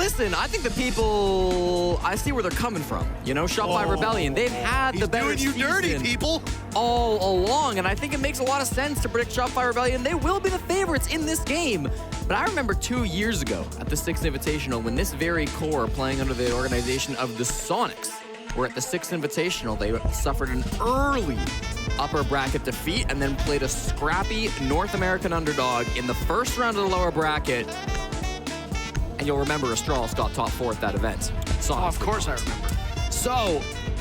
listen, I think the people, I see where they're coming from. You know, Shopify Rebellion, they've had the better doing you dirty, people. all along, and I think it makes a lot of sense to predict Shopify Rebellion. They will be the favorites in this game. But I remember 2 years ago at the Six Invitational when this very core playing under the organization of the Sonics were at the Six Invitational. They suffered an early upper bracket defeat and then played a scrappy North American underdog in the first round of the lower bracket. And you'll remember Astralis got top 4 at that event. Of course I remember. So,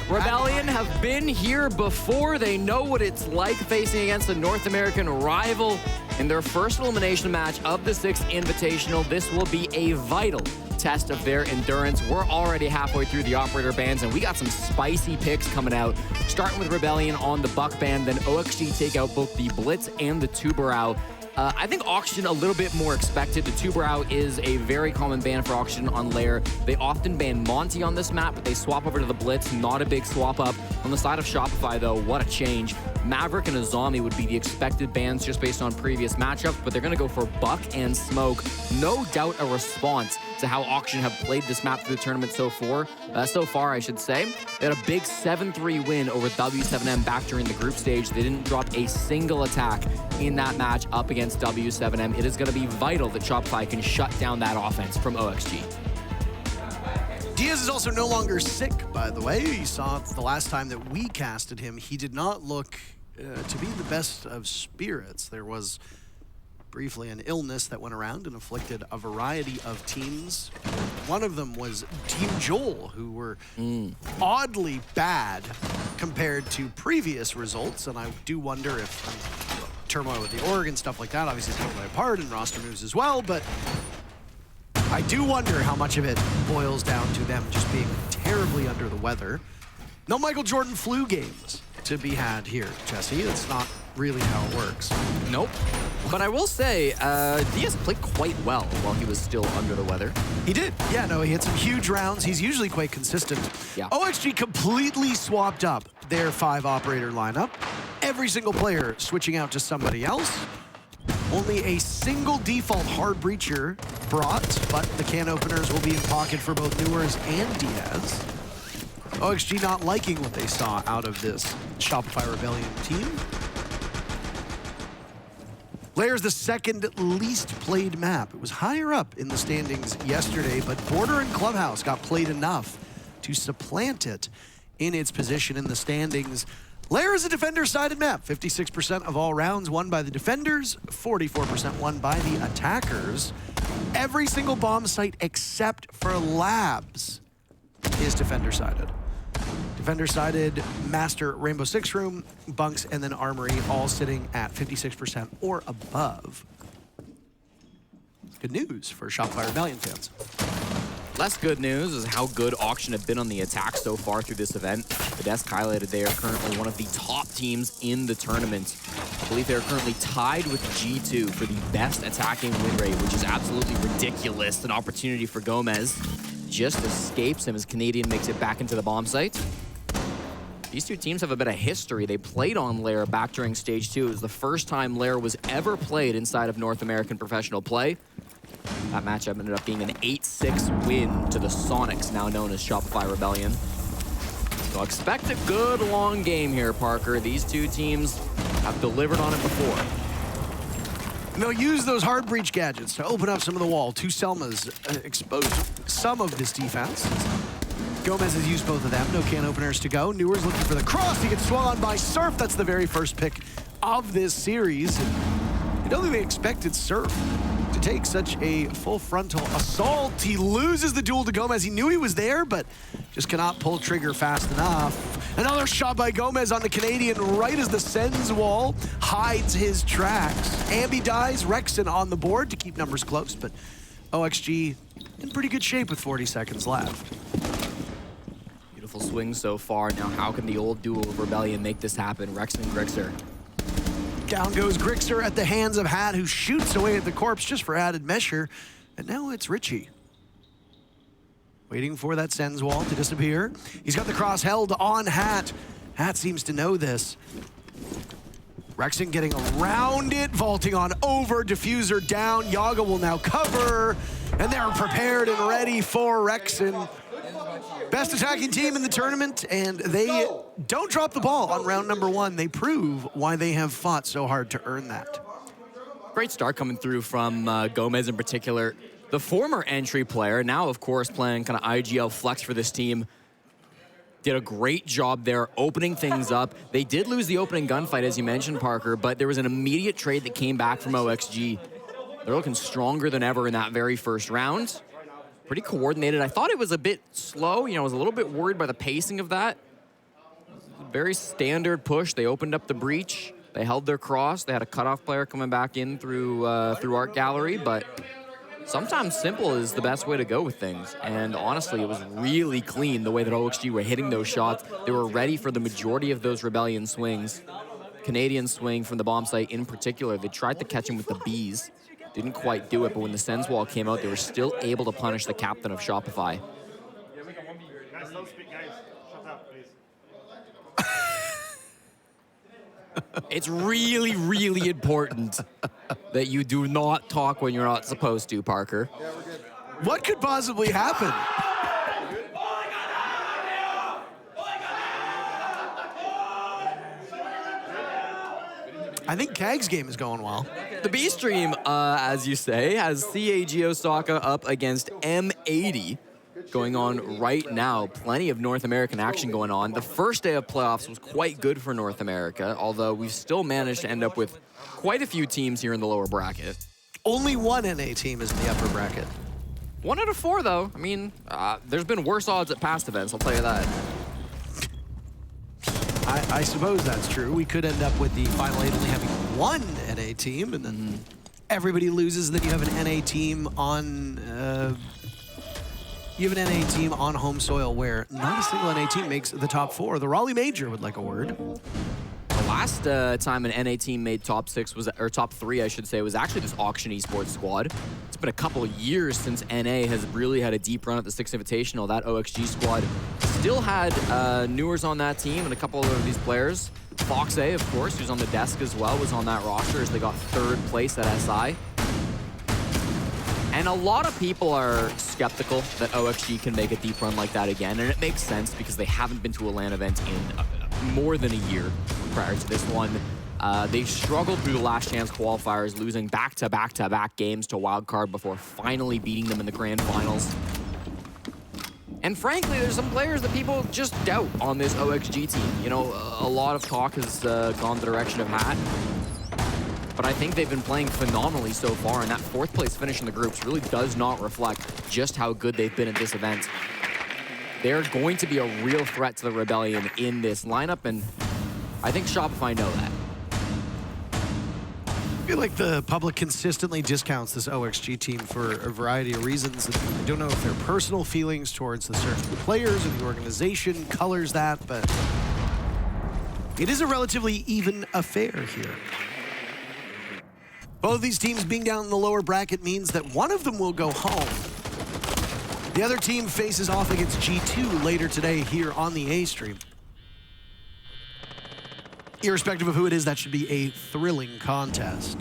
Rebellion have been here before. They know what it's like facing against a North American rival in their first elimination match of the Six Invitational. This will be a vital test of their endurance. We're already halfway through the operator bands, and we got some spicy picks coming out, starting with Rebellion on the Buck band, then OXG take out both the Blitz and the Tubarão. I think Auction a little bit more expected. The Tubarão is a very common ban for Auction on Lair. They often ban Monty on this map, but they swap over to the Blitz. Not a big swap up. On the side of Shopify, though, what a change. Maverick and Azami would be the expected bans just based on previous matchups, but they're going to go for Buck and Smoke. No doubt a response to how Auction have played this map through the tournament so far, I should say. They had a big 7-3 win over W7M back during the group stage. They didn't drop a single attack in that match up against W7M. It is going to be vital that Shopify can shut down that offense from OXG. Diaz is also no longer sick, by the way. You saw the last time that we casted him, he did not look to be the best of spirits. There was briefly an illness that went around and afflicted a variety of teams. One of them was Team Joel, who were oddly bad compared to previous results, and I do wonder if turmoil with the org and stuff like that obviously is going to play a part in roster moves as well, but I do wonder how much of it boils down to them just being terribly under the weather. No Michael Jordan flu games to be had here, Jesse. That's not really how it works. Nope. But I will say, Diaz played quite well while he was still under the weather. He did. Yeah, no, he hit some huge rounds. He's usually quite consistent. Yeah. OXG completely swapped up their 5-operator lineup. Every single player switching out to somebody else. Only a single default hard breacher brought, but the can openers will be in pocket for both Newers and Diaz. OXG not liking what they saw out of this Shopify Rebellion team. Lair's the second least played map. It was higher up in the standings yesterday, but Border and Clubhouse got played enough to supplant it in its position in the standings. Lair is a defender-sided map. 56% of all rounds won by the defenders, 44% won by the attackers. Every single bomb site except for Labs is defender-sided. Defender-sided, Master, Rainbow Six Room, Bunks, and then Armory all sitting at 56% or above. Good news for Shopify Rebellion fans. Less good news is how good Auction have been on the attack so far through this event. The desk highlighted they are currently one of the top teams in the tournament. I believe they are currently tied with G2 for the best attacking win rate, which is absolutely ridiculous. An opportunity for Gomez just escapes him as Canadian makes it back into the bomb site. These two teams have a bit of history. They played on Lair back during Stage 2. It was the first time Lair was ever played inside of North American professional play. That matchup ended up being an 8-6 win to the Sonics, now known as Shopify Rebellion. So expect a good long game here, Parker. These two teams have delivered on it before. And they'll use those hard breach gadgets to open up some of the wall. Two Selmas exposed some of this defense. Gomez has used both of them. No can openers to go. Newer's looking for the cross. He gets swung on by Surf. That's the very first pick of this series. I don't think they expected Surf to take such a full frontal assault. He loses the duel to Gomez. He knew he was there, but just cannot pull trigger fast enough. Another shot by Gomez on the Canadian right as the Sens wall hides his tracks. Ambi dies, Rexon on the board to keep numbers close, but OXG in pretty good shape with 40 seconds left. Beautiful swing so far. Now how can the old duo of Rebellion make this happen? Rexon and Grixer. Down goes Grixer at the hands of Hat, who shoots away at the corpse just for added measure. And now it's Richie. Waiting for that Sens wall to disappear. He's got the cross held on Hat. Hat seems to know this. Rexon getting around it, vaulting on over, diffuser down. Yaga will now cover, and they're prepared and ready for Rexon. Best attacking team in the tournament, and they don't drop the ball on round number 1. They prove why they have fought so hard to earn that. Great start coming through from Gomez in particular. The former entry player, now of course playing kind of IGL flex for this team, did a great job there opening things up. They did lose the opening gunfight, as you mentioned, Parker, but there was an immediate trade that came back from OXG. They're looking stronger than ever in that very first round. Pretty coordinated. I thought it was a bit slow. I was a little bit worried by the pacing of that. Very standard push. They opened up the breach. They held their cross. They had a cutoff player coming back in through Art Gallery, but sometimes simple is the best way to go with things. And honestly, it was really clean the way that OXG were hitting those shots. They were ready for the majority of those Rebellion swings. Canadian swing from the bomb site in particular, they tried to catch him with the bees. Didn't quite do it, but when the Sens wall came out, they were still able to punish the captain of Shopify. It's really, really important that you do not talk when you're not supposed to, Parker. What could possibly happen? I think Kag's game is going well. The B stream, as you say, has CAG Osaka up against M80 going on right now. Plenty of North American action going on. The first day of playoffs was quite good for North America, although we've still managed to end up with quite a few teams here in the lower bracket. Only one NA team is in the upper bracket. 1 out of 4, though. I mean, there's been worse odds at past events, I'll tell you that. I suppose that's true. We could end up with the Final 8 only having one NA team, and then everybody loses, and then you have an NA team on... You have an NA team on home soil where not a single NA team makes the top 4. The Raleigh Major would like a word. The last time an NA team made top 6 was, or top 3, I should say, was actually this Auction Esports squad. It's been a couple of years since NA has really had a deep run at the Six Invitational. That OXG squad still had newers on that team and a couple of these players. Fox A, of course, who's on the desk as well, was on that roster as they got 3rd place at SI. And a lot of people are skeptical that OXG can make a deep run like that again, and it makes sense because they haven't been to a LAN event in more than a year prior to this one. They struggled through the last chance qualifiers, losing back-to-back-to-back games to Wildcard before finally beating them in the grand finals. And frankly, there's some players that people just doubt on this OXG team. A lot of talk has gone the direction of Hat. But I think they've been playing phenomenally so far, and that 4th place finish in the groups really does not reflect just how good they've been at this event. They're going to be a real threat to the Rebellion in this lineup, and I think Shopify know that. I feel like the public consistently discounts this OXG team for a variety of reasons. I don't know if their personal feelings towards the certain players or the organization colors that, but it is a relatively even affair here. Both of these teams being down in the lower bracket means that one of them will go home. The other team faces off against G2 later today here on the A stream. Irrespective of who it is, that should be a thrilling contest.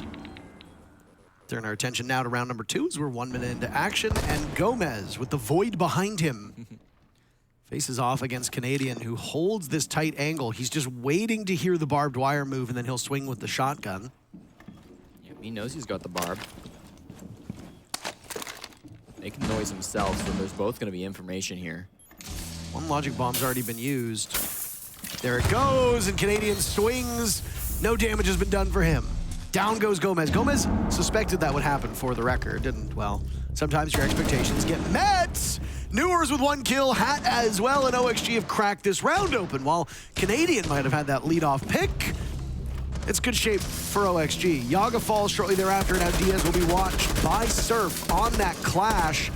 Turn our attention now to round number 2 as we're 1 minute into action, and Gomez with the void behind him faces off against Canadian, who holds this tight angle. He's just waiting to hear the barbed wire move, and then he'll swing with the shotgun. He knows he's got the barb. Making noise himself, so there's both going to be information here. One logic bomb's already been used. There it goes, and Canadian swings. No damage has been done for him. Down goes Gomez. Gomez suspected that would happen, for the record, and, well, sometimes your expectations get met. Newers with 1 kill, Hat as well, and OXG have cracked this round open, while Canadian might have had that leadoff pick. It's good shape for OXG. Yaga falls shortly thereafter, and now Diaz will be watched by Surf on that clash.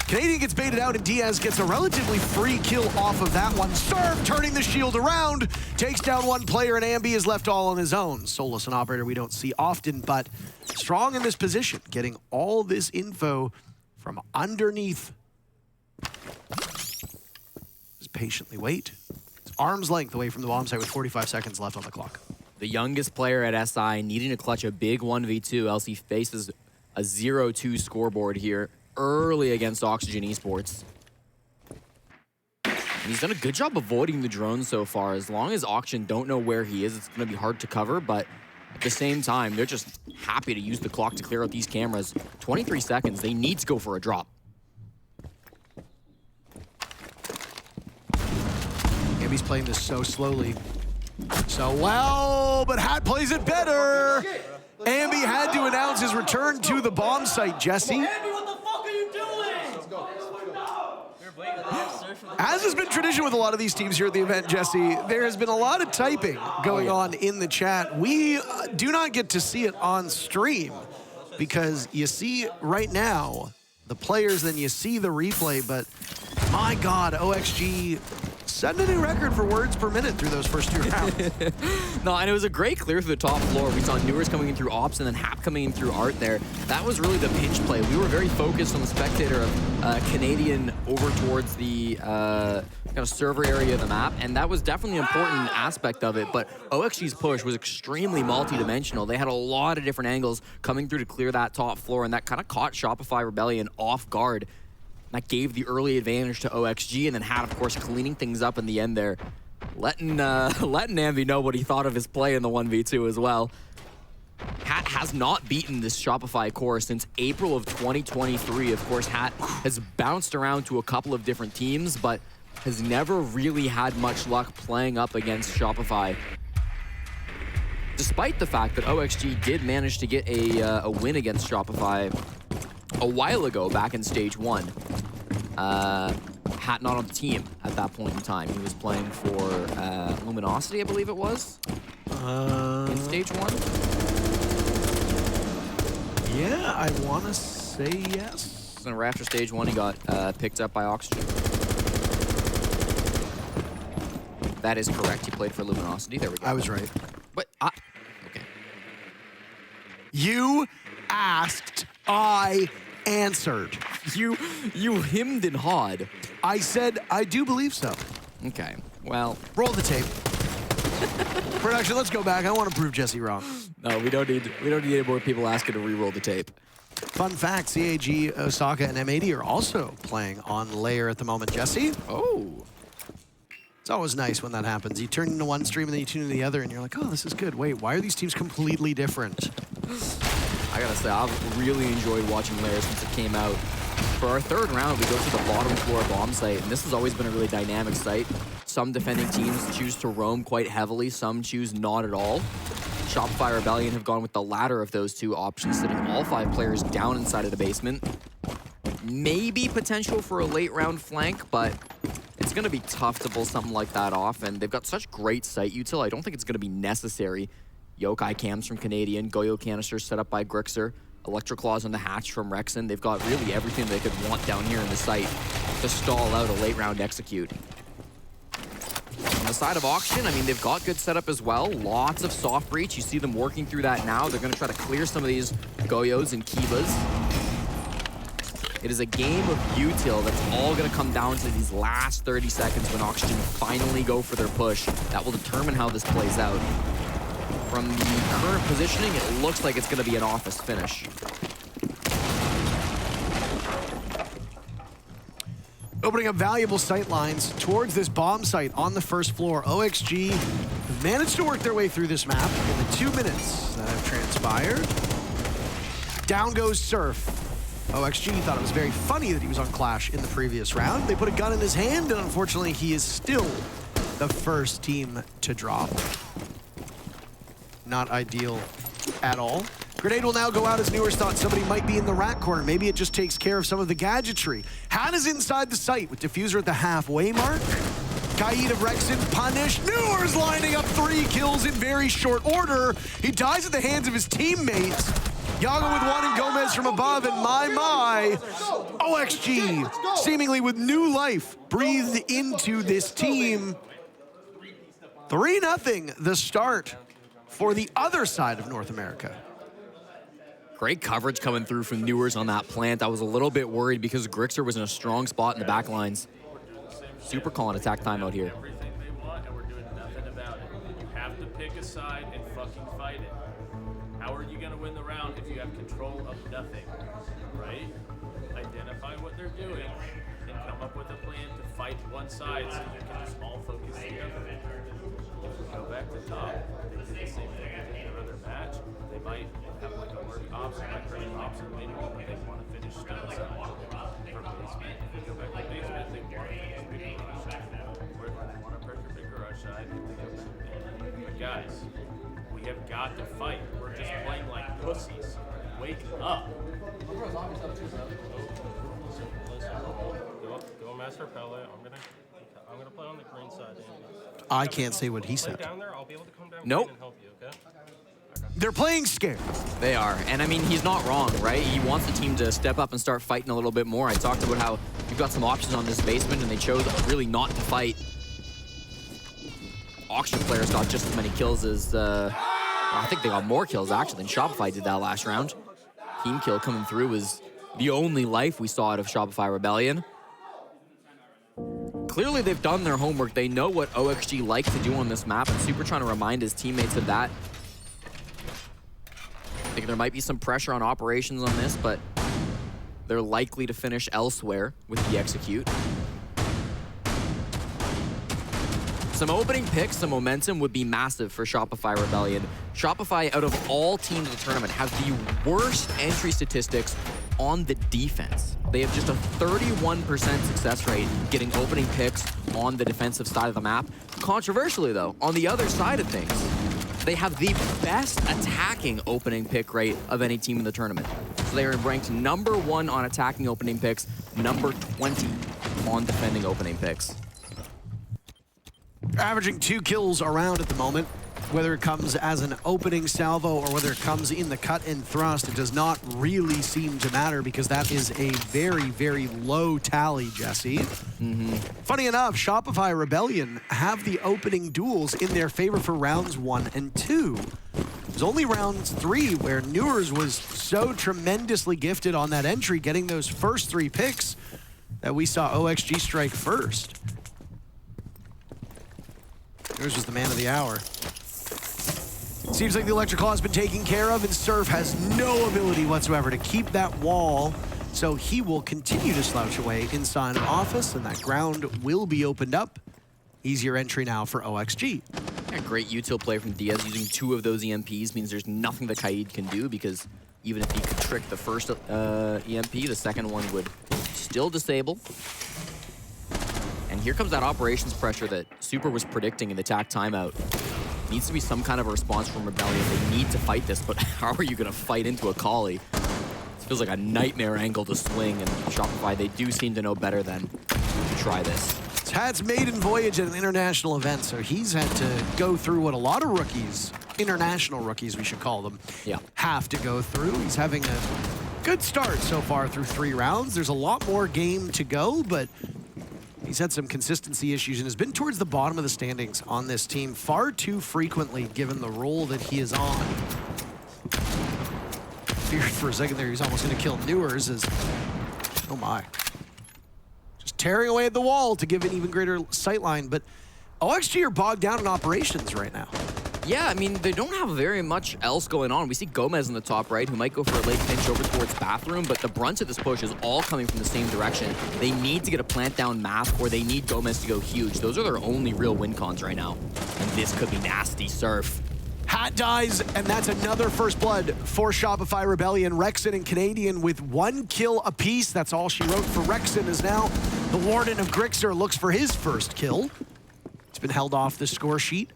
Canadian gets baited out, and Diaz gets a relatively free kill off of that one. Surf turning the shield around, takes down 1 player, and Ambi is left all on his own. Solus, an operator we don't see often, but strong in this position, getting all this info from underneath. Just patiently wait. It's arm's length away from the bomb site with 45 seconds left on the clock. The youngest player at SI needing to clutch a big 1v2, else he faces a 0-2 scoreboard here early against Oxygen Esports. And he's done a good job avoiding the drones so far. As long as Oxygen don't know where he is, it's going to be hard to cover, but at the same time, they're just happy to use the clock to clear out these cameras. 23 seconds, they need to go for a drop. Ambi's playing this so slowly. So well, but Hat plays it better. Ambi had to announce his return to the bomb site, Jesse. Ambi, what the fuck are you doing? Let's go. As has been tradition with a lot of these teams here at the event, Jesse, there has been a lot of typing going on in the chat. We do not get to see it on stream because you see right now the players, then you see the replay, but my God, OXG set a new record for words per minute through those first 2 rounds. No, and it was a great clear through the top floor. We saw Newers coming in through Ops and then Hap coming in through Art there. That was really the pinch play. We were very focused on the spectator of Canadian over towards the kind of server area of the map, and that was definitely an important aspect of it, but OXG's push was extremely multi-dimensional. They had a lot of different angles coming through to clear that top floor, and that kind of caught Shopify Rebellion off guard. That gave the early advantage to OXG, and then Hat, of course, cleaning things up in the end there. Letting Ambi know what he thought of his play in the 1v2 as well. Hat has not beaten this Shopify core since April of 2023. Of course, Hat has bounced around to a couple of different teams, but has never really had much luck playing up against Shopify. Despite the fact that OXG did manage to get a win against Shopify a while ago, back in Stage 1. Hat not on the team at that point in time. He was playing for Luminosity, I believe it was, in Stage 1. Yeah, I want to say yes. And right after Stage 1, he got picked up by Oxygen. That is correct. He played for Luminosity. There we go. I was right. But, okay. You asked, I answered. You hemmed and hawed. I said, I do believe so. Okay, well. Roll the tape. Production, let's go back. I want to prove Jesse wrong. No, we don't need any more people asking to re-roll the tape. Fun fact, CAG, Osaka, and M80 are also playing on Lair at the moment. Jesse? Oh. It's always nice when that happens. You turn into one stream and then you tune into the other and you're like, oh, this is good. Wait, why are these teams completely different? I gotta say, I've really enjoyed watching Lair since it came out. For our third round, we go to the bottom floor bomb site, and this has always been a really dynamic site. Some defending teams choose to roam quite heavily, some choose not at all. Shopify Rebellion have gone with the latter of those two options, sitting all 5 players down inside of the basement. Maybe potential for a late round flank, but it's gonna be tough to pull something like that off, and they've got such great site util, I don't think it's gonna be necessary. Yokai cams from Canadian, Goyo canisters set up by Grixer, Electroclaws on the hatch from Rexon. They've got really everything they could want down here in the site to stall out a late round execute. On the side of Auction, I mean, they've got good setup as well. Lots of soft breach. You see them working through that now. They're going to try to clear some of these Goyos and Kivas. It is a game of util that's all going to come down to these last 30 seconds when Oxygen finally go for their push. That will determine how this plays out. From the current positioning, it looks like it's going to be an office finish. Opening up valuable sight lines towards this bomb site on the first floor. OXG managed to work their way through this map in the 2 minutes that have transpired. Down goes Surf. OXG thought it was very funny that he was on Clash in the previous round. They put a gun in his hand, and unfortunately, he is still the first team to drop. Not ideal at all. Grenade will now go out as Newers thought somebody might be in the rat corner. Maybe it just takes care of some of the gadgetry. Han is inside the site with Diffuser at the halfway mark. Kaid of Rexon punished. Newers lining up 3 kills in very short order. He dies at the hands of his teammates. Yago with 1 and Gomez from above, and my, OXG seemingly with new life breathed into this team. 3-0 the start for the other side of North America. Great coverage coming through from Newers on that plant. I was a little bit worried because Grixer was in a strong spot in the back lines. Super calling attack timeout here. Everything they want, and we're doing nothing about it. You have to pick a side and fucking fight it. How are you going to win the round if you have control of nothing, right? Identify what they're doing and come up with a plan to fight one side so you can just all focus the other. If we go back to top, they did the same thing in their other match. They might have like a work ops, like pressure ops in later, but they want to finish stone side. For basement, if we go back to basement, they want to finish big garage side. Where they want to pressure big garage side, they go back there. But guys, we have got to fight. We're just playing like pussies. Wake up. Go Master Pellet. I'm gonna play on the green side. I can't say what he said. Down there, I'll be able to come down Nope. and help you, okay? They're playing scared. They are. And I mean, he's not wrong, right? He wants the team to step up and start fighting a little bit more. I talked about how you've got some options on this basement, and they chose really not to fight. Auction players got just as many kills as, I think they got more kills actually than Shopify did that last round. Team kill coming through was the only life we saw out of Shopify Rebellion. Clearly they've done their homework. They know what OXG like to do on this map, and Super trying to remind his teammates of that. I think there might be some pressure on operations on this, but they're likely to finish elsewhere with the execute. Some opening picks, some momentum would be massive for Shopify Rebellion. Shopify, out of all teams in the tournament, have the worst entry statistics on the defense. They have just a 31% success rate getting opening picks on the defensive side of the map. Controversially, though, on the other side of things, they have the best attacking opening pick rate of any team in the tournament. So they are ranked #1 on attacking opening picks, #20 on defending opening picks. Averaging 2 kills around at the moment. Whether it comes as an opening salvo or whether it comes in the cut and thrust, it does not really seem to matter because that is a very, very low tally, Jesse. Funny enough, Shopify Rebellion have the opening duels in their favor for rounds 1 and 2. It was only rounds 3 where Newers was so tremendously gifted on that entry, getting those first 3 picks, that we saw OXG strike first. Newers was the man of the hour. Seems like the Electric Claw has been taken care of, and Surf has no ability whatsoever to keep that wall, so he will continue to slouch away inside of office, and that ground will be opened up. Easier entry now for OXG. A great util play from Diaz. Using 2 of those EMPs means there's nothing that Kaid can do, because even if he could trick the first EMP, the second one would still disable. And here comes that operations pressure that Super was predicting in the TAC timeout. Needs to be some kind of a response from Rebellion. They need to fight this, but how are you going to fight into a Kali? This feels like a nightmare angle to swing, and Shopify, they do seem to know better than to try this. It's Had's maiden voyage at an international event, so he's had to go through what a lot of rookies, international rookies we should call them, have to go through. He's having a good start so far through 3 rounds. There's a lot more game to go, but he's had some consistency issues and has been towards the bottom of the standings on this team far too frequently, given the role that he is on. Feared for a second there, he's almost going to kill Newers as, oh my. Just tearing away at the wall to give an even greater sightline, but OXG are bogged down in operations right now. Yeah, I mean, they don't have very much else going on. We see Gomez in the top right, who might go for a late pinch over towards bathroom, but the brunt of this push is all coming from the same direction. They need to get a plant down map, or they need Gomez to go huge. Those are their only real win cons right now. And this could be nasty. Surf. Hat dies, and that's another first blood for Shopify Rebellion. Rexon and Canadian with 1 kill apiece. That's all she wrote for Rexon, as now the Warden of Grixer looks for his first kill. It's been held off the score sheet.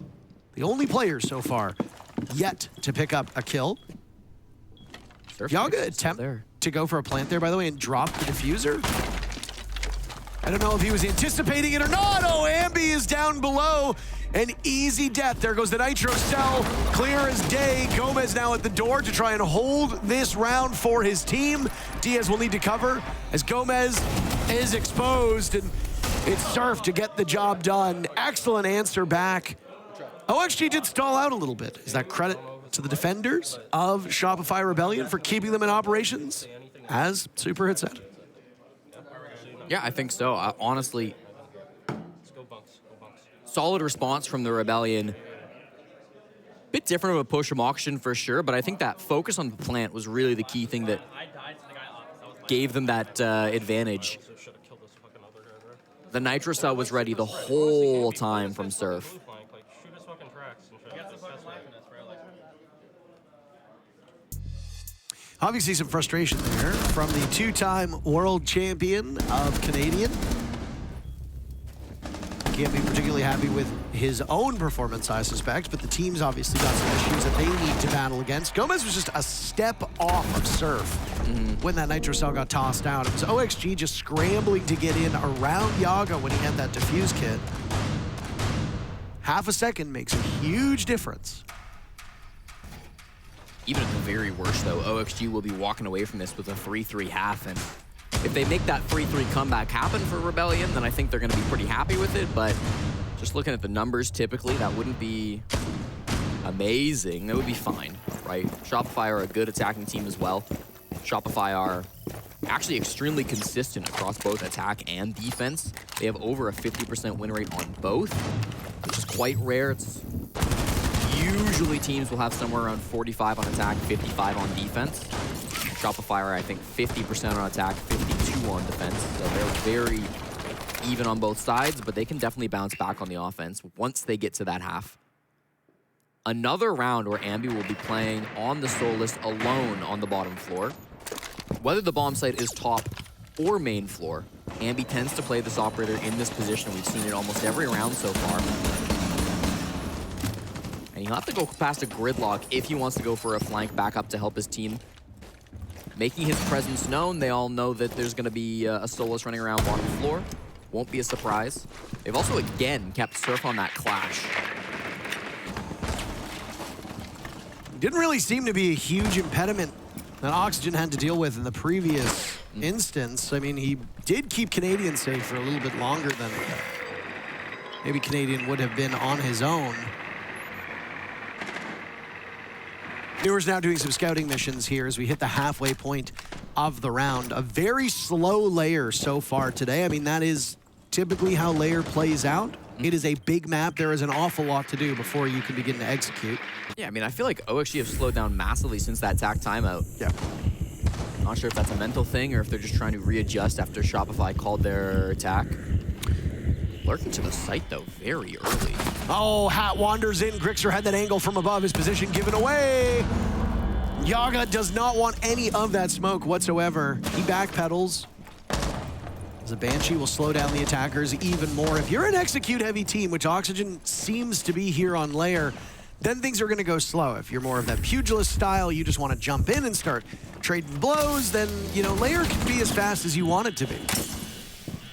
The only player so far yet to pick up a kill. Yaga attempt to go for a plant there, by the way, and drop the diffuser. I don't know if he was anticipating it or not. Oh, Ambi is down below. An easy death. There goes the Nitro cell. Clear as day. Gomez now at the door to try and hold this round for his team. Diaz will need to cover as Gomez is exposed, and it's Surf to get the job done. Excellent answer back. OXG did stall out a little bit. Is that credit to the defenders of Shopify Rebellion for keeping them in operations, as Super had said? Yeah, I think so. Honestly, solid response from the Rebellion. Bit different of a push from Oxygen for sure, but I think that focus on the plant was really the key thing that gave them that advantage. The Nitro cell was ready the whole time from Surf. Obviously some frustration there from the two-time world champion of Canadian. Can't be particularly happy with his own performance, I suspect, but the team's obviously got some issues that they need to battle against. Gomez was just a step off of Surf when that Nitro cell got tossed out. It was OXG just scrambling to get in around Yaga when he had that defuse kit. Half a second makes a huge difference. Even at the very worst, though, OXG will be walking away from this with a 3-3 half, and if they make that 3-3 comeback happen for Rebellion, then I think they're going to be pretty happy with it, but just looking at the numbers, typically, that wouldn't be amazing. That would be fine, right? Shopify are a good attacking team as well. Shopify are actually extremely consistent across both attack and defense. They have over a 50% win rate on both, which is quite rare. It's usually teams will have somewhere around 45 on attack, 55 on defense. Shopify are, I think, 50% on attack, 52 on defense. So they're very even on both sides, but they can definitely bounce back on the offense once they get to that half. Another round where Ambi will be playing on the Solus alone on the bottom floor. Whether the bomb site is top or main floor, Ambi tends to play this operator in this position. We've seen it almost every round so far. And he'll have to go past a gridlock if he wants to go for a flank backup to help his team. Making his presence known, they all know that there's going to be a Solus running around bottom floor. Won't be a surprise. They've also, again, kept Surf on that clash. Didn't really seem to be a huge impediment that Oxygen had to deal with in the previous instance. I mean, he did keep Canadian safe for a little bit longer than maybe Canadian would have been on his own. Newer's now doing some scouting missions here as we hit the halfway point of the round. A very slow Lair so far today. I mean, that is typically how Lair plays out. It is a big map. There is an awful lot to do before you can begin to execute. Yeah, I mean, I feel like OXG have slowed down massively since that attack timeout. Yeah. Not sure if that's a mental thing or if they're just trying to readjust after Shopify called their attack. Lurking to the site, though, very early. Oh, Hat wanders in. Grixer had that angle from above. His position given away. Yaga does not want any of that smoke whatsoever. He backpedals. The Banshee will slow down the attackers even more. If you're an execute-heavy team, which Oxygen seems to be here on Lair, then things are going to go slow. If you're more of that pugilist style, you just want to jump in and start trading blows, then, you know, Lair can be as fast as you want it to be.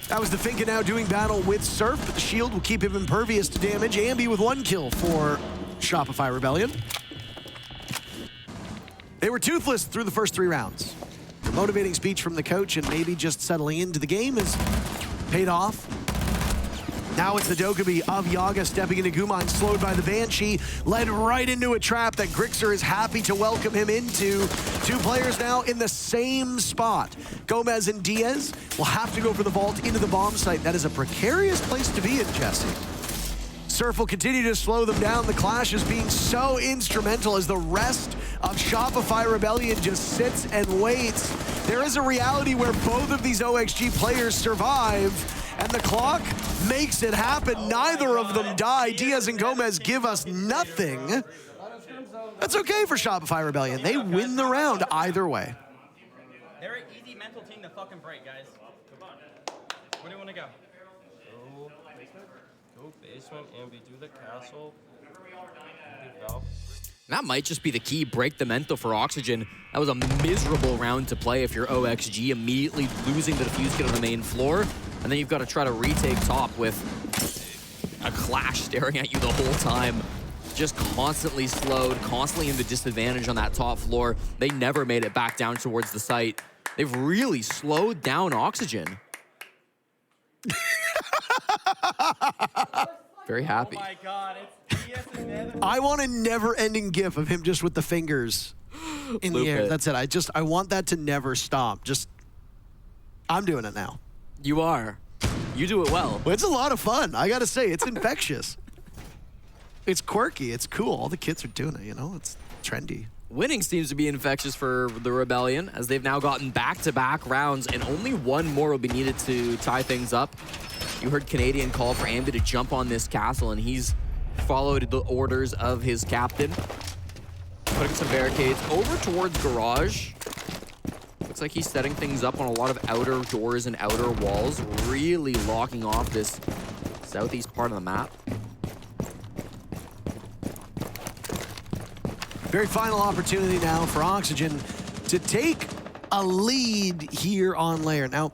That was the Finka now doing battle with Surf, but the shield will keep him impervious to damage. Ambi with 1 kill for Shopify Rebellion. They were toothless through the first 3 rounds. The motivating speech from the coach and maybe just settling into the game has paid off. Now it's the Dokkaebi of Yaga stepping into Gumine, slowed by the Banshee, led right into a trap that Grixer is happy to welcome him into. 2 players now in the same spot. Gomez and Diaz will have to go for the vault into the bomb site. That is a precarious place to be in, Jesse. Surf will continue to slow them down. The clash is being so instrumental as the rest of Shopify Rebellion just sits and waits. There is a reality where both of these OXG players survive, and the clock makes it happen. Neither of them die. Diaz and Gomez give us nothing. That's okay for Shopify Rebellion. They win the round either way. They're an easy mental team to fucking break, guys. Come on. Where do you want to go? Go basement, and we do the castle. That might just be the key, break the mental for Oxygen. That was a miserable round to play if you're OXG, immediately losing the defuse kit on the main floor, and then you've got to try to retake top with a clash staring at you the whole time. Just constantly slowed, constantly in the disadvantage on that top floor. They never made it back down towards the site. They've really slowed down Oxygen. Very happy. Oh my god, it's DS and Nether. I want a never-ending gif of him just with the fingers in the air. That's it. I want that to never stop. I'm doing it now. You are. You do it well. It's a lot of fun. I gotta say, it's infectious. It's quirky. It's cool. All the kids are doing it, you know? It's trendy. Winning seems to be infectious for the Rebellion, as they've now gotten back-to-back rounds, and only one more will be needed to tie things up. You heard Canadian call for Ambi to jump on this castle, and he's followed the orders of his captain. Putting some barricades over towards Garage. Looks like he's setting things up on a lot of outer doors and outer walls, really locking off this southeast part of the map. Very final opportunity now for Oxygen to take a lead here on Lair. Now,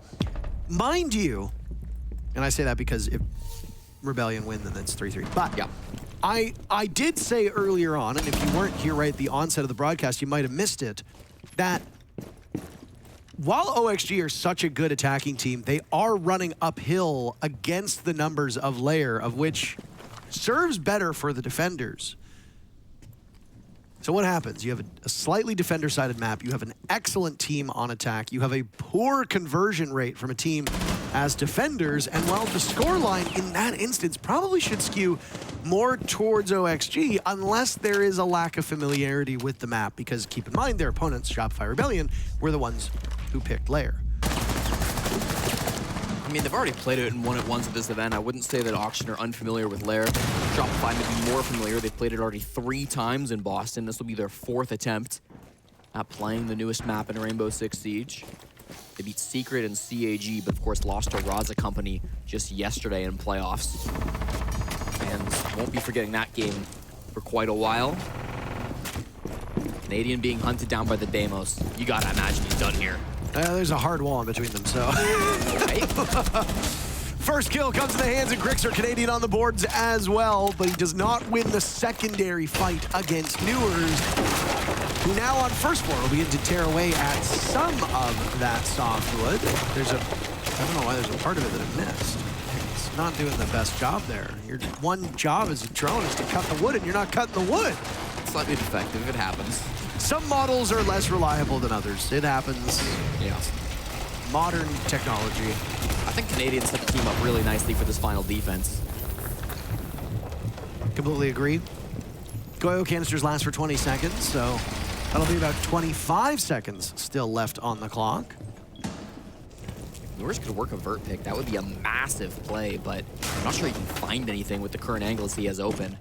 mind you, and I say that because if Rebellion win, then it's 3-3. But yeah. I did say earlier on, and if you weren't here right at the onset of the broadcast, you might have missed it, that while OXG are such a good attacking team, they are running uphill against the numbers of Lair, of which serves better for the defenders. So what happens? You have a slightly defender-sided map. You have an excellent team on attack. You have a poor conversion rate from a team as defenders. And while the scoreline in that instance probably should skew more towards OXG, unless there is a lack of familiarity with the map, because keep in mind their opponents, Shopify Rebellion, were the ones who picked Lair. I mean, they've already played it and won it once at this event. I wouldn't say that Oxygen are unfamiliar with Lair. Shopify may be more familiar. They've played it already 3 times in Boston. This will be their 4th attempt at playing the newest map in Rainbow Six Siege. They beat Secret and CAG, but of course lost to Raza Company just yesterday in playoffs. And won't be forgetting that game for quite a while. Canadian being hunted down by the Deimos. You gotta imagine he's done here. There's a hard wall in between them, so. Right? First kill comes to the hands of Grixer, Canadian on the boards as well, but he does not win the secondary fight against Newers, who now on first floor will begin to tear away at some of that softwood. There's I don't know why there's a part of it that it missed. It's not doing the best job there. Your one job as a drone is to cut the wood, and you're not cutting the wood. Slightly defective, it happens. Some models are less reliable than others. It happens. Yeah. Modern technology. I think Canadians set the team up really nicely for this final defense. Completely agree. Goyo canisters last for 20 seconds, so that'll be about 25 seconds still left on the clock. Newers could work a vert pick. That would be a massive play, but I'm not sure he can find anything with the current angles he has open.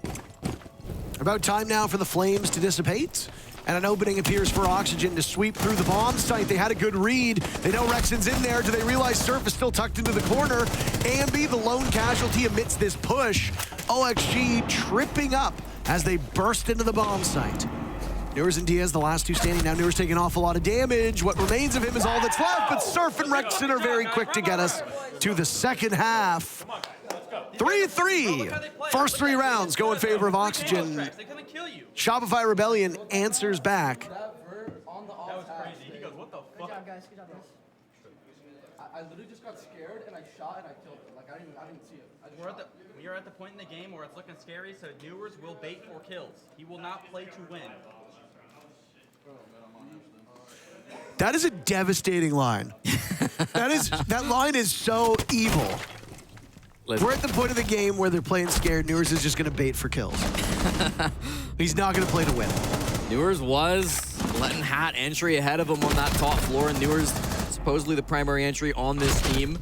About time now for the flames to dissipate. And an opening appears for Oxygen to sweep through the bomb site. They had a good read. They know Rexon's in there. Do they realize Surf is still tucked into the corner? Ambi, the lone casualty amidst this push. OXG tripping up as they burst into the bomb site. Newers and Diaz, the last 2 standing. Now Newers taking an awful lot of damage. What remains of him is all that's left, but Surf and Rexon are very quick to get us to the second half. 3-3. First 3 rounds go in favor of Oxygen. Shopify Rebellion answers back. That was crazy. He goes, what the fuck? Good job, guys. Good job, guys. I literally just got scared and I shot and I killed him. Like I didn't see it. We are at the point in the game where it's looking scary, so Newers will bait for kills. He will not play to win. That is a devastating line. That line is so evil. We're at the point of the game where they're playing scared. Newers is just going to bait for kills. He's not going to play to win. Newers was letting Hat entry ahead of him on that top floor, and Newers supposedly the primary entry on this team.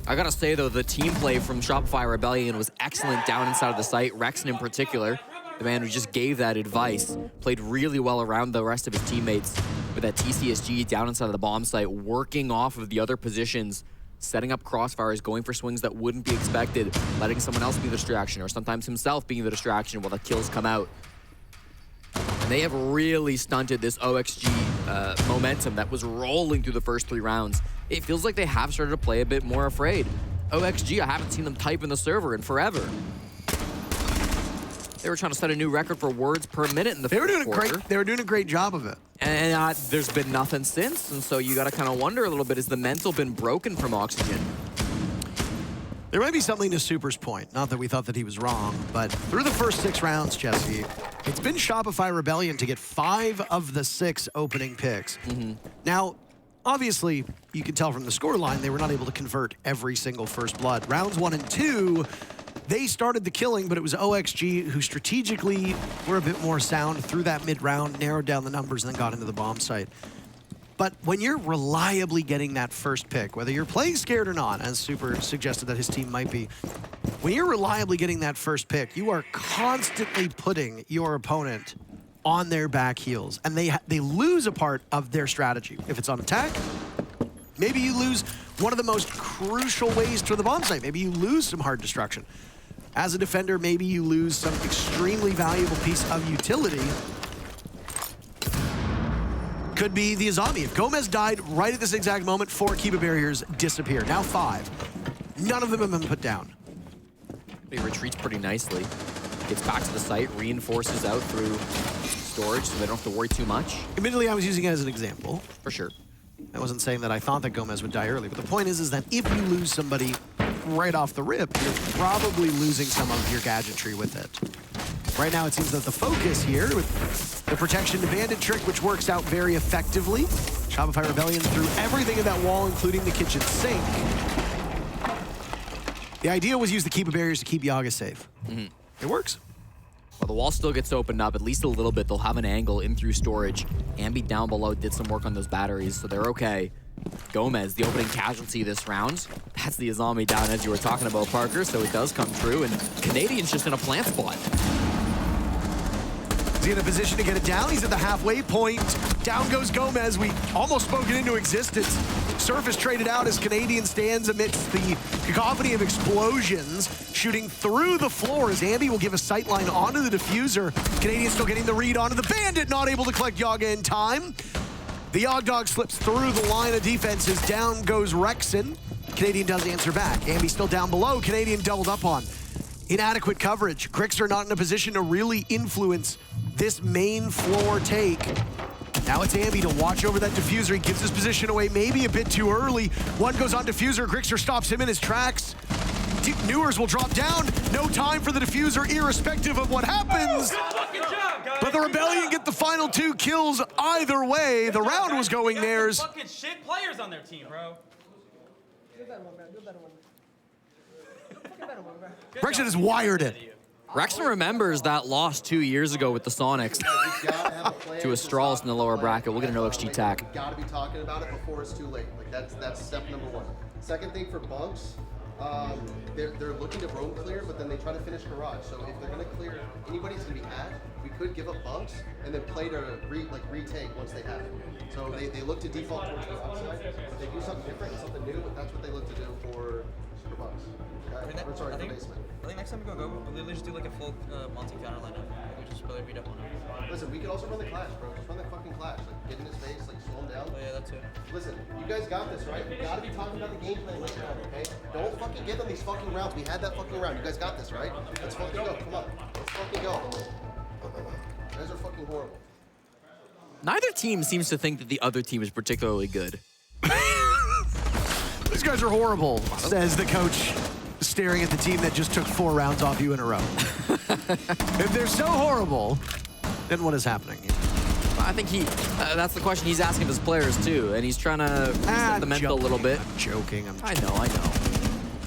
I gotta say though, the team play from Shopify Rebellion was excellent down inside of the site. Rexon in particular, the man who just gave that advice, played really well around the rest of his teammates with that TCSG down inside of the bomb site, working off of the other positions, setting up crossfires, going for swings that wouldn't be expected, letting someone else be the distraction, or sometimes himself being the distraction while the kills come out. And they have really stunted this OXG momentum that was rolling through the first 3 rounds. It feels like they have started to play a bit more afraid. OXG, I haven't seen them type in the server in forever. They were trying to set a new record for words per minute in the first quarter. They were doing a great job of it. And there's been nothing since, and so you got to kind of wonder a little bit, has the mental been broken from Oxygen? There might be something to Super's point. Not that we thought that he was wrong, but through the first 6 rounds, Jesse, it's been Shopify Rebellion to get 5 of the 6 opening picks. Now, obviously, you can tell from the scoreline, they were not able to convert every single first blood. Rounds 1 and 2, They started the killing, but it was OXG who strategically were a bit more sound through that mid-round, narrowed down the numbers, and then got into the bomb site. But when you're reliably getting that first pick, whether you're playing scared or not, as Super suggested that his team might be, when you're reliably getting that first pick, you are constantly putting your opponent on their back heels, and they lose a part of their strategy. If it's on attack, maybe you lose one of the most crucial ways to the bomb site. Maybe you lose some hard destruction. As a defender, maybe you lose some extremely valuable piece of utility. Could be the Azami. If Gomez died right at this exact moment, 4 Kiba barriers disappear. Now 5. None of them have been put down. He retreats pretty nicely. Gets back to the site, reinforces out through storage so they don't have to worry too much. Admittedly, I was using it as an example. For sure. I wasn't saying that I thought that Gomez would die early, but the point is that if you lose somebody right off the rip, you're probably losing some of your gadgetry with it. Right now, it seems that the focus here with the protection to bandit trick, which works out very effectively. Shopify Rebellion threw everything in that wall, including the kitchen sink. The idea was use the Kiba barriers to keep Yaga safe. It works. Well, the wall still gets opened up at least a little bit. They'll have an angle in through storage. Ambi down below did some work on those batteries, so they're okay. Gomez, the opening casualty this round. That's the Azami down, as you were talking about, Parker, so it does come true, and Canadian's just in a plant spot. Is he in a position to get it down? He's at the halfway point. Down goes Gomez. We almost spoke it into existence. Surf is traded out as Canadian stands amidst the cacophony of explosions, shooting through the floor as Ambi will give a sightline onto the diffuser. Canadian still getting the read onto the bandit, not able to collect Yaga in time. The Yog Dog slips through the line of defenses. Down goes Rexon. Canadian does answer back. Ambi still down below. Canadian doubled up on. Inadequate coverage. Grixer not in a position to really influence this main floor take. Now it's Ambi to watch over that diffuser. He gives his position away maybe a bit too early. One goes on diffuser. Grixer stops him in his tracks. Newers will drop down. No time for the diffuser, irrespective of what happens. But the Rebellion get the final 2 kills either way. The round was going theirs. Fucking shit players on their team, bro. Rexon has wired it. Rexon remembers that loss 2 years ago with the Sonics to Astralis in the lower bracket. We'll get an OXG tack. You gotta be talking about it before it's too late. Like that's step number 1. Second thing for bunks, they're looking to roam clear, but then they try to finish garage. So if they're gonna clear, anybody's gonna be at. We could give up bunks and then play to retake once they have it. So they look to default towards the outside. But they do something different, something new, but that's what they look to do for bunks. Okay? Or sorry, for basement. I think next time we go, we literally just do like a full Monty counter lineup. We just really beat up on him. Listen, we could also run the clash, bro. Just run the fucking clash. Like, get in his face, like, slow him down. Oh yeah, that too. Listen, you guys got this, right? You gotta be talking about the game plan right now, okay? Don't fucking get them these fucking rounds. We had that fucking round. You guys got this, right? Let's fucking go. Come on. Let's fucking go. You guys are fucking horrible. Neither team seems to think that the other team is particularly good. These guys are horrible, says the coach, staring at the team that just took 4 rounds off you in a row. If they're so horrible, then what is happening here? I think that's the question he's asking of his players too, and he's trying to reset the mental a little bit. I'm joking. I know.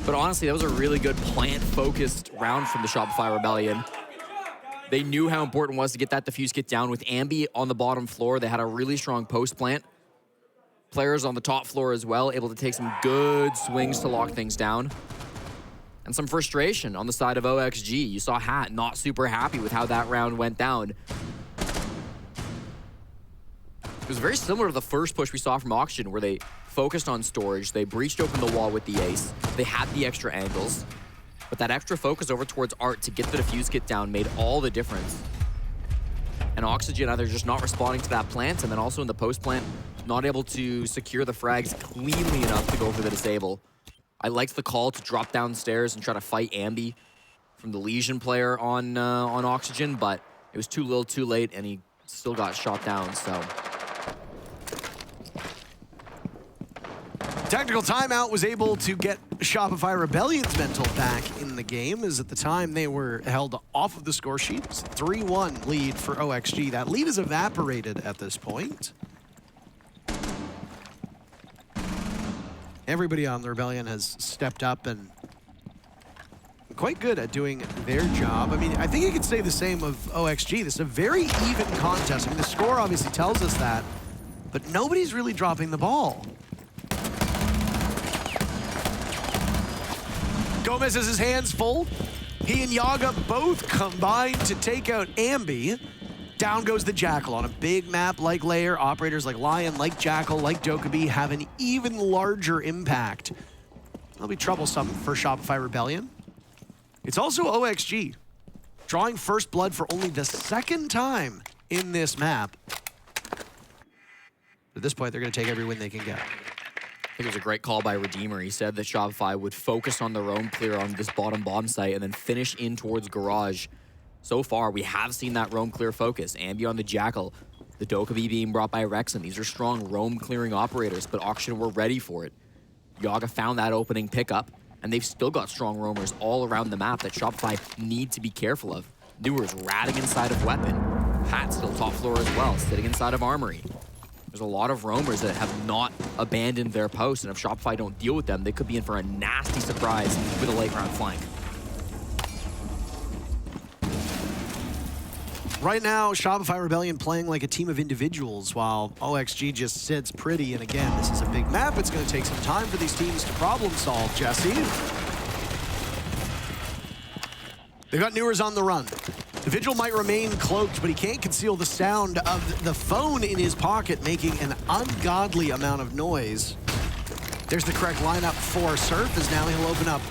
But honestly, that was a really good plant-focused round from the Shopify Rebellion. They knew how important it was to get that defuse kit down. With Ambi on the bottom floor, they had a really strong post plant. Players on the top floor as well, able to take some good swings to lock things down. And some frustration on the side of OXG. You saw Hat not super happy with how that round went down. It was very similar to the first push we saw from Oxygen, where they focused on storage. They breached open the wall with the ace. They had the extra angles. But that extra focus over towards Art to get the defuse kit down made all the difference. And Oxygen either just not responding to that plant, and then also in the post plant, not able to secure the frags cleanly enough to go for the disable. I liked the call to drop downstairs and try to fight Ambi from the Legion player on Oxygen, but it was too little too late, and he still got shot down, so. Technical timeout was able to get Shopify Rebellion's mental back in the game, as at the time they were held off of the score sheet. It's a 3-1 lead for OXG. That lead is evaporated at this point. Everybody on the Rebellion has stepped up and quite good at doing their job. I mean, I think you could say the same of OXG. This is a very even contest. I mean, the score obviously tells us that, but nobody's really dropping the ball. Gomez has his hands full. He and Yaga both combined to take out Ambi. Down goes the Jackal. On a big map like Lair, operators like Lion, like Jackal, like Dokkaebi have an even larger impact. That'll be troublesome for Shopify Rebellion. It's also OXG, drawing first blood for only the second time in this map. At this point, they're going to take every win they can get. I think it was a great call by Redeemer. He said that Shopify would focus on their own clear on this bottom site and then finish in towards Garage. So far, we have seen that roam clear focus. Ambi on the Jackal, the Dokkaebi being brought by Rexen. These are strong roam clearing operators, but Auction were ready for it. Yaga found that opening pickup, and they've still got strong roamers all around the map that Shopify need to be careful of. Newer's ratting inside of Weapon. Pat still top floor as well, sitting inside of Armory. There's a lot of roamers that have not abandoned their post, and if Shopify don't deal with them, they could be in for a nasty surprise with a late round flank. Right now, Shopify Rebellion playing like a team of individuals while OXG just sits pretty. And again, this is a big map. It's going to take some time for these teams to problem solve, Jesse. They've got Newers on the run. The Vigil might remain cloaked, but he can't conceal the sound of the phone in his pocket making an ungodly amount of noise. There's the correct lineup for Surf, as now he'll open up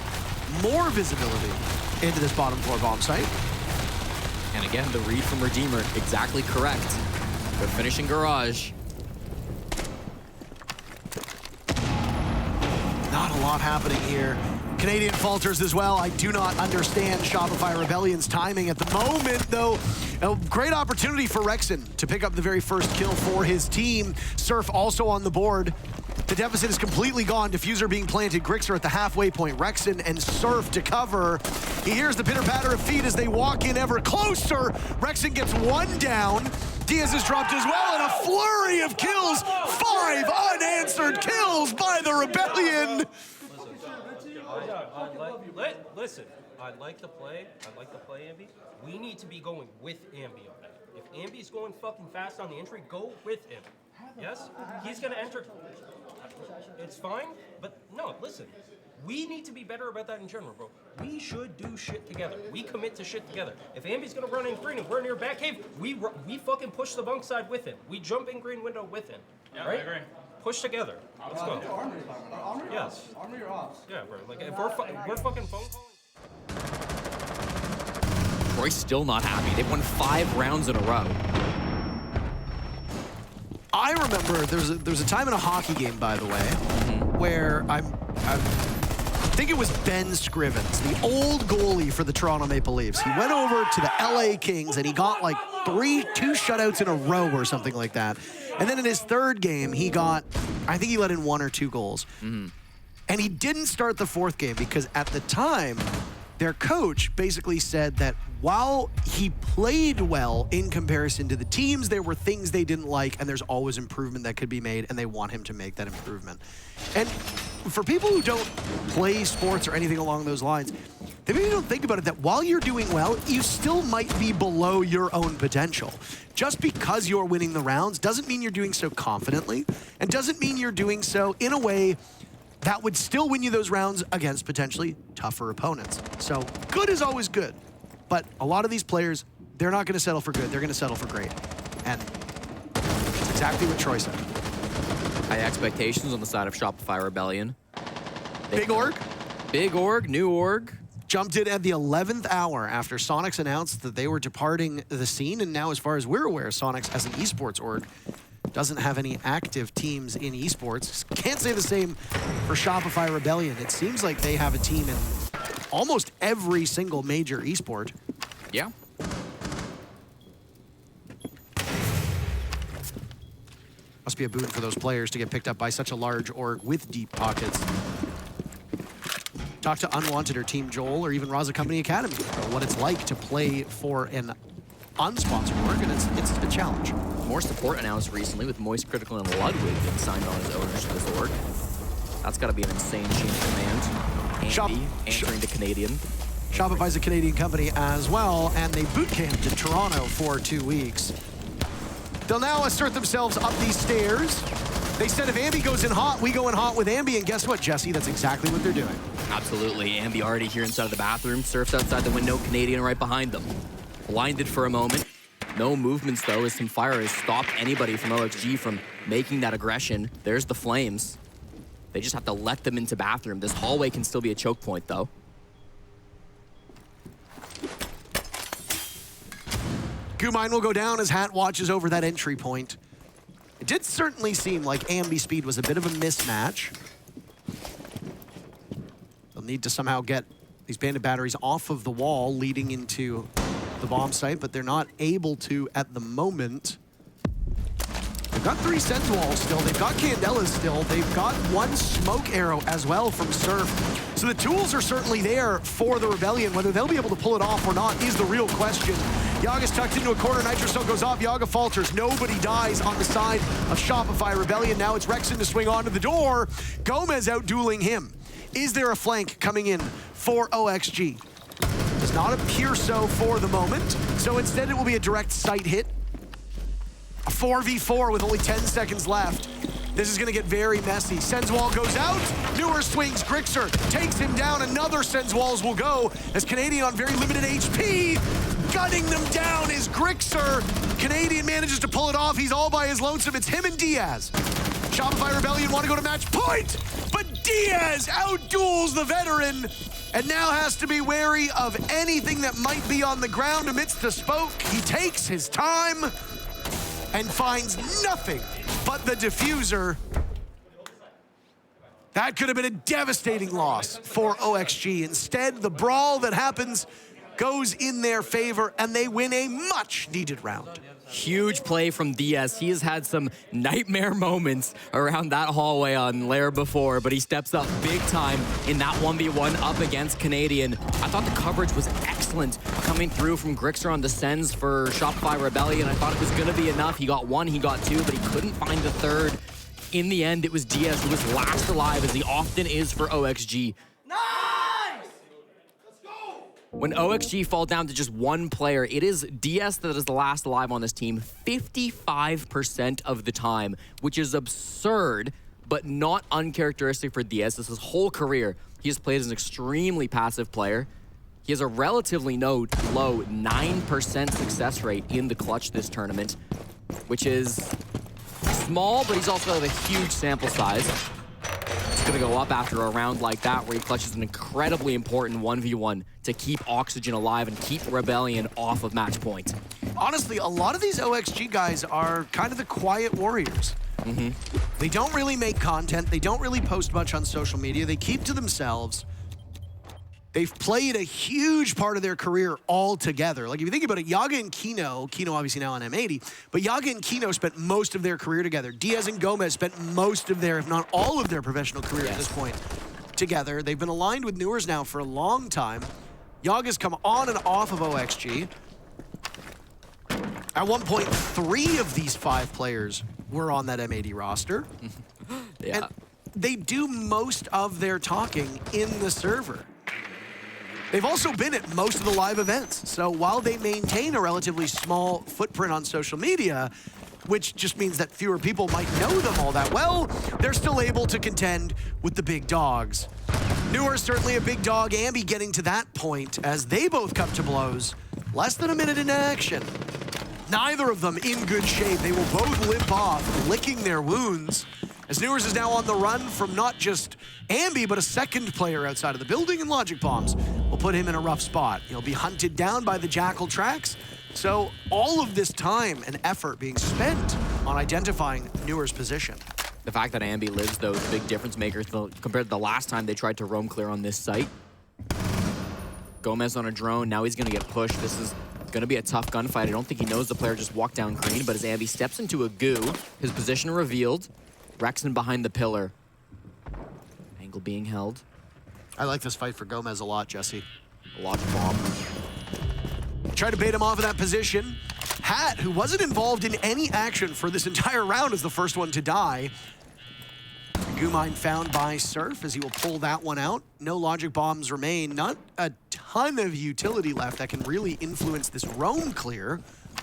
more visibility into this bottom floor bomb site. And again, the read from Redeemer, exactly correct. They're finishing Garage. Not a lot happening here. Canadian falters as well. I do not understand Shopify Rebellion's timing at the moment, though. A great opportunity for Rexen to pick up the very first kill for his team. Surf also on the board. The deficit is completely gone. Diffuser being planted. Grixer at the halfway point. Rexen and Surf to cover. He hears the pitter-patter of feet as they walk in ever closer. Rexen gets one down. Diaz is dropped as well, and a flurry of kills. 5 unanswered kills by the Rebellion. Listen, I like the play, Ambi. We need to be going with Ambi on that. If Ambi's going fucking fast on the entry, go with him. Yes? He's gonna enter. It's fine, but no, listen. We need to be better about that in general, bro. We should do shit together. We commit to shit together. If Ambi's gonna run in green and we're near back cave, we fucking push the bunk side with him. We jump in green window with him. Yeah, right? I agree. Push together. Let's go. Armory Yes. Armory or ops? Yeah, bro. Like if we're fucking phone calling. Troy's still not happy. They've won 5 rounds in a row. I remember there was a time in a hockey game, by the way, where I think it was Ben Scrivens, the old goalie for the Toronto Maple Leafs. He went over to the LA Kings and he got like 2 shutouts in a row or something like that. And then in his third game, I think he let in 1 or 2 goals. And he didn't start the 4th game because at the time, their coach basically said that while he played well in comparison to the teams, there were things they didn't like, and there's always improvement that could be made, and they want him to make that improvement. And for people who don't play sports or anything along those lines, they maybe don't think about it that while you're doing well, you still might be below your own potential. Just because you're winning the rounds doesn't mean you're doing so confidently, and doesn't mean you're doing so in a way that would still win you those rounds against potentially tougher opponents. So good is always good. But a lot of these players, they're not going to settle for good. They're going to settle for great. And that's exactly what Troy said. High expectations on the side of Shopify Rebellion. Big org. Big org, new org. Jumped in at the 11th hour after Sonics announced that they were departing the scene. And now, as far as we're aware, Sonics as an esports org doesn't have any active teams in esports. Can't say the same for Shopify Rebellion. It seems like they have a team in almost every single major esport. Yeah. Must be a boon for those players to get picked up by such a large org with deep pockets. Talk to Unwanted or Team Joel or even Raza Company Academy about what it's like to play for an unsponsored org, and it's a challenge. More support announced recently with Moist Critical and Ludwig being signed on as owners of this org. That's got to be an insane chain of command. Andy answering to Canadian. Shopify's a Canadian company as well, and they boot camped in Toronto for 2 weeks. They'll now assert themselves up these stairs. They said if Ambi goes in hot, we go in hot with Ambi, and guess what, Jesse? That's exactly what they're doing. Absolutely. Ambi already here inside of the bathroom. Surf's outside the window. Canadian right behind them. Blinded for a moment. No movements, though, as some fire has stopped anybody from OXG from making that aggression. There's the flames. They just have to let them into bathroom. This hallway can still be a choke point, though. Gumine will go down as Hat watches over that entry point. It did certainly seem like Ambi speed was a bit of a mismatch. They'll need to somehow get these bandit batteries off of the wall leading into the bomb site, but they're not able to at the moment. They've got 3 Sense walls still. They've got Candelas still. They've got 1 smoke arrow as well from Surf. So the tools are certainly there for the Rebellion. Whether they'll be able to pull it off or not is the real question. Yaga's tucked into a corner. Nitrocell goes off. Yaga falters. Nobody dies on the side of Shopify Rebellion. Now it's Rexon to swing onto the door. Gomez out dueling him. Is there a flank coming in for OXG? Does not appear so for the moment. So instead it will be a direct sight hit. A 4v4 with only 10 seconds left. This is gonna get very messy. Senswall goes out. Newer swings. Grixer takes him down. Another Senswalls will go as Canadian on very limited HP. Gunning them down is Grixer. Canadian manages to pull it off. He's all by his lonesome. It's him and Diaz. Shopify Rebellion want to go to match point, but Diaz outduels the veteran and now has to be wary of anything that might be on the ground amidst the smoke. He takes his time and finds nothing but the diffuser. That could have been a devastating loss for OXG. Instead, the brawl that happens goes in their favor, and they win a much-needed round. Huge play from Diaz. He has had some nightmare moments around that hallway on Lair before, but he steps up big time in that 1v1 up against Canadian. I thought the coverage was excellent coming through from Grixer on the sends for Shopify Rebellion. I thought it was going to be enough. He got 1, he got 2, but he couldn't find the 3rd. In the end, it was Diaz who was last alive, as he often is for OXG. When OXG fall down to just 1 player, it is DS that is the last alive on this team 55% of the time, which is absurd, but not uncharacteristic for DS. This is his whole career. He has played as an extremely passive player. He has a relatively low 9% success rate in the clutch this tournament, which is small, but he's also got a huge sample size. Going to go up after a round like that where he clutches an incredibly important 1v1 to keep Oxygen alive and keep Rebellion off of match point. Honestly, a lot of these OXG guys are kind of the quiet warriors. They don't really make content. They don't really post much on social media. They keep to themselves. They've played a huge part of their career all together. Like, if you think about it, Yaga and Kino obviously now on M80, but Yaga and Kino spent most of their career together. Diaz and Gomez spent most of their, if not all of their professional career at this point together. They've been aligned with Newers now for a long time. Yaga's come on and off of OXG. At one point, 3 of these 5 players were on that M80 roster. Yeah. And they do most of their talking in the server. They've also been at most of the live events. So while they maintain a relatively small footprint on social media, which just means that fewer people might know them all that well, they're still able to contend with the big dogs. Newer certainly a big dog. Ambi getting to that point as they both come to blows. Less than a minute in action. Neither of them in good shape. They will both limp off, licking their wounds. As Newers is now on the run from not just Ambi, but a second player outside of the building, and Logic Bombs will put him in a rough spot. He'll be hunted down by the Jackal tracks. So all of this time and effort being spent on identifying Newers' position. The fact that Ambi lives, though, is a big difference maker compared to the last time they tried to roam clear on this site. Gomez on a drone, now he's gonna get pushed. This is gonna be a tough gunfight. I don't think he knows the player just walked down green, but as Ambi steps into a goo, his position revealed. Rexon behind the pillar. Angle being held. I like this fight for Gomez a lot, Jesse. A Logic Bomb. Try to bait him off of that position. Hat, who wasn't involved in any action for this entire round, is the first one to die. Gumine found by Surf as he will pull that one out. No Logic Bombs remain. Not a ton ton of utility left that can really influence this roam clear.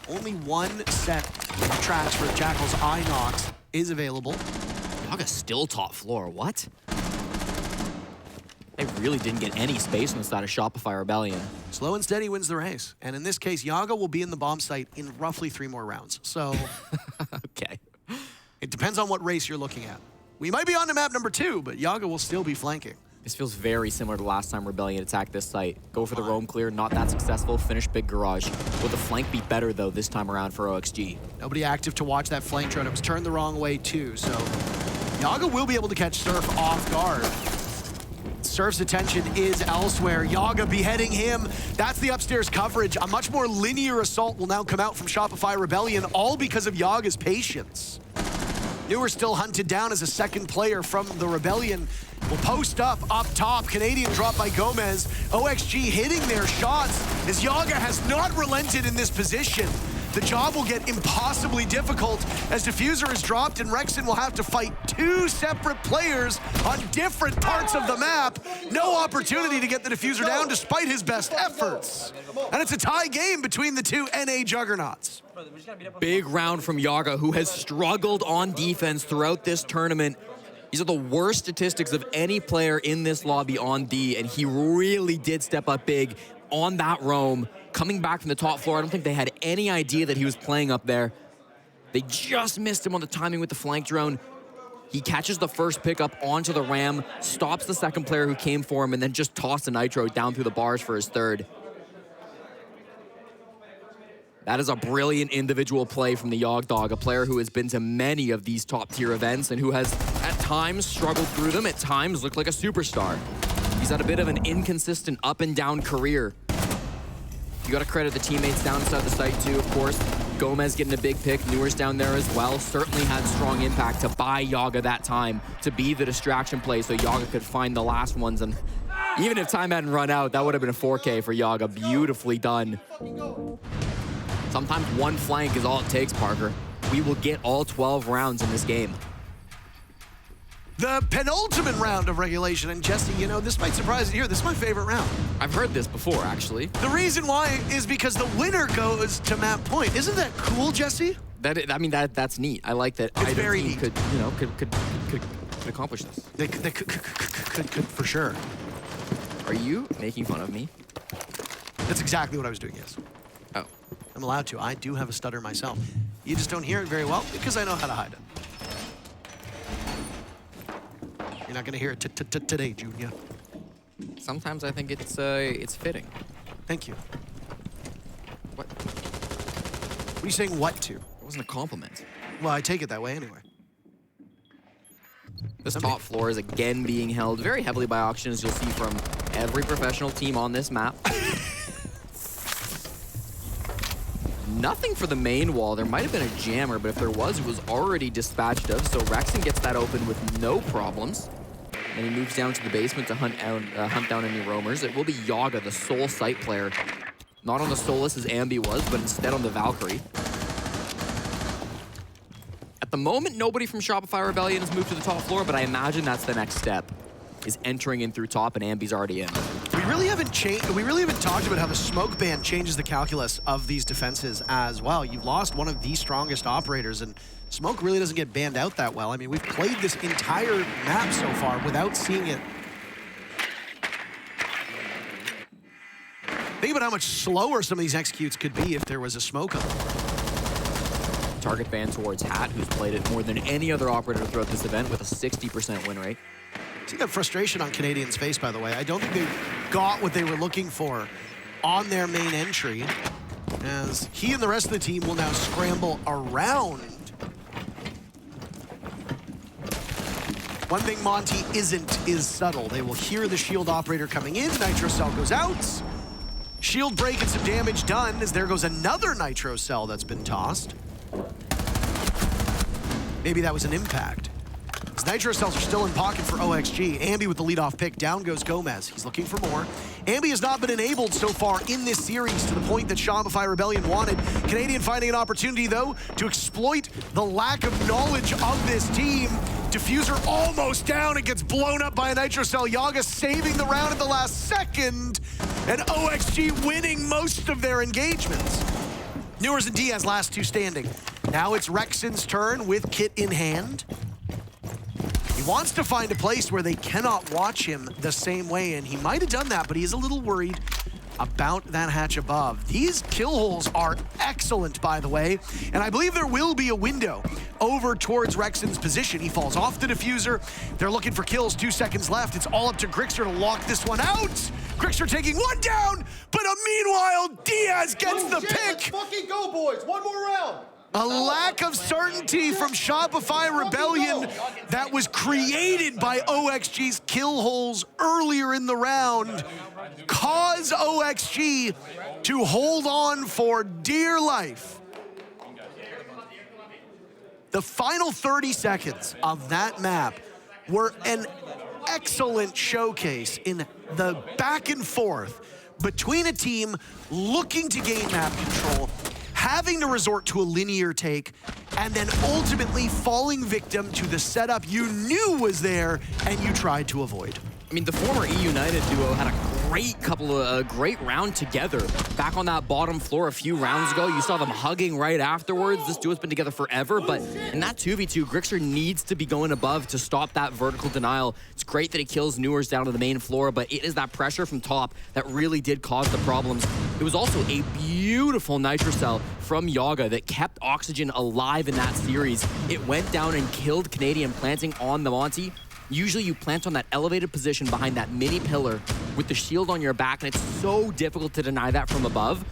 Only one set of tracks for Jackal's Inox is available. Yaga's still top floor. What? They really didn't get any space on the side of Shopify Rebellion. Slow and steady wins the race. And in this case, Yaga will be in the bomb site in roughly 3 more rounds. So Okay. it depends on what race you're looking at. We might be on to map number 2, but Yaga will still be flanking. This feels very similar to last time Rebellion attacked this site. Go for the roam clear, not that successful, finish big garage. Will the flank be better though this time around for OXG? Nobody active to watch that flank drone. It was turned the wrong way too, so Yaga will be able to catch Surf off guard. Surf's attention is elsewhere. Yaga beheading him. That's the upstairs coverage. A much more linear assault will now come out from Shopify Rebellion, all because of Yaga's patience. Newer still hunted down as a second player from the Rebellion. Will post up top. Canadian drop by Gomez. OXG hitting their shots as Yaga has not relented in this position. The job will get impossibly difficult as Diffuser is dropped and Rexon will have to fight 2 separate players on different parts of the map. No opportunity to get the Diffuser down despite his best efforts. And it's a tie game between the 2 NA juggernauts. Big round from Yaga, who has struggled on defense throughout this tournament. These are the worst statistics of any player in this lobby on D, and he really did step up big on that roam. Coming back from the top floor, I don't think they had any idea that he was playing up there. They just missed him on the timing with the flank drone. He catches the first pickup onto the ram, stops the second player who came for him, and then just tossed a nitro down through the bars for his third. That is a brilliant individual play from the Yog Dog, a player who has been to many of these top-tier events and who has, at times, struggled through them, at times looked like a superstar. He's had a bit of an inconsistent up-and-down career. You got to credit the teammates down inside the site, too, of course. Gomez getting a big pick, Newer's down there as well. Certainly had strong impact to buy Yaga that time, to be the distraction play so Yaga could find the last ones. And even if time hadn't run out, that would have been a 4K for Yaga. Beautifully done. Sometimes one flank is all it takes, Parker. We will get all 12 rounds in this game. The penultimate round of regulation, and Jesse, you know, this might surprise you here. This is my favorite round. I've heard this before, actually. The reason why is because the winner goes to map point. Isn't that cool, Jesse? That's neat. I like that. It's very neat. Could accomplish this. They could for sure. Are you making fun of me? That's exactly what I was doing, yes. Oh. I'm allowed to. I do have a stutter myself. You just don't hear it very well because I know how to hide it. You're not going to hear it today, Junior. Sometimes I think it's fitting. Thank you. What? What are you saying what to? It wasn't a compliment. Well, I take it that way anyway. This top floor is again being held very heavily by auction, as you'll see from every professional team on this map. Nothing for the main wall. There might have been a jammer, but if there was, it was already dispatched of. So Rexon gets that open with no problems. And he moves down to the basement to hunt down any roamers. It will be Yaga, the sole site player. Not on the Solus as Ambi was, but instead on the Valkyrie. At the moment, nobody from Shopify Rebellion has moved to the top floor, but I imagine that's the next step, is entering in through top, and Ambi's already in. We really haven't talked about how the smoke ban changes the calculus of these defenses as well. You've lost one of the strongest operators, and smoke really doesn't get banned out that well. I mean, we've played this entire map so far without seeing it. Think about how much slower some of these executes could be if there was a smoke on them. Target ban towards Hat, who's played it more than any other operator throughout this event with a 60% win rate. See that frustration on Canadian's face, by the way. I don't think they got what they were looking for on their main entry, as he and the rest of the team will now scramble around. One thing Monty isn't is subtle. They will hear the shield operator coming in. Nitro cell goes out. Shield break and some damage done, as there goes another nitro cell that's been tossed. Maybe that was an impact. As nitro cells are still in pocket for OXG. Ambi with the leadoff pick. Down goes Gomez. He's looking for more. Ambi has not been enabled so far in this series to the point that Shopify Rebellion wanted. Canadian finding an opportunity, though, to exploit the lack of knowledge of this team Diffuser almost down. It gets blown up by a Nitro Cell. Yaga saving the round at the last second. And OXG winning most of their engagements. Newers and Diaz last two standing. Now it's Rexon's turn with Kit in hand. He wants to find a place where they cannot watch him the same way, and he might have done that, but he is a little worried about that hatch above. These kill holes are excellent, by the way, and I believe there will be a window over towards Rexon's position. He falls off the diffuser. They're looking for kills, 2 seconds left. It's all up to Grixer to lock this one out. Grixer taking one down, but meanwhile, Diaz gets the pick. Let's fucking go, boys. One more round. A lack of certainty from Shopify Rebellion that was created by OXG's kill holes earlier in the round caused OXG to hold on for dear life. The final 30 seconds of that map were an excellent showcase in the back and forth between a team looking to gain map control, having to resort to a linear take, and then ultimately falling victim to the setup you knew was there and you tried to avoid. I mean, the former E United duo had a great round together back on that bottom floor a few rounds ago. You saw them hugging right afterwards. This duo's been together forever, but in that 2v2, Grixer needs to be going above to stop that vertical denial. It's great that he kills Newers down to the main floor, but it is that pressure from top that really did cause the problems. It was also a beautiful Nitro Cell from Yaga that kept Oxygen alive in that series. It went down and killed Canadian, planting on the Monty. Usually you plant on that elevated position behind that mini pillar with the shield on your back, and it's so difficult to deny that from above.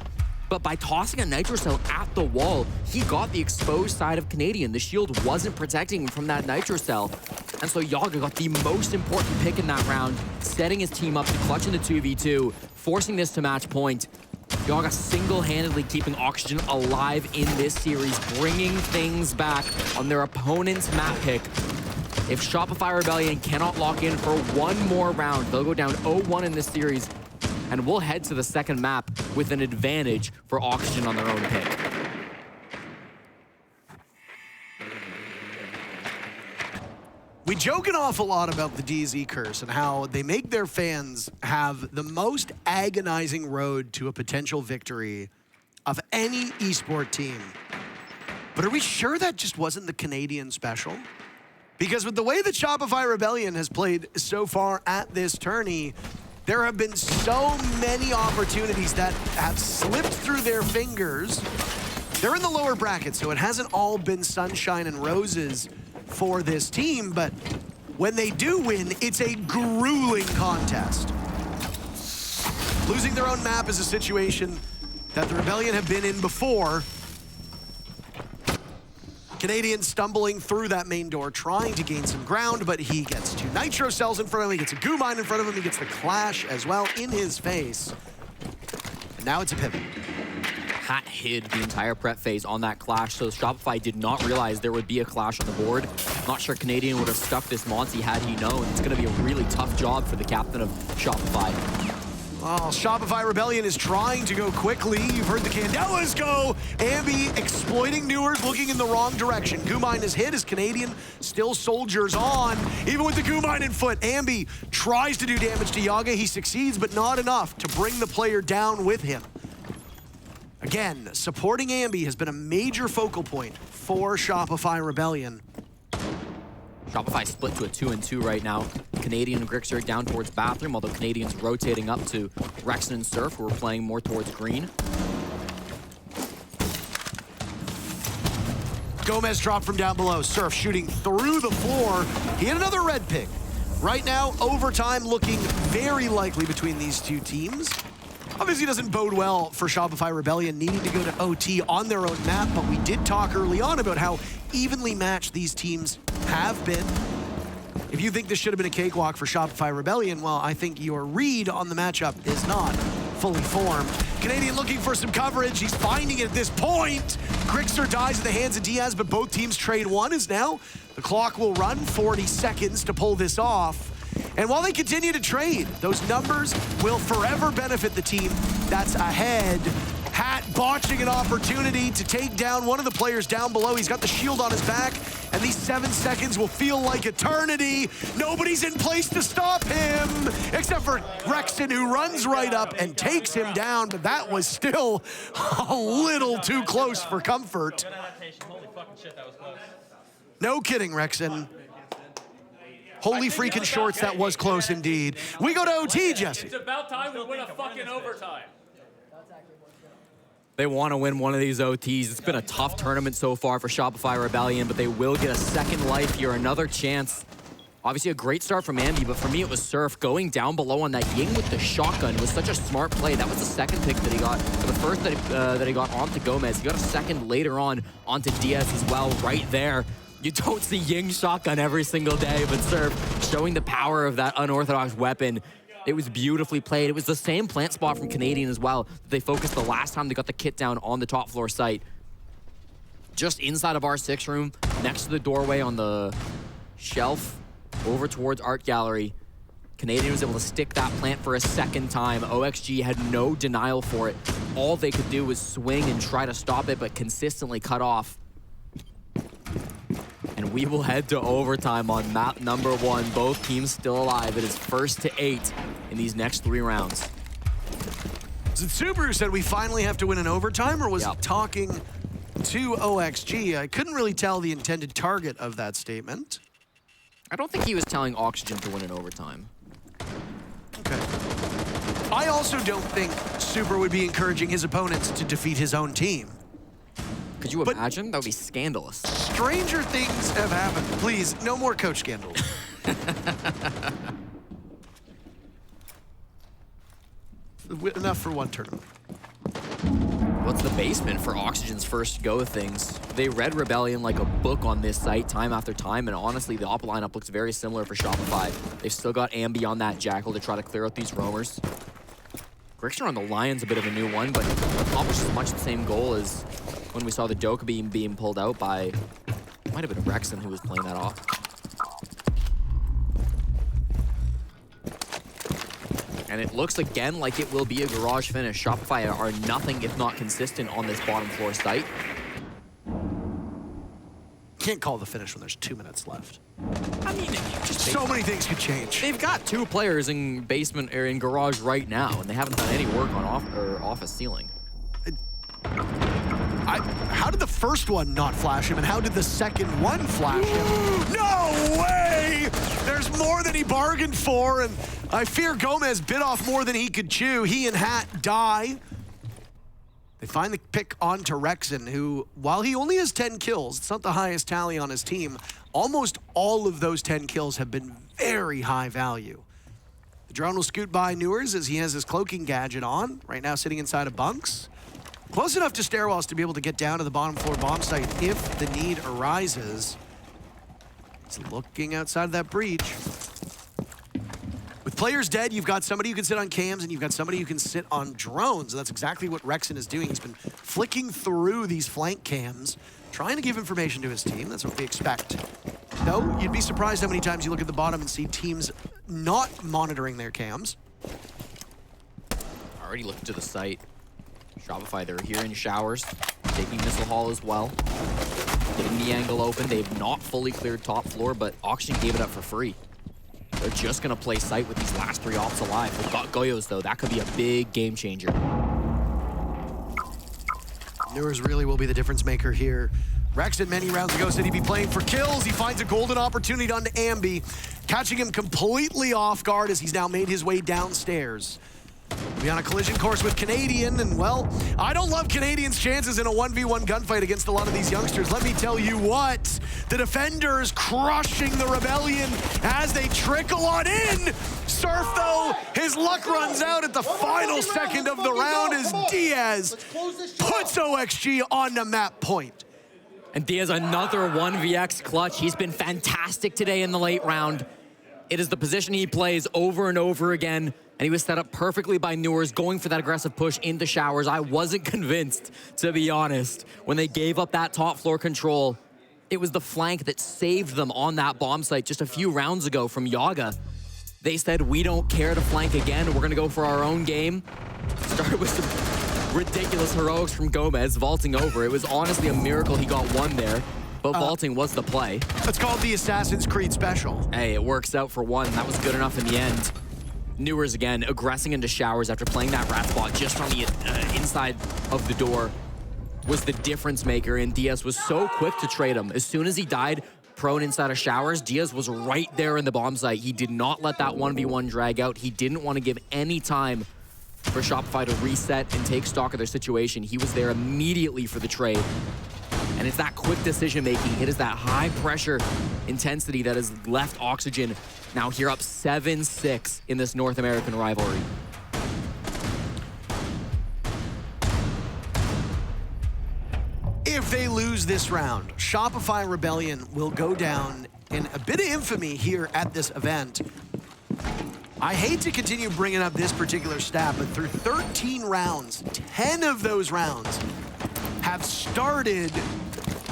But by tossing a Nitro Cell at the wall, he got the exposed side of Canadian. The shield wasn't protecting him from that Nitro Cell. And so Yaga got the most important pick in that round, setting his team up to clutch in the 2v2, forcing this to match point. Yaga single-handedly keeping Oxygen alive in this series, bringing things back on their opponent's map pick. If Shopify Rebellion cannot lock in for one more round, they'll go down 0-1 in this series, and we'll head to the second map with an advantage for Oxygen on their own pick. We joke an awful lot about the DZ curse and how they make their fans have the most agonizing road to a potential victory of any esport team. But are we sure that just wasn't the Canadian special? Because with the way that Shopify Rebellion has played so far at this tourney, there have been so many opportunities that have slipped through their fingers. They're in the lower bracket, so it hasn't all been sunshine and roses for this team, but when they do win, it's a grueling contest. Losing their own map is a situation that the Rebellion have been in before. Canadian stumbling through that main door, trying to gain some ground, but he gets 2 Nitro Cells in front of him, he gets a Goo Mine in front of him, he gets the Clash as well in his face. And now it's a pivot. Hat hid the entire prep phase on that Clash, so Shopify did not realize there would be a Clash on the board. Not sure Canadian would have stuck this Monty had he known. It's going to be a really tough job for the captain of Shopify. Oh, Shopify Rebellion is trying to go quickly. You've heard the Candelas go. Ambi exploiting Newers, looking in the wrong direction. Goo Mine is hit as Canadian still soldiers on. Even with the Goo Mine in foot, Ambi tries to do damage to Yaga. He succeeds, but not enough to bring the player down with him. Again, supporting Ambi has been a major focal point for Shopify Rebellion. Shopify split to a 2-2 right now. Canadian and Grixer down towards Bathroom, although Canadian's rotating up to Rexon and Surf, who are playing more towards green. Gomez dropped from down below. Surf shooting through the floor. He had another red pick. Right now, overtime looking very likely between these two teams. Obviously doesn't bode well for Shopify Rebellion needing to go to OT on their own map, but we did talk early on about how evenly matched these teams have been. If you think this should have been a cakewalk for Shopify Rebellion, well, I think your read on the matchup is not fully formed. Canadian looking for some coverage. He's finding it at this point. Grixer dies at the hands of Diaz, but both teams trade one as now the clock will run 40 seconds to pull this off. And while they continue to trade, those numbers will forever benefit the team that's ahead. Hat botching an opportunity to take down one of the players down below. He's got the shield on his back, and these 7 seconds will feel like eternity. Nobody's in place to stop him, except for Rexon, who runs right up and takes him down, but that was still a little too close for comfort. Good adaptation. Holy fucking shit, that was close. No kidding, Rexon. Holy freaking shorts, that was close indeed. We go to OT, Jesse. It's about time we win a fucking overtime. They want to win one of these OTs. It's been a tough tournament so far for Shopify Rebellion, but they will get a second life here, another chance. Obviously a great start from Ambi, but for me it was Surf going down below on that Ying with the shotgun was such a smart play. That was the second pick that he got, or the first that he got onto Gomez. He got a second later on onto Diaz as well, right there. You don't see Ying shotgun every single day, but Surf showing the power of that unorthodox weapon. It was beautifully played. It was the same plant spot from Canadian as well. They focused the last time they got the kit down on the top floor site. Just inside of our 6 room, next to the doorway on the shelf, over towards Art Gallery. Canadian was able to stick that plant for a second time. OXG had no denial for it. All they could do was swing and try to stop it, but consistently cut off. And we will head to overtime on map number 1. Both teams still alive. It is 1st to 8 in these next 3 rounds. So Subaru said we finally have to win an overtime, or was Yep. he talking to OXG? I couldn't really tell the intended target of that statement. I don't think he was telling Oxygen to win in overtime. Okay. I also don't think Super would be encouraging his opponents to defeat his own team. Could you But- imagine? That would be scandalous. Stranger things have happened. Please, no more coach scandals. Enough for one tournament. What's the basement for Oxygen's first go of things? They read Rebellion like a book on this site time after time, and honestly, the op lineup looks very similar for Shopify. They've still got Ambi on that Jackal to try to clear out these roamers. Grixner on the Lion's a bit of a new one, but accomplishes much the same goal as when we saw the Doka beam being pulled out by, it might have been Rexon who was playing that off. And it looks again like it will be a garage finish. Shopify are nothing if not consistent on this bottom floor site. Can't call the finish when there's 2 minutes left. I mean, So many things could change. they've got 2 players in basement or in garage right now, and they haven't done any work on office ceiling. How did the first one not flash him, and how did the second one flash him? No way! There's more than he bargained for, and I fear Gomez bit off more than he could chew. He and Hat die. They find the pick onto Rexon, who, while he only has 10 kills, it's not the highest tally on his team, almost all of those 10 kills have been very high value. The drone will scoot by Newers as he has his cloaking gadget on, right now sitting inside of bunks. Close enough to stairwells to be able to get down to the bottom floor bomb site if the need arises. He's looking outside of that breach. With players dead, you've got somebody who can sit on cams and you've got somebody who can sit on drones. And that's exactly what Rexon is doing. He's been flicking through these flank cams, trying to give information to his team. That's what we expect. Though, you'd be surprised how many times you look at the bottom and see teams not monitoring their cams. Already looking to the site. Shopify, they're here in showers, taking Missile Hall as well. Getting the angle open. They've not fully cleared top floor, but Oxygen gave it up for free. They're just going to play site with these last 3 ops alive. They've got Goyos, though. That could be a big game changer. Newers really will be the difference maker here. Rexon many rounds ago said he'd be playing for kills. He finds a golden opportunity onto Ambi, catching him completely off guard as he's now made his way downstairs. We'll be on a collision course with Canadian, and well, I don't love Canadian's chances in a 1v1 gunfight against a lot of these youngsters. Let me tell you what, the defenders crushing the Rebellion as they trickle on in. Surf, though, his luck runs out at the final second of the round as Diaz puts OXG on the map point. And Diaz, another 1vx clutch. He's been fantastic today in the late round. It is the position he plays over and over again, and he was set up perfectly by Newers, going for that aggressive push into showers. I wasn't convinced, to be honest, when they gave up that top floor control. It was the flank that saved them on that bomb site just a few rounds ago from Yaga. They said, we don't care to flank again. We're going to go for our own game. Started with some ridiculous heroics from Gomez vaulting over. It was honestly a miracle he got one there, but vaulting was the play. It's called the Assassin's Creed Special. Hey, it works out for one. That was good enough in the end. Newers again, aggressing into showers after playing that rat spot just on the inside of the door was the difference maker, and Diaz was so quick to trade him. As soon as he died prone inside of showers, Diaz was right there in the bomb site. He did not let that 1v1 drag out. He didn't want to give any time for Shopify to reset and take stock of their situation. He was there immediately for the trade. And it's that quick decision-making. It is that high-pressure intensity that has left Oxygen now here up 7-6 in this North American rivalry. If they lose this round, Shopify Rebellion will go down in a bit of infamy here at this event. I hate to continue bringing up this particular stat, but through 13 rounds, 10 of those rounds have started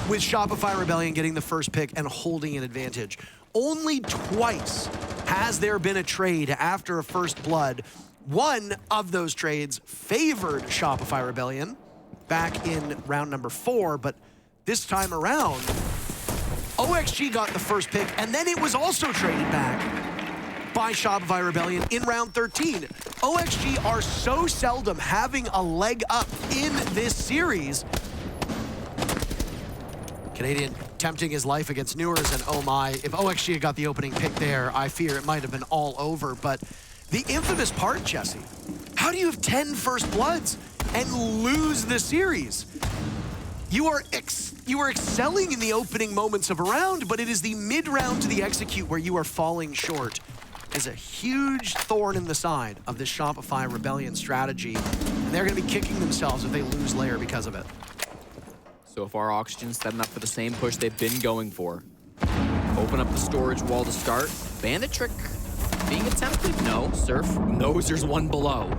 with Shopify Rebellion getting the first pick and holding an advantage. Only twice has there been a trade after a first blood. One of those trades favored Shopify Rebellion back in round number 4, but this time around, OXG got the first pick, and then it was also traded back by Shopify Rebellion in round 13. OXG are so seldom having a leg up in this series. Canadian tempting his life against Newers, and oh my, if OXG had got the opening pick there, I fear it might have been all over. But the infamous part, Jesse, how do you have 10 first bloods and lose the series? You are excelling in the opening moments of a round, but it is the mid-round to the execute where you are falling short. Is a huge thorn in the side of this Shopify Rebellion strategy, and they're going to be kicking themselves if they lose Lair because of it. So far, Oxygen setting up for the same push they've been going for. Open up the storage wall to start. Bandit trick being attempted? No. Surf knows there's one below.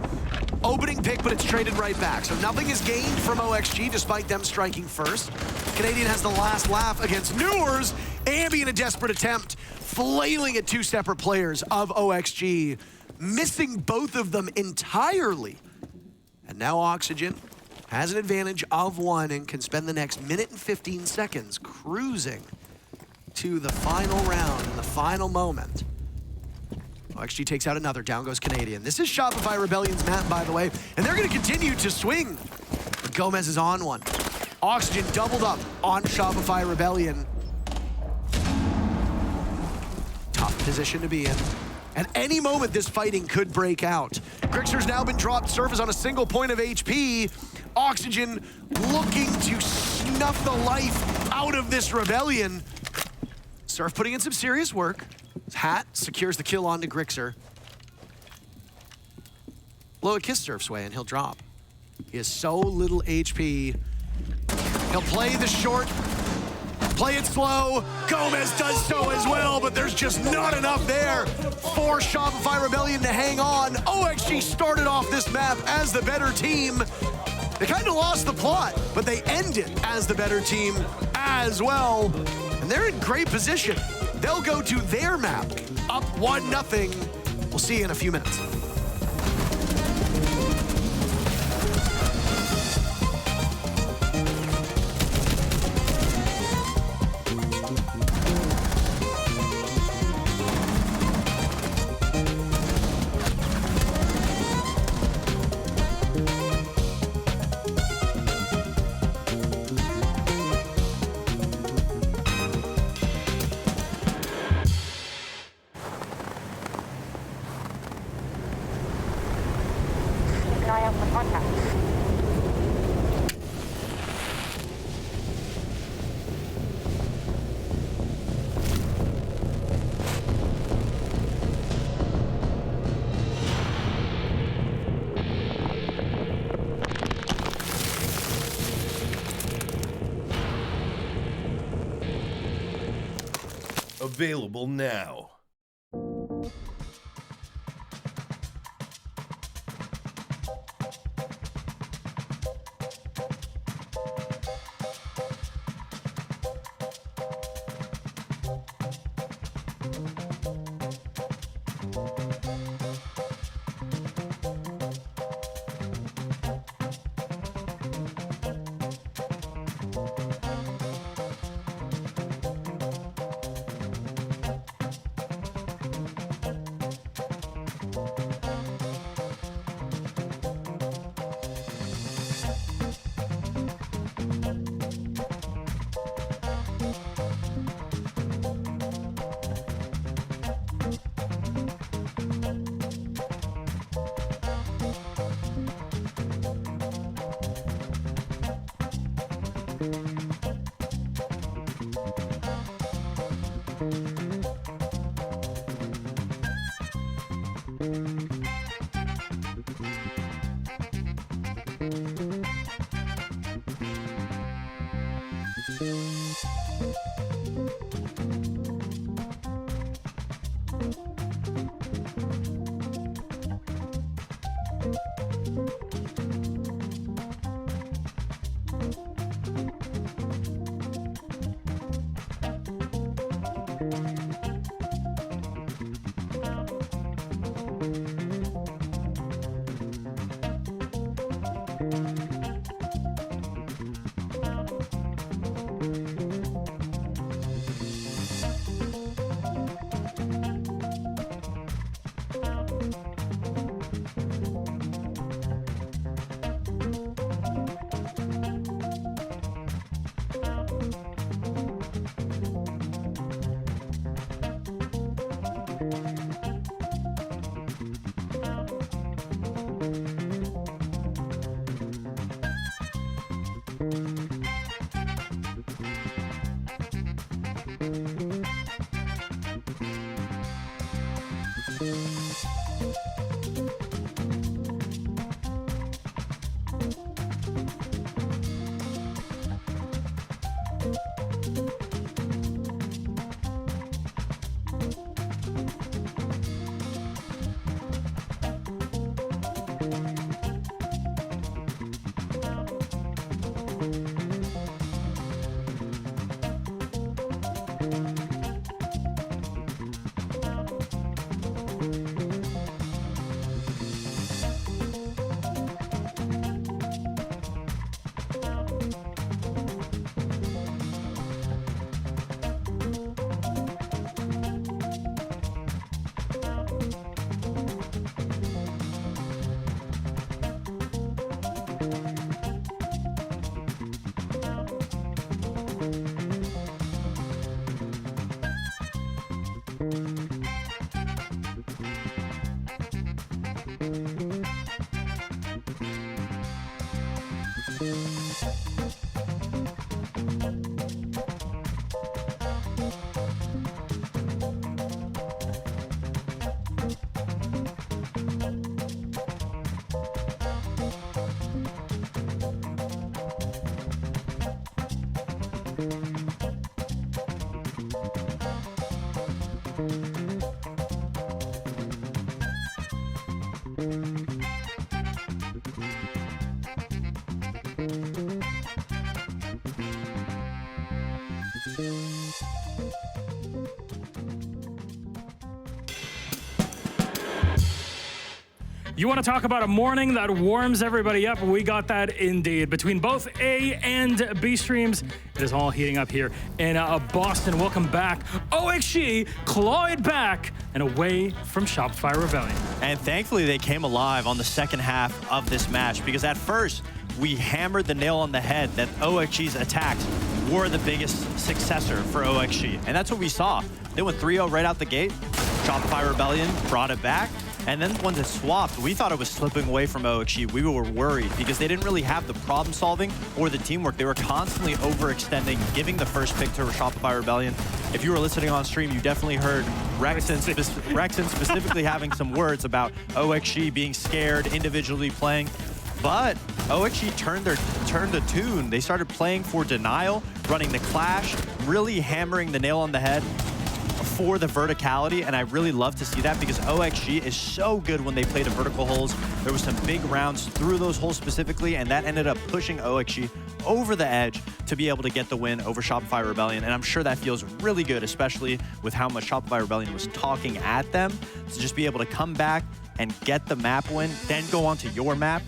Opening pick, but it's traded right back. So nothing is gained from OXG despite them striking first. Canadian has the last laugh against Newers. Ambi in a desperate attempt, flailing at 2 separate players of OXG, missing both of them entirely. And now Oxygen has an advantage of 1 and can spend the next minute and 15 seconds cruising to the final round and the final moment. OXG takes out another. Down goes Canadian. This is Shopify Rebellion's map, by the way, and they're going to continue to swing. But Gomez is on one. Oxygen doubled up on Shopify Rebellion. Tough position to be in. At any moment, this fighting could break out. Grixer's now been dropped. Surf is on a single point of HP. Oxygen looking to snuff the life out of this Rebellion. Surf putting in some serious work. His hat secures the kill onto Grixer. Blow a kiss Surf's way and he'll drop. He has so little HP. He'll play the short, play it slow. Gomez does so as well, but there's just not enough there for Shopify Rebellion to hang on. OXG started off this map as the better team. They kind of lost the plot, but they ended as the better team as well. And they're in great position. They'll go to their map, up 1-0. We'll see you in a few minutes. Available now. You want to talk about a morning that warms everybody up? We got that indeed. Between both A and B streams, it is all heating up here in Boston. Welcome back. OXG clawed back and away from Shopify Rebellion. And thankfully, they came alive on the second half of this match, because at first, we hammered the nail on the head that OXG's attacks were the biggest successor for OXG. And that's what we saw. They went 3-0 right out the gate. Shopify Rebellion brought it back. And then once it swapped, we thought it was slipping away from OXG. We were worried because they didn't really have the problem solving or the teamwork. They were constantly overextending, giving the first pick to Shopify Rebellion. If you were listening on stream, you definitely heard Rexon specifically having some words about OXG being scared, individually playing. But OXG turned the tune. They started playing for denial, running the clash, really hammering the nail on the head for the verticality, and I really love to see that because OXG is so good when they play the vertical holes. There was some big rounds through those holes specifically, and that ended up pushing OXG over the edge to be able to get the win over Shopify Rebellion, and I'm sure that feels really good, especially with how much Shopify Rebellion was talking at them, to just be able to come back and get the map win, then go on to your map.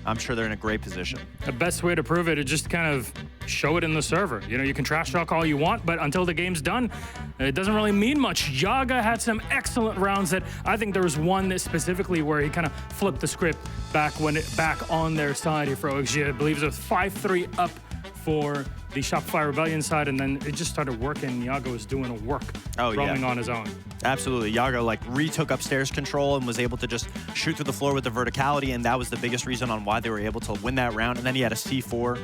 I'm sure they're in a great position. The best way to prove it is just kind of show it in the server. You know, you can trash talk all you want, but until the game's done, it doesn't really mean much. Yaga had some excellent rounds that I think there was one that specifically where he kind of flipped the script back on their side here for OXG. I believe it was 5-3 up for the Shopify Rebellion side, and then it just started working. Yaga was doing a work, roaming on his own. Absolutely. Yaga retook upstairs control and was able to just shoot through the floor with the verticality, and that was the biggest reason on why they were able to win that round. And then he had a C4.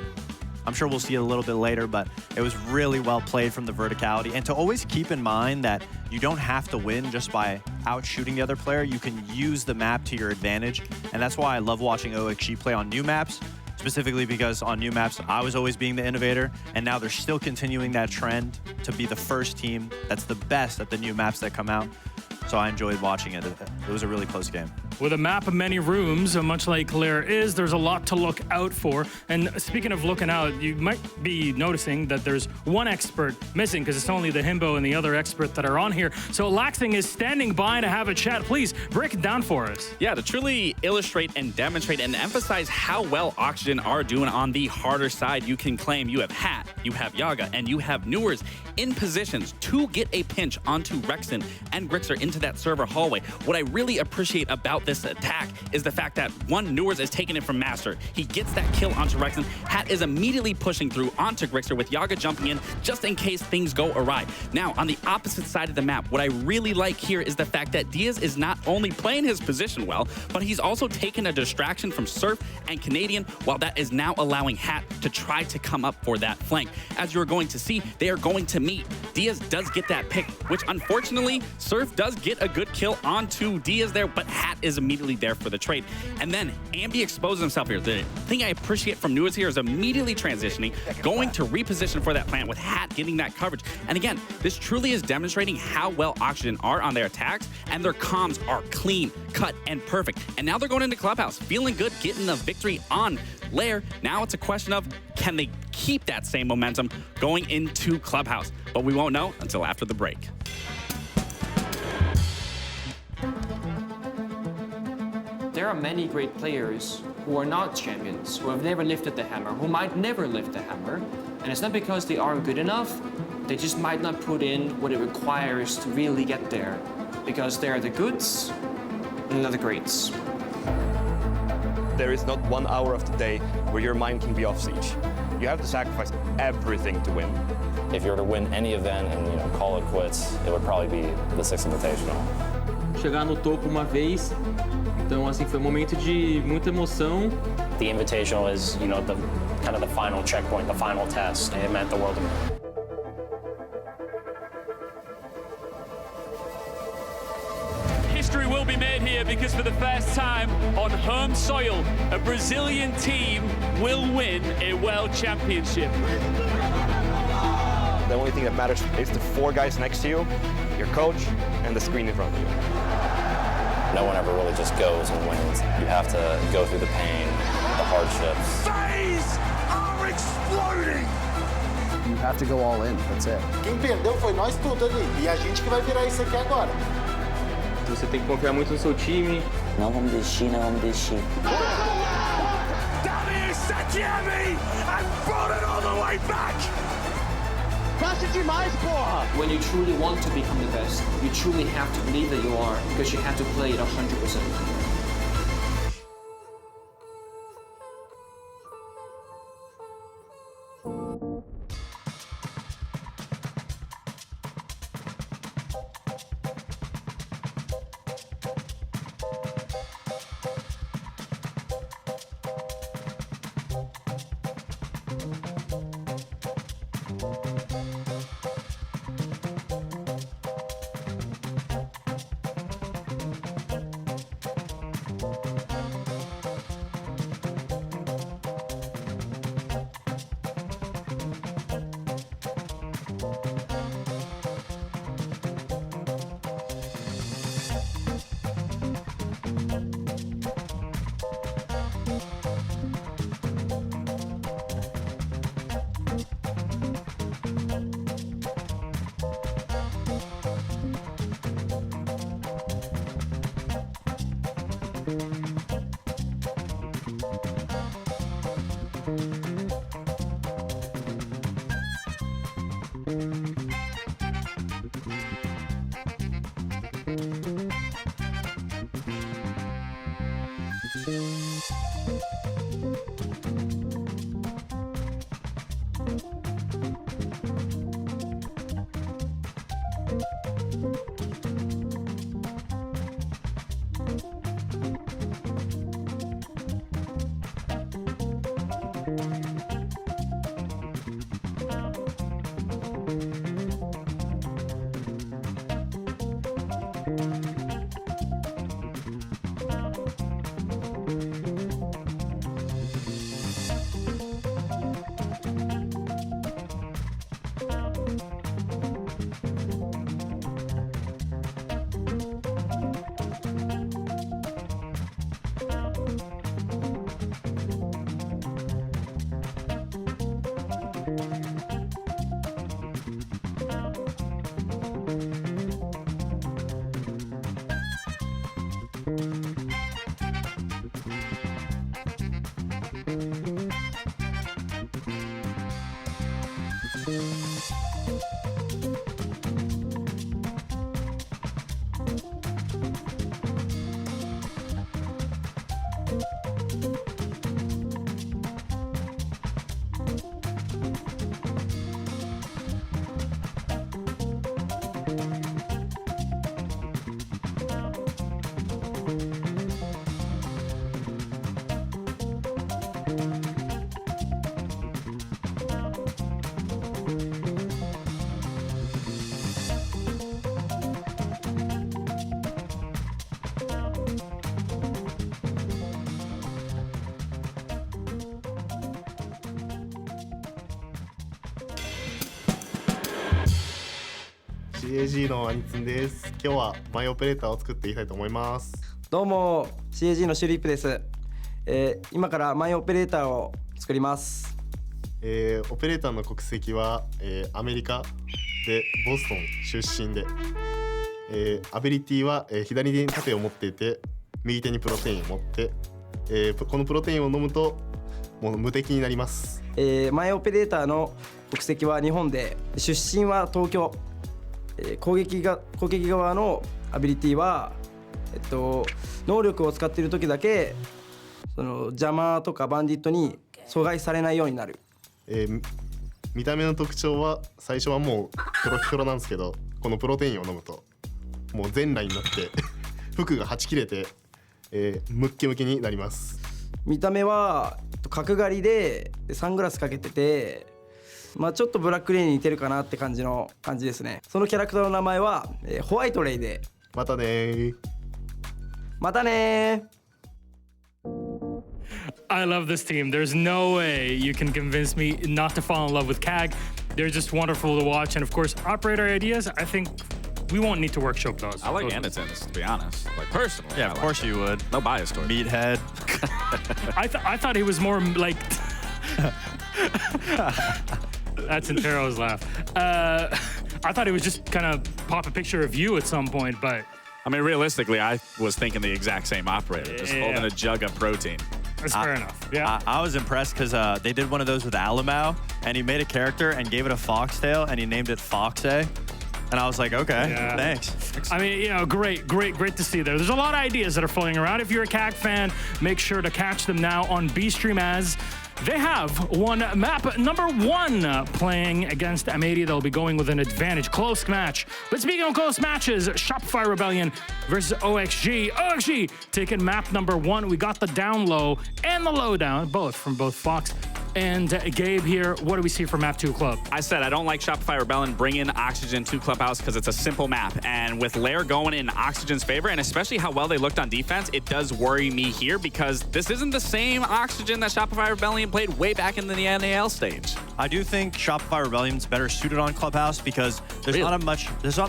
I'm sure we'll see it a little bit later, but it was really well played from the verticality. And to always keep in mind that you don't have to win just by out-shooting the other player. You can use the map to your advantage, and that's why I love watching OXG play on new maps, specifically because on new maps, I was always being the innovator, and now they're still continuing that trend to be the first team that's the best at the new maps that come out. So I enjoyed watching it. It was a really close game. With a map of many rooms, much like Lair is, there's a lot to look out for. And speaking of looking out, you might be noticing that there's one expert missing because it's only the Himbo and the other expert that are on here. So Laxing is standing by to have a chat. Please break it down for us. Yeah, to truly illustrate and demonstrate and emphasize how well Oxygen are doing on the harder side, you can claim you have Hat, you have Yaga, and you have Newers in positions to get a pinch onto Rexon and Grixer into that server hallway. What I really appreciate about this attack is the fact that one, Newers is taking it from Master. He gets that kill onto Rexon. Hat is immediately pushing through onto Grixer with Yaga jumping in just in case things go awry. Now, on the opposite side of the map, what I really like here is the fact that Diaz is not only playing his position well, but he's also taken a distraction from Surf and Canadian, while that is now allowing Hat to try to come up for that flank. As you're going to see, they are going to meet. Diaz does get that pick, which unfortunately, Surf does get a good kill onto Diaz there, but Hat is immediately there for the trade. And then Ambi exposes himself here. The thing I appreciate from Newers here is immediately transitioning, going to reposition for that plant with Hat getting that coverage. And again, this truly is demonstrating how well Oxygen are on their attacks, and their comms are clean, cut, and perfect. And now they're going into Clubhouse, feeling good, getting the victory on Lair. Now it's a question of, can they keep that same momentum going into Clubhouse? But we won't know until after the break. There are many great players who are not champions, who have never lifted the hammer, who might never lift the hammer. And it's not because they aren't good enough, they just might not put in what it requires to really get there. Because they are the goods and not the greats. There is not 1 hour of the day where your mind can be off siege. You have to sacrifice everything to win. If you were to win any event and call it quits, it would probably be the Six Invitational. Chegar no topo uma vez, então assim foi um momento de muita emoção. The Invitational is, the kind of the final checkpoint, the final test. It meant the world to me. History will be made here because for the first time on home soil, a Brazilian team will win a world championship. The only thing that matters is the 4 guys next to you, your coach, and the screen in front of you. No one ever really just goes and wins. You have to go through the pain, the hardships. Phase are exploding! You have to go all in, that's it. Quem perdeu foi nós tudo ali, e a gente que vai virar isso aqui agora. Você tem que confiar muito no seu time. Não vamos desistir, não vamos desistir. And brought it all the way back! Passa demais, porra! When you truly want to become the best, you truly have to believe that you are, because you have to play it 100%. CAG のアニツンです。今日はマイオペレーターを作っていきたいと思います。どうも CAG のシュリップです。今からマイオペレーターを作ります。オペレーターの国籍は、アメリカでボストン出身で、アビリティは、左手に盾を持っていて右手にプロテインを持って、このプロテインを飲むともう無敵になります。マイオペレーターの国籍は日本で出身は東京、攻撃側のアビリティは、能力を使っている時だけその邪魔とかバンディットに阻害されないようになる。見た目の特徴は最初はもうキョロキョロなんですけど、このプロテインを飲むともう全裸になって服がはち切れて、ムッキムキになります。見た目は角刈りでサングラスかけてて、ちょっとブラックレイに似てるかなって感じですね。そのキャラクターの名前は、ホワイトレイで。またねー。またねー。I love this team. There's no way you can convince me not to fall in love with CAG. They're just wonderful to watch. And of course, operator ideas, I think we won't need to workshop those. I like Anderson's, to be honest. Like, personally. Yeah, of course you would. No bias towards Meathead. I thought he was more like... That's Intero's laugh. I thought he was just kind of pop a picture of you at some point, but... I mean, realistically, I was thinking the exact same operator, just holding a jug of protein. That's fair enough. Yeah. I was impressed because they did one of those with Alamau, and he made a character and gave it a foxtail, and he named it Foxay. And I was like, okay, thanks. I mean, great to see there. There's a lot of ideas that are floating around. If you're a CAG fan, make sure to catch them now on B-Stream as they have one map number 1 playing against Amity. They'll be going with an advantage. Close match. But speaking of close matches, Shopify Rebellion versus OXG. OXG taking map number 1. We got the down low and the low down, both from both Fox and Gabe here. What do we see for map 2 Club? I said I don't like Shopify Rebellion bringing Oxygen to Clubhouse because it's a simple map. And with Lair going in Oxygen's favor, and especially how well they looked on defense, it does worry me here because this isn't the same Oxygen that Shopify Rebellion played way back in the NAL stage. I do think Shopify Rebellion's better suited on Clubhouse because there's not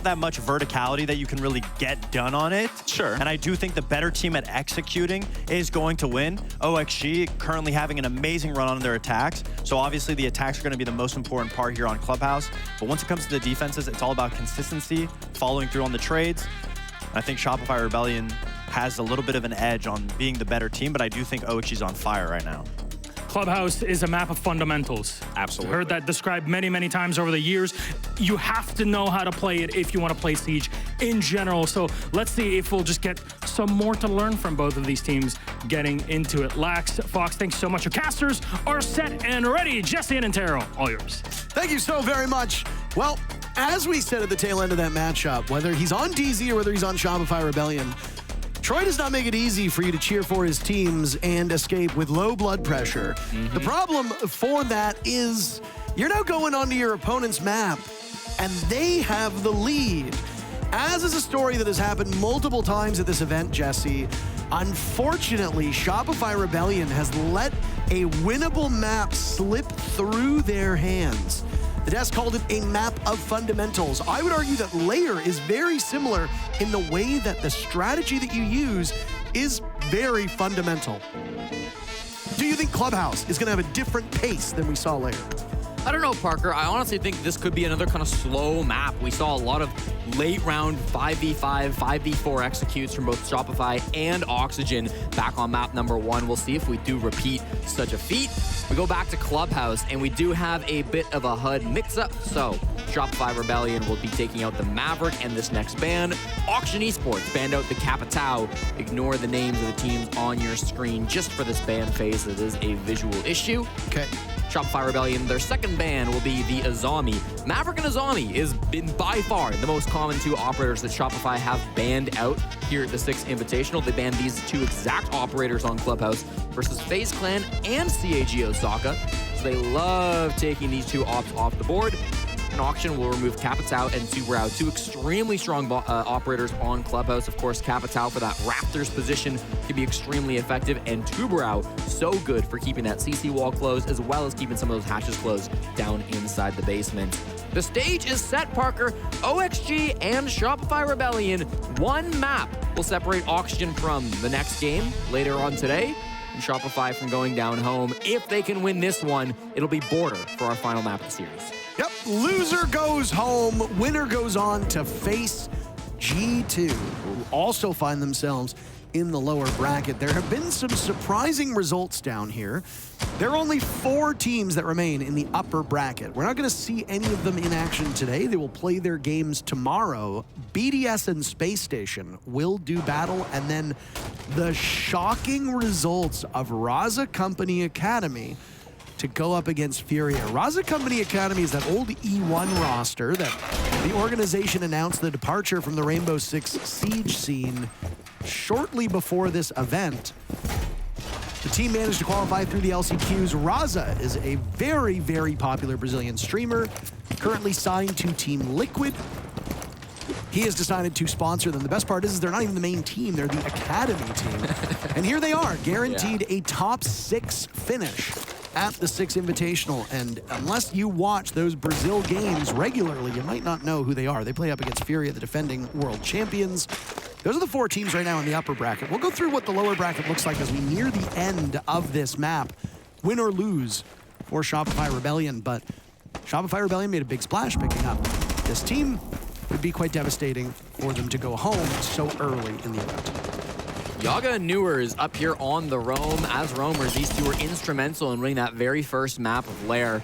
that much verticality that you can really get done on it. Sure. And I do think the better team at executing is going to win. OXG currently having an amazing run on their attacks. So obviously the attacks are going to be the most important part here on Clubhouse. But once it comes to the defenses, it's all about consistency, following through on the trades. I think Shopify Rebellion has a little bit of an edge on being the better team, but I do think OXG's on fire right now. Clubhouse is a map of fundamentals. Absolutely. Heard that described many, many times over the years. You have to know how to play it if you want to play Siege in general. So let's see if we'll just get some more to learn from both of these teams getting into it. Lax, Fox, thanks so much. Your casters are set and ready. Jesse and Intero, all yours. Thank you so very much. Well, as we said at the tail end of that matchup, whether he's on DZ or whether he's on Shopify Rebellion, Troy does not make it easy for you to cheer for his teams and escape with low blood pressure. The problem for that is you're now going onto your opponent's map and they have the lead. As is a story that has happened multiple times at this event, Jesse, unfortunately, Shopify Rebellion has let a winnable map slip through their hands. The desk called it a map of fundamentals. I would argue that Lair is very similar in the way that the strategy that you use is very fundamental. Do you think Clubhouse is going to have a different pace than we saw Lair? I don't know, Parker. I honestly think this could be another kind of slow map. We saw a lot of late round 5v5, 5v4 executes from both Shopify and Oxygen back on map number 1. We'll see if we do repeat such a feat. We go back to Clubhouse, and we do have a bit of a HUD mix-up. So Shopify Rebellion will be taking out the Maverick and this next ban. Auction Esports banned out the Capitao. Ignore the names of the teams on your screen just for this ban phase. It is a visual issue. Okay. Shopify Rebellion, their second ban will be the Azami. Maverick and Azami has been by far the most common 2 operators that Shopify have banned out here at the Six Invitational. They banned these 2 exact operators on Clubhouse versus FaZe Clan and CAG Osaka. So they love taking these 2 ops off the board. and Auction will remove Capitao and Subrao, two extremely strong operators on Clubhouse. Of course, Capitao for that Raptors position can be extremely effective, and Subrao so good for keeping that CC wall closed, as well as keeping some of those hatches closed down inside the basement. The stage is set, Parker. OXG and Shopify Rebellion. One map will separate Oxygen from the next game later on today, and Shopify from going down home. If they can win this one, it'll be Border for our final map of the series. Yep, loser goes home, winner goes on to face G2, who also find themselves in the lower bracket. There have been some surprising results down here. There are only 4 teams that remain in the upper bracket. We're not going to see any of them in action today. They will play their games tomorrow. BDS and Space Station will do battle, and then the shocking results of Raza Company Academy to go up against Furia. Raza Company Academy is that old E1 roster that the organization announced the departure from the Rainbow Six Siege scene shortly before this event. The team managed to qualify through the LCQs. Raza is a very, very popular Brazilian streamer, currently signed to Team Liquid. He has decided to sponsor them. The best part is they're not even the main team, they're the academy team. And here they are, guaranteed a top 6 finish at the Six Invitational. And unless you watch those Brazil games regularly, you might not know who they are. They play up against Furia, the defending world champions. Those are the 4 teams right now in the upper bracket. We'll go through what the lower bracket looks like as we near the end of this map. Win or lose for Shopify Rebellion, but Shopify Rebellion made a big splash picking up this team. It would be quite devastating for them to go home so early in the event. Yaga and Newers up here on the roam. As roamers, these two were instrumental in winning that very first map of Lair.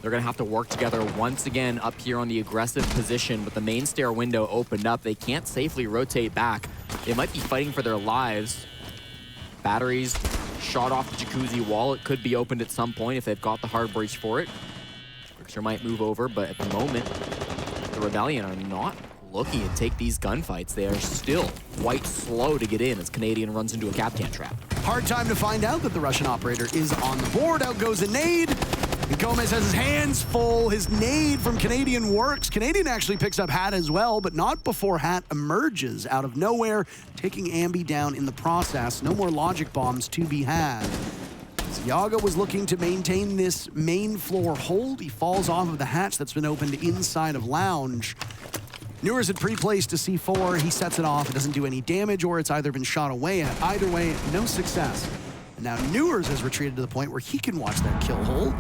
They're going to have to work together once again up here on the aggressive position, but the main stair window opened up. They can't safely rotate back. They might be fighting for their lives. Batteries shot off the jacuzzi wall. It could be opened at some point if they've got the hard breach for it. Grixer might move over, but at the moment, the Rebellion are not looking to take these gunfights. They are still quite slow to get in as Canadian runs into a Capcan trap. Hard time to find out that the Russian operator is on the board. Out goes a nade. And Gomez has his hands full. His nade from Canadian works. Canadian actually picks up Hat as well, but not before Hat emerges out of nowhere, taking Ambi down in the process. No more logic bombs to be had. So Yaga was looking to maintain this main floor hold. He falls off of the hatch that's been opened inside of Lounge. Newers had pre-placed to C4. He sets it off. It doesn't do any damage, or it's either been shot away at. Either way, no success. And now Newers has retreated to the point where he can watch that kill hole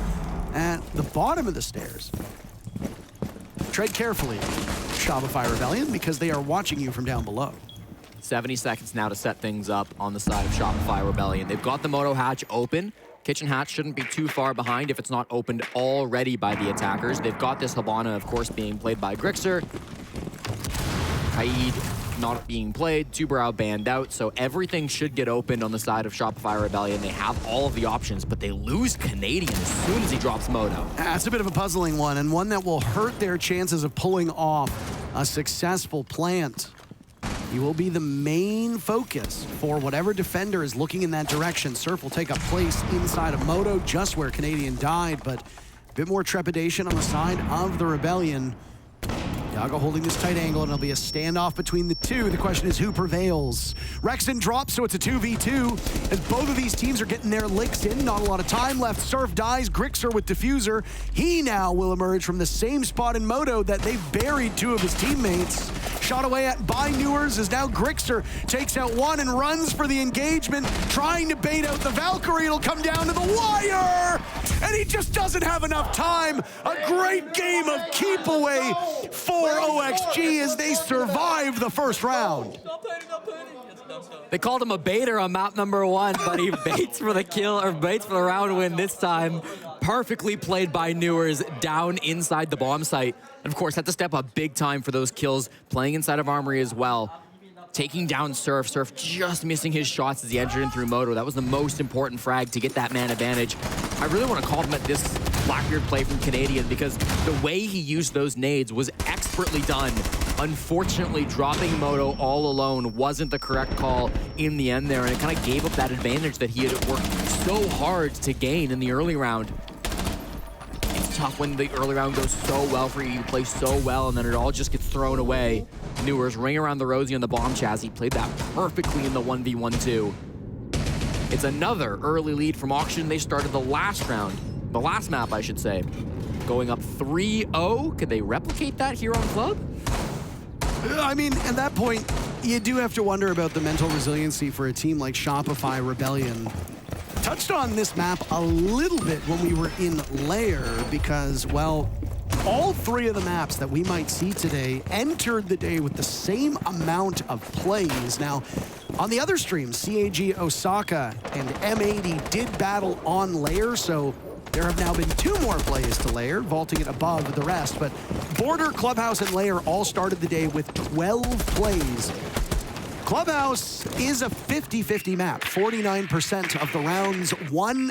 at the bottom of the stairs. Tread carefully, Shopify Rebellion, because they are watching you from down below. 70 seconds now to set things up on the side of Shopify Rebellion. They've got the moto hatch open. Kitchen hatch shouldn't be too far behind if it's not opened already by the attackers. They've got this Habana, of course, being played by Grixer. Kaid not being played, Subrao banned out, so everything should get opened on the side of Shopify Rebellion. They have all of the options, but they lose Canadian as soon as he drops Moto. That's a bit of a puzzling one, and one that will hurt their chances of pulling off a successful plant. He will be the main focus for whatever defender is looking in that direction. Surf will take a place inside of Moto, just where Canadian died, but a bit more trepidation on the side of the Rebellion. Yaga holding this tight angle, and it'll be a standoff between the two. The question is who prevails. Rexon drops, so it's a 2v2. As both of these teams are getting their licks in, not a lot of time left. Surf dies, Grixer with Diffuser. He now will emerge from the same spot in Moto that they've buried 2 of his teammates. Shot away at by Newers as now Grixer takes out one and runs for the engagement, trying to bait out the Valkyrie. It'll come down to the wire, and he just doesn't have enough time. A great game of keep away for OXG as they survive the first round. They called him a baiter on map number 1, but he baits for the kill, or baits for the round win this time. Perfectly played by Newers down inside the bomb site. And of course, had to step up big time for those kills, playing inside of Armory as well. Taking down Surf. Surf just missing his shots as he entered in through Moto. That was the most important frag to get that man advantage. I really want to compliment this Blackbeard play from Canadian because the way he used those nades was expertly done. Unfortunately, dropping Moto all alone wasn't the correct call in the end there, and it kind of gave up that advantage that he had worked so hard to gain in the early round. It's tough when the early round goes so well for you. You play so well, and then it all just gets thrown away. Newers ring around the rosy on the bomb chassis. Played that perfectly in the 1v1-2. It's another early lead from Auction. They started the last round, the last map, I should say, going up 3-0. Could they replicate that here on Club? I mean, at that point, you do have to wonder about the mental resiliency for a team like Shopify Rebellion. Touched on this map a little bit when we were in Lair because, well, all three of the maps that we might see today entered the day with the same amount of plays. Now, on the other streams, CAG Osaka and M80 did battle on Lair, so there have now been 2 more plays to Lair, vaulting it above the rest. But Border, Clubhouse, and Lair all started the day with 12 plays. Clubhouse is a 50-50 map. 49% of the rounds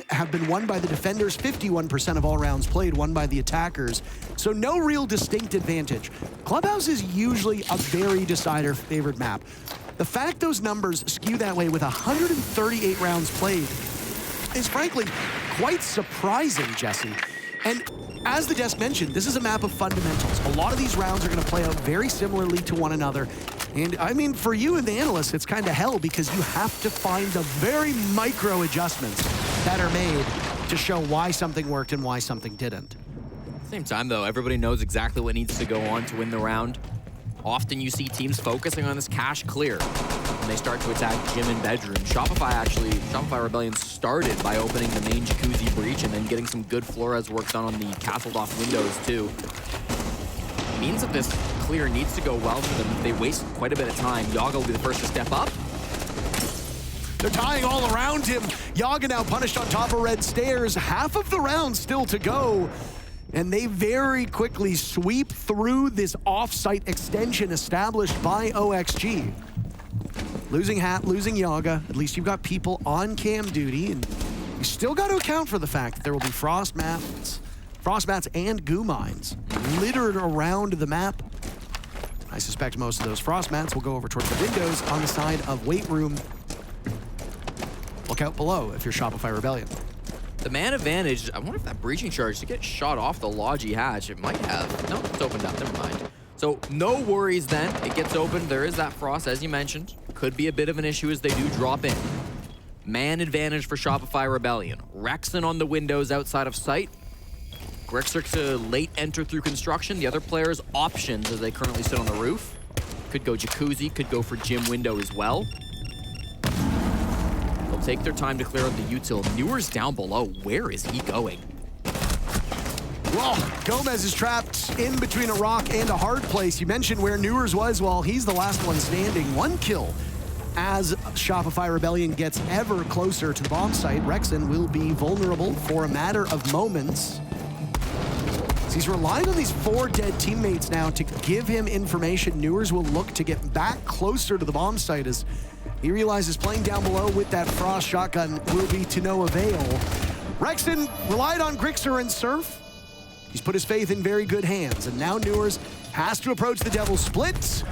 have been won by the defenders, 51% of all rounds played won by the attackers. So no real distinct advantage. Clubhouse is usually a very decider-favored map. The fact those numbers skew that way with 138 rounds played is frankly quite surprising, Jesse. And as the desk mentioned, this is a map of fundamentals. A lot of these rounds are going to play out very similarly to one another. And I mean, for you and the analysts, it's kind of hell because you have to find the very micro adjustments that are made to show why something worked and why something didn't. At the same time, though, everybody knows exactly what needs to go on to win the round. Often you see teams focusing on this cache clear when they start to attack gym and bedroom. Shopify Rebellion started by opening the main jacuzzi breach and then getting some good Flores work done on the castled off windows too. It means that this clear needs to go well for them. They waste quite a bit of time. Yaga will be the first to step up. They're tying all around him. Yaga now punished on top of red stairs. Half of the round still to go. And they very quickly sweep through this off-site extension established by OXG. Losing Hat, losing Yaga. At least you've got people on cam duty, and you still got to account for the fact that there will be frost mats and goo mines littered around the map. I suspect most of those frost mats will go over towards the windows on the side of weight room. Look out below if you're Shopify Rebellion. The man advantage, I wonder if that breaching charge to get shot off the Logi hatch, it might have. No, it's opened up, never mind. So no worries then, it gets open. There is that frost, as you mentioned. Could be a bit of an issue as they do drop in. Man advantage for Shopify Rebellion. Rexon on the windows outside of sight. Grixer to late enter through construction. The other players options as they currently sit on the roof. Could go jacuzzi, could go for gym window as well. They'll take their time to clear out the util. Newers down below, where is he going? Well, Gomez is trapped in between a rock and a hard place. You mentioned where Newers was. Well, he's the last one standing. 1 kill as Shopify Rebellion gets ever closer to the bomb site. Rexon will be vulnerable for a matter of moments. He's relying on these 4 dead teammates now to give him information. Newers will look to get back closer to the bomb site as he realizes playing down below with that frost shotgun will be to no avail. Rexon relied on Grixer and Surf. He's put his faith in very good hands, and now Newers has to approach the Devil's Split.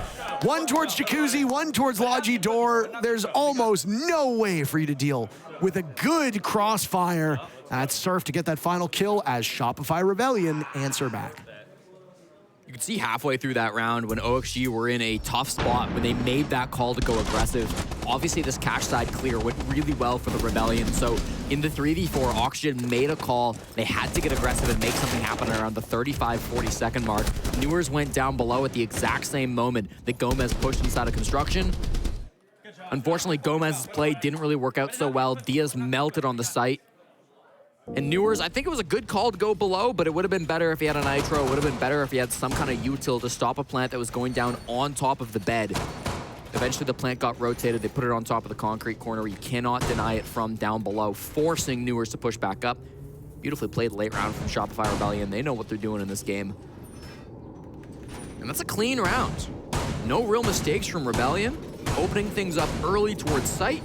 1 towards Jacuzzi, 1 towards Logi door. There's almost no way for you to deal with a good crossfire. That's Surf to get that final kill as Shopify Rebellion answer back. You could see halfway through that round when OXG were in a tough spot when they made that call to go aggressive. Obviously, this cache side clear went really well for the Rebellion. So in the 3v4, Oxygen made a call. They had to get aggressive and make something happen around the 35-40 second mark. Newers went down below at the exact same moment that Gomez pushed inside of construction. Unfortunately, Gomez's play didn't really work out so well. Diaz melted on the site. And Newers, I think it was a good call to go below, but it would have been better if he had a nitro. It would have been better if he had some kind of util to stop a plant that was going down on top of the bed. Eventually, the plant got rotated. They put it on top of the concrete corner. You cannot deny it from down below, forcing Newers to push back up. Beautifully played late round from Shopify Rebellion. They know what they're doing in this game. And that's a clean round. No real mistakes from Rebellion. Opening things up early towards site.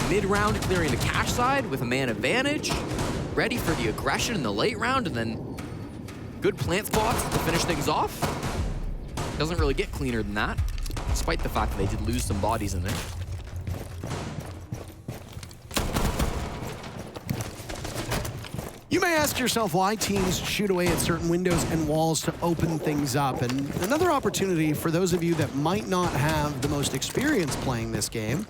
Mid-round clearing the cache side with a man advantage. Ready for the aggression in the late round, and then good plant spots to finish things off. Doesn't really get cleaner than that, despite the fact that they did lose some bodies in there. You may ask yourself why teams shoot away at certain windows and walls to open things up. And another opportunity for those of you that might not have the most experience playing this game,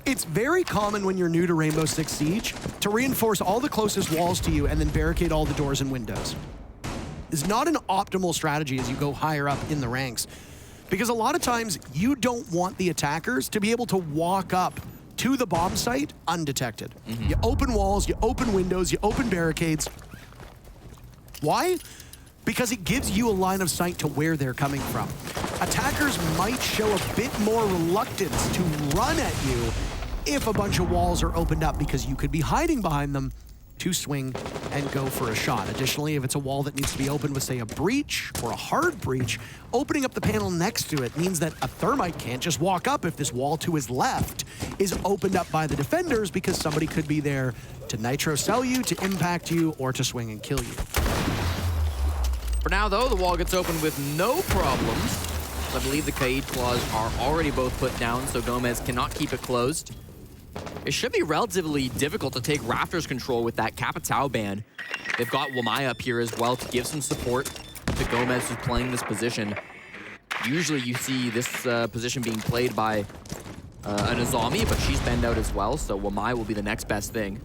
it's very common when you're new to Rainbow Six Siege to reinforce all the closest walls to you and then barricade all the doors and windows. It's not an optimal strategy as you go higher up in the ranks, because a lot of times you don't want the attackers to be able to walk up to the bomb site undetected. You open walls, you open windows, you open barricades. Why? Because it gives you a line of sight to where they're coming from. Attackers might show a bit more reluctance to run at you if a bunch of walls are opened up, because you could be hiding behind them to swing and go for a shot. Additionally, if it's a wall that needs to be opened with, say, a breach or a hard breach, opening up the panel next to it means that a thermite can't just walk up if this wall to his left is opened up by the defenders, because somebody could be there to nitro cell you, to impact you, or to swing and kill you. For now, though, the wall gets open with no problems. I believe the Kaid claws are already both put down, so Gomez cannot keep it closed. It should be relatively difficult to take Raptors control with that Capitao ban. They've got Wamai up here as well to give some support to Gomez, who's playing this position. Usually you see this position being played by an Azami, but she's banned out as well, so Wamai will be the next best thing.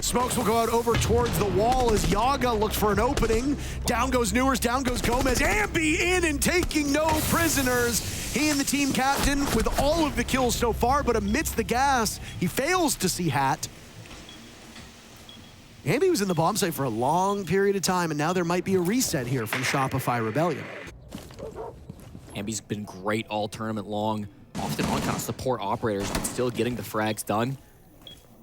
Smokes will go out over towards the wall as Yaga looks for an opening. Down goes Newers, down goes Gomez. Ambi in and taking no prisoners. He and the team captain with all of the kills so far, but amidst the gas, he fails to see Hat. Ambi was in the bomb site for a long period of time, and now there might be a reset here from Shopify Rebellion. Ambi's been great all tournament long, often on kind of support operators, but still getting the frags done.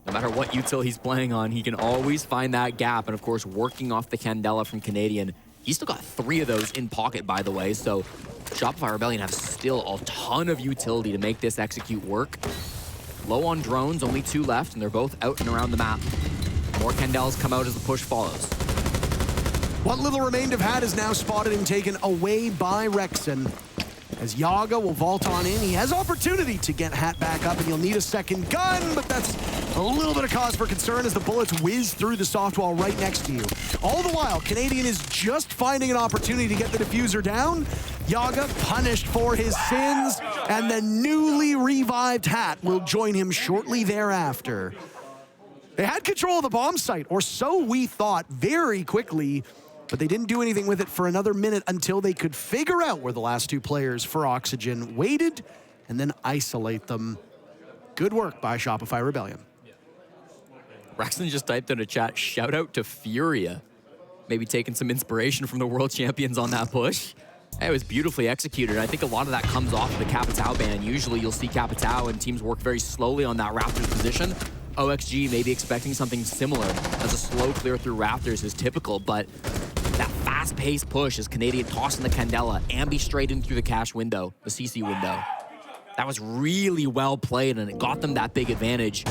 No matter what util he's playing on, he can always find that gap. And of course, working off the Candela from Canadian. He's still got 3 of those in pocket, by the way. So Shopify Rebellion have still a ton of utility to make this execute work. Low on drones, only 2 left, and they're both out and around the map. More Candelas come out as the push follows. What little remained of Hat is now spotted and taken away by Rexon. As Yaga will vault on in, he has opportunity to get Hat back up, and you'll need a second gun, but that's a little bit of cause for concern as the bullets whiz through the soft wall right next to you. All the while, Canadian is just finding an opportunity to get the diffuser down. Yaga punished for his sins, and the newly revived Hat will join him shortly thereafter. They had control of the bomb site, or so we thought, very quickly, but they didn't do anything with it for another minute until they could figure out where the last 2 players for Oxygen waited and then isolate them. Good work by Shopify Rebellion. Rexon just typed in a chat, shout out to Furia. Maybe taking some inspiration from the world champions on that push. It was beautifully executed. I think a lot of that comes off of the Capitao ban. Usually you'll see Capitao and teams work very slowly on that Raptors position. OXG may be expecting something similar, as a slow clear through Raptors is typical, but that fast-paced push is Canadian tossing the Candela, Ambi straight in through the cash window, the CC window. That was really well played, and it got them that big advantage.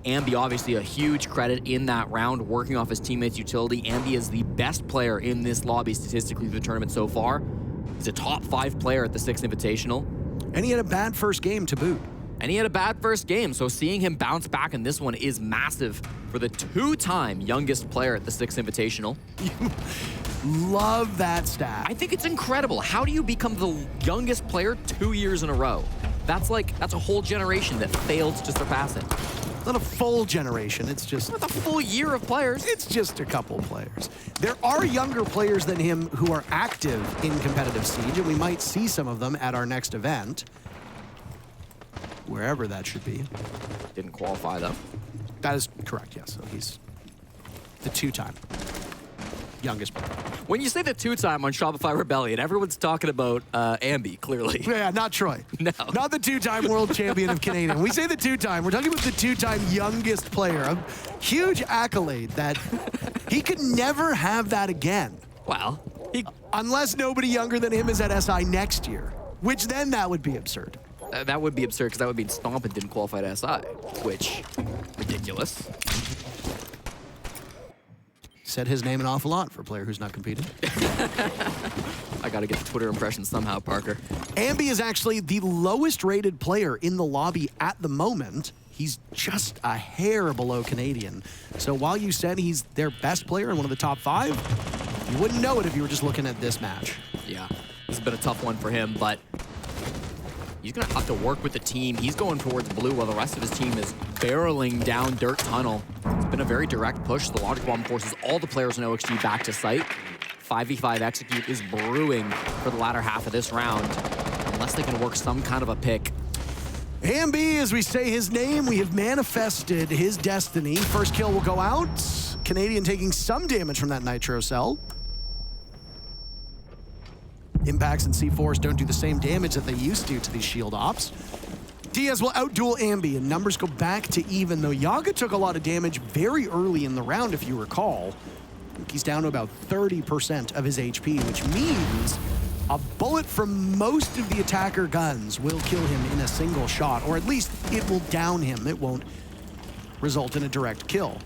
Ambi, obviously a huge credit in that round, working off his teammates' utility. Ambi is the best player in this lobby statistically through the tournament so far. He's a top 5 player at the Six Invitational. And he had a bad first game to boot. And he had a bad first game, so seeing him bounce back in this one is massive for the 2-time youngest player at the Six Invitational. Love that stat. I think it's incredible. How do you become the youngest player 2 years in a row? That's a whole generation that failed to surpass it. Not a full generation, it's just... Not a full year of players. It's just a couple players. There are younger players than him who are active in competitive Siege, and we might see some of them at our next event. Wherever that should be. Didn't qualify, though. That is correct, yes. So he's the 2-time youngest player. When you say the 2-time on Shopify Rebellion, everyone's talking about Ambi, clearly. Yeah, not Troy. No. Not the 2-time world champion of Canadian. When we say the 2-time, we're talking about the 2-time youngest player. A huge accolade that he could never have that again. Well, unless nobody younger than him is at SI next year, which then that would be absurd. That would be absurd, because that would mean Stompin didn't qualify to SI, which, ridiculous. Said his name an awful lot for a player who's not competing. I gotta get the Twitter impression somehow, Parker. Ambi is actually the lowest rated player in the lobby at the moment. He's just a hair below Canadian. So while you said he's their best player and one of the top 5, you wouldn't know it if you were just looking at this match. Yeah, this has been a tough one for him, but he's going to have to work with the team. He's going towards blue while the rest of his team is barreling down dirt tunnel. It's been a very direct push. The Logic Bomb forces all the players in OXG back to site. 5v5 execute is brewing for the latter half of this round, unless they can work some kind of a pick. Ambi, as we say his name, we have manifested his destiny. First kill will go out. Canadian taking some damage from that Nitro Cell. Impacts and C4s don't do the same damage that they used to these shield ops. Diaz will outduel Ambi, and numbers go back to even, though Yaga took a lot of damage very early in the round, if you recall. I think he's down to about 30% of his HP, which means a bullet from most of the attacker guns will kill him in a single shot, or at least it will down him. It won't result in a direct kill.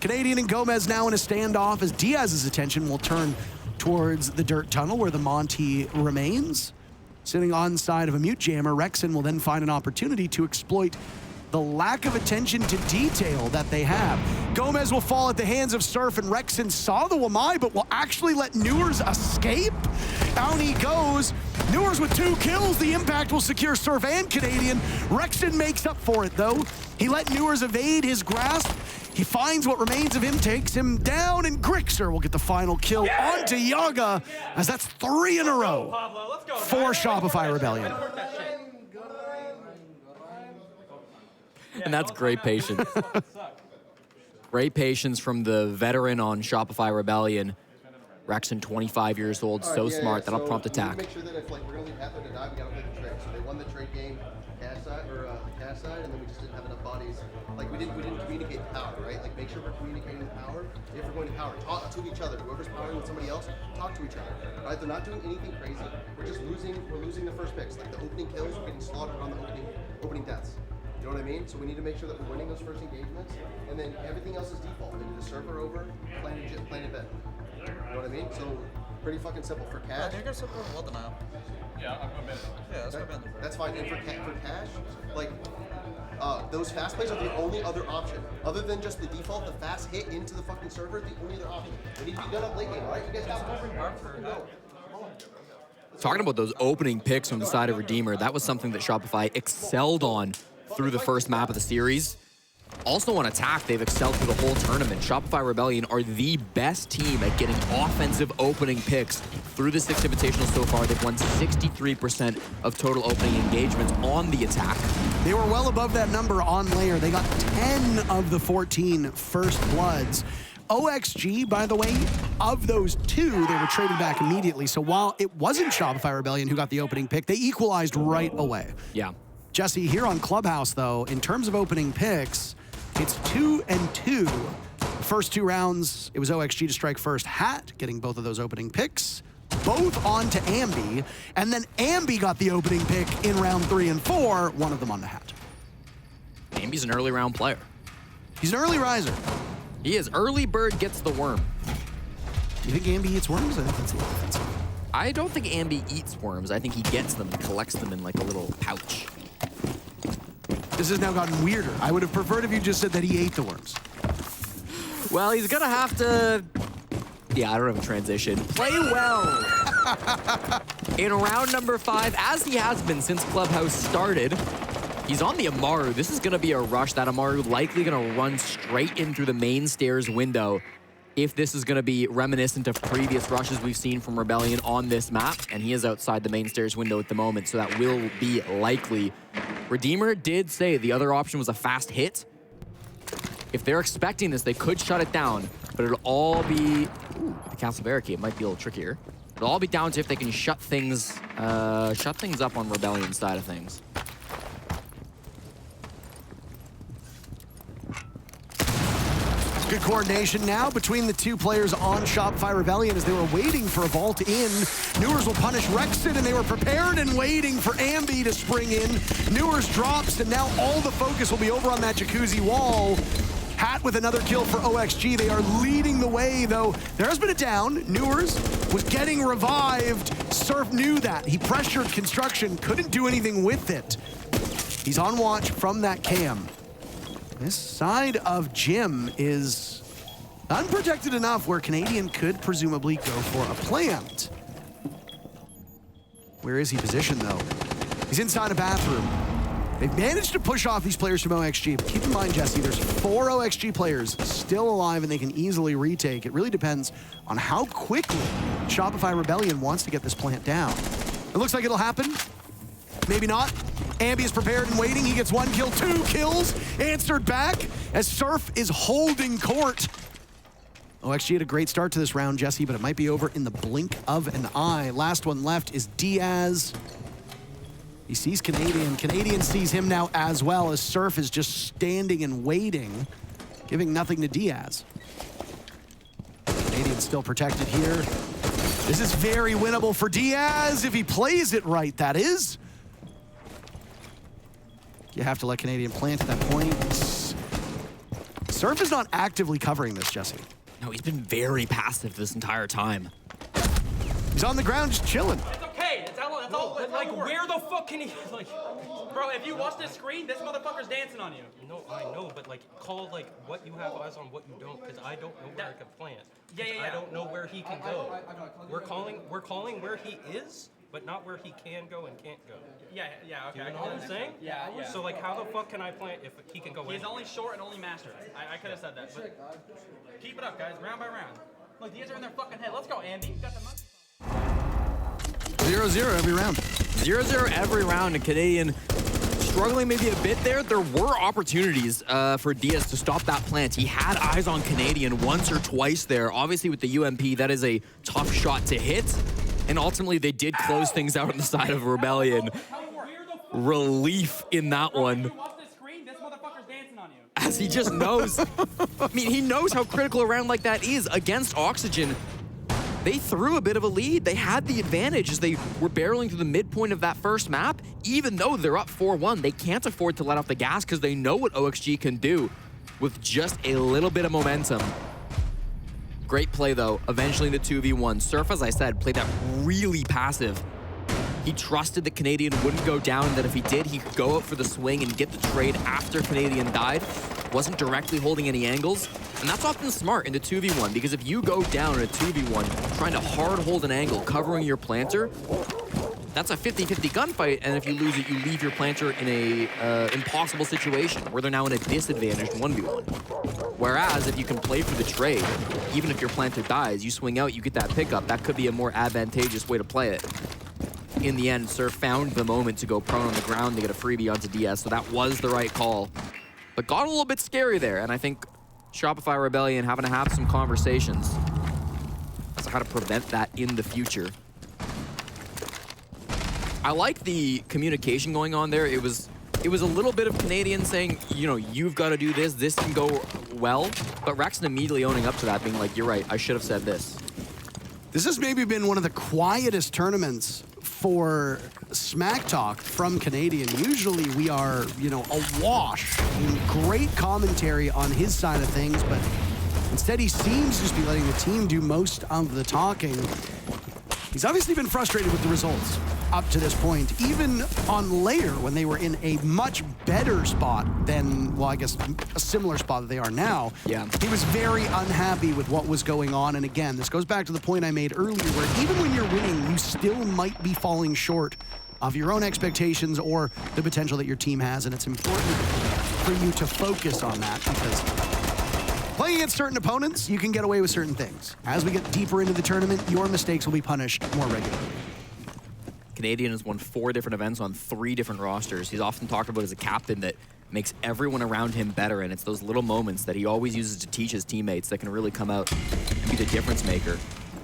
Canadian and Gomez now in a standoff as Diaz's attention will turn towards the dirt tunnel where the Monty remains. Sitting on side of a mute jammer, Rexon will then find an opportunity to exploit the lack of attention to detail that they have. Gomez will fall at the hands of Surf, and Rexon saw the Wamai, but will actually let Newers escape. Down he goes. Newers with 2 kills. The impact will secure Surf and Canadian. Rexon makes up for it, though. He let Newers evade his grasp. He finds what remains of him, takes him down, and Grixer will get the final kill onto Yaga, as that's 3 in a row for Shopify Rebellion. And that's great patience. Great patience from the veteran on Shopify Rebellion. Rexon, 25 years old, so smart. That'll prompt attack. Make sure that if we're gonna leave Hather to die, we gotta play the trade. So they won the trade game, cash side or the cash side, and then we just didn't have enough bodies. Like we didn't communicate the power, right? Like make sure we're communicating the power. If we're going to power, talk to each other. Whoever's powering with somebody else, talk to each other. Right? They're not doing anything crazy. We're just losing. We're losing the first picks. Like the opening kills, we're getting slaughtered on the opening deaths. You know what I mean? So we need to make sure that we're winning those first engagements, and then everything else is default. Maybe the server over, plan a bit. You know what I mean? So pretty fucking simple for cash. You're gonna support what now? Yeah, I'm going to Yeah, let's go bend. That's fine. And for cash, like those fast plays are the only other option, other than just the default, the fast hit into the fucking server. The only other option. We need to be done up late game, right? You guys got to Talking about those opening picks from the side of Redeemer, that was something that Shopify excelled on through the first map of the series. Also on attack, they've excelled through the whole tournament. Shopify Rebellion are the best team at getting offensive opening picks through the Six Invitational so far. They've won 63% of total opening engagements on the attack. They were well above that number on Lair. They got 10 of the 14 first bloods. OXG, by the way, of those 2, they were traded back immediately. So while it wasn't Shopify Rebellion who got the opening pick, they equalized right away. Yeah. Jesse, here on Clubhouse, though, in terms of opening picks, it's 2 and 2. First 2 rounds, it was OXG to strike first. Hat getting both of those opening picks, both on to Ambi, and then Ambi got the opening pick in round 3 and 4, one of them on the Hat. Ambi's an early round player. He's an early riser. He is. Early bird gets the worm. You think Ambi eats worms? I think that's a little offensive. I don't think Ambi eats worms. I think he gets them and collects them in like a little pouch. This has now gotten weirder. I would have preferred if you just said that he ate the worms. Well, he's gonna have to... Yeah, I don't have a transition. Play well. In round number 5, as he has been since Clubhouse started, he's on the Amaru. This is gonna be a rush. That Amaru likely gonna run straight in through the main stairs window if this is gonna be reminiscent of previous rushes we've seen from Rebellion on this map, and he is outside the main stairs window at the moment, so that will be likely. Redeemer did say the other option was a fast hit. If they're expecting this, they could shut it down, but it'll all be... Ooh, the castle barricade might be a little trickier. It'll all be down to if they can shut things up on Rebellion side of things. Good coordination now between the 2 players on Shopify Rebellion as they were waiting for a vault in. Newers will punish Rexon, and they were prepared and waiting for Ambi to spring in. Newers drops, and now all the focus will be over on that jacuzzi wall. Hat with another kill for OXG. They are leading the way, though. There has been a down. Newers was getting revived. Surf knew that. He pressured construction, couldn't do anything with it. He's on watch from that cam. This side of Jim is unprotected enough where Canadian could presumably go for a plant. Where is he positioned, though? He's inside a bathroom. They've managed to push off these players from OXG, but keep in mind, Jesse, there's 4 OXG players still alive and they can easily retake. It really depends on how quickly Shopify Rebellion wants to get this plant down. It looks like it'll happen. Maybe not. Ambi is prepared and waiting. He gets 1 kill, 2 kills, answered back as Surf is holding court. OXG had a great start to this round, Jesse, but it might be over in the blink of an eye. Last one left is Diaz. He sees Canadian. Canadian sees him now as well as Surf is just standing and waiting, giving nothing to Diaz. Canadian's still protected here. This is very winnable for Diaz if he plays it right, that is. You have to let Canadian plant at that point. Surf is not actively covering this, Jesse. No, he's been very passive this entire time. He's on the ground just chilling. It's okay. That's all. But like, where the fuck can he, like... Bro, if you watch this screen, this motherfucker's dancing on you. No, I know, but like, call like what you have eyes on, what you don't, because I don't know where I can plant. Yeah. I don't know where he can go. We're calling where he is, but not where he can go and can't go. Yeah, okay. You know what I'm saying? Yeah. So like, how the fuck can I plant if he can go He's anywhere? only short and only master. I could have said that, but keep it up, guys, round by round. Look, these are in their fucking head. Let's go, Andy. You got the money. 0-0 every round. 0-0 every round, and Canadian struggling maybe a bit there. There were opportunities for Diaz to stop that plant. He had eyes on Canadian once or twice there. Obviously with the UMP, that is a tough shot to hit. And ultimately they did close things out on the side of Rebellion. Relief in that one. As he just knows. I mean, he knows how critical a round like that is against Oxygen. They threw a bit of a lead. They had the advantage as they were barreling through the midpoint of that first map. Even though they're up 4-1, they can't afford to let off the gas because they know what OXG can do with just a little bit of momentum. Great play, though. Eventually in the 2v1. Surf, as I said, played that really passive. He trusted that Canadian wouldn't go down, that if he did, he could go out for the swing and get the trade after Canadian died. Wasn't directly holding any angles. And that's often smart in the 2v1, because if you go down in a 2v1, trying to hard hold an angle, covering your planter, that's a 50-50 gunfight, and if you lose it, you leave your planter in a impossible situation, where they're now in a disadvantaged 1v1. Whereas, if you can play for the trade, even if your planter dies, you swing out, you get that pickup, that could be a more advantageous way to play it. In the end, Surf found the moment to go prone on the ground to get a freebie onto Diaz, so that was the right call. But got a little bit scary there, and I think Shopify Rebellion having to have some conversations as to how to prevent that in the future. I like the communication going on there. It was a little bit of Canadian saying, you know, you've got to do this, this can go well, but Rexon immediately owning up to that, being like, you're right, I should have said this. This has maybe been one of the quietest tournaments for Smack Talk from Canadian. Usually we are, you know, awash in great commentary on his side of things, but instead he seems to just be letting the team do most of the talking. He's obviously been frustrated with the results up to this point. Even on Lair, when they were in a much better spot than, well, I guess a similar spot that they are now, yeah, he was very unhappy with what was going on. And again, this goes back to the point I made earlier, where even when you're winning, you still might be falling short of your own expectations or the potential that your team has. And it's important for you to focus on that, because playing against certain opponents, you can get away with certain things. As we get deeper into the tournament, your mistakes will be punished more regularly. Canadian has won 4 different events on 3 different rosters. He's often talked about as a captain that makes everyone around him better, and it's those little moments that he always uses to teach his teammates that can really come out and be the difference maker.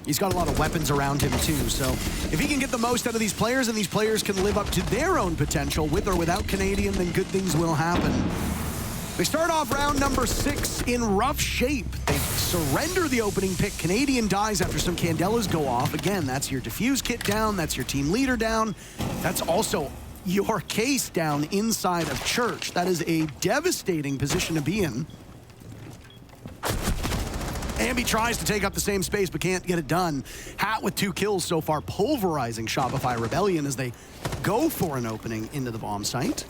He's got a lot of weapons around him too, so if he can get the most out of these players and these players can live up to their own potential with or without Canadian, then good things will happen. They start off round number 6 in rough shape. They surrender the opening pick. Canadian dies after some Candelas go off. Again, that's your defuse kit down. That's your team leader down. That's also your case down inside of Church. That is a devastating position to be in. Ambi tries to take up the same space but can't get it done. Hat with 2 kills so far, pulverizing Shopify Rebellion as they go for an opening into the bomb site.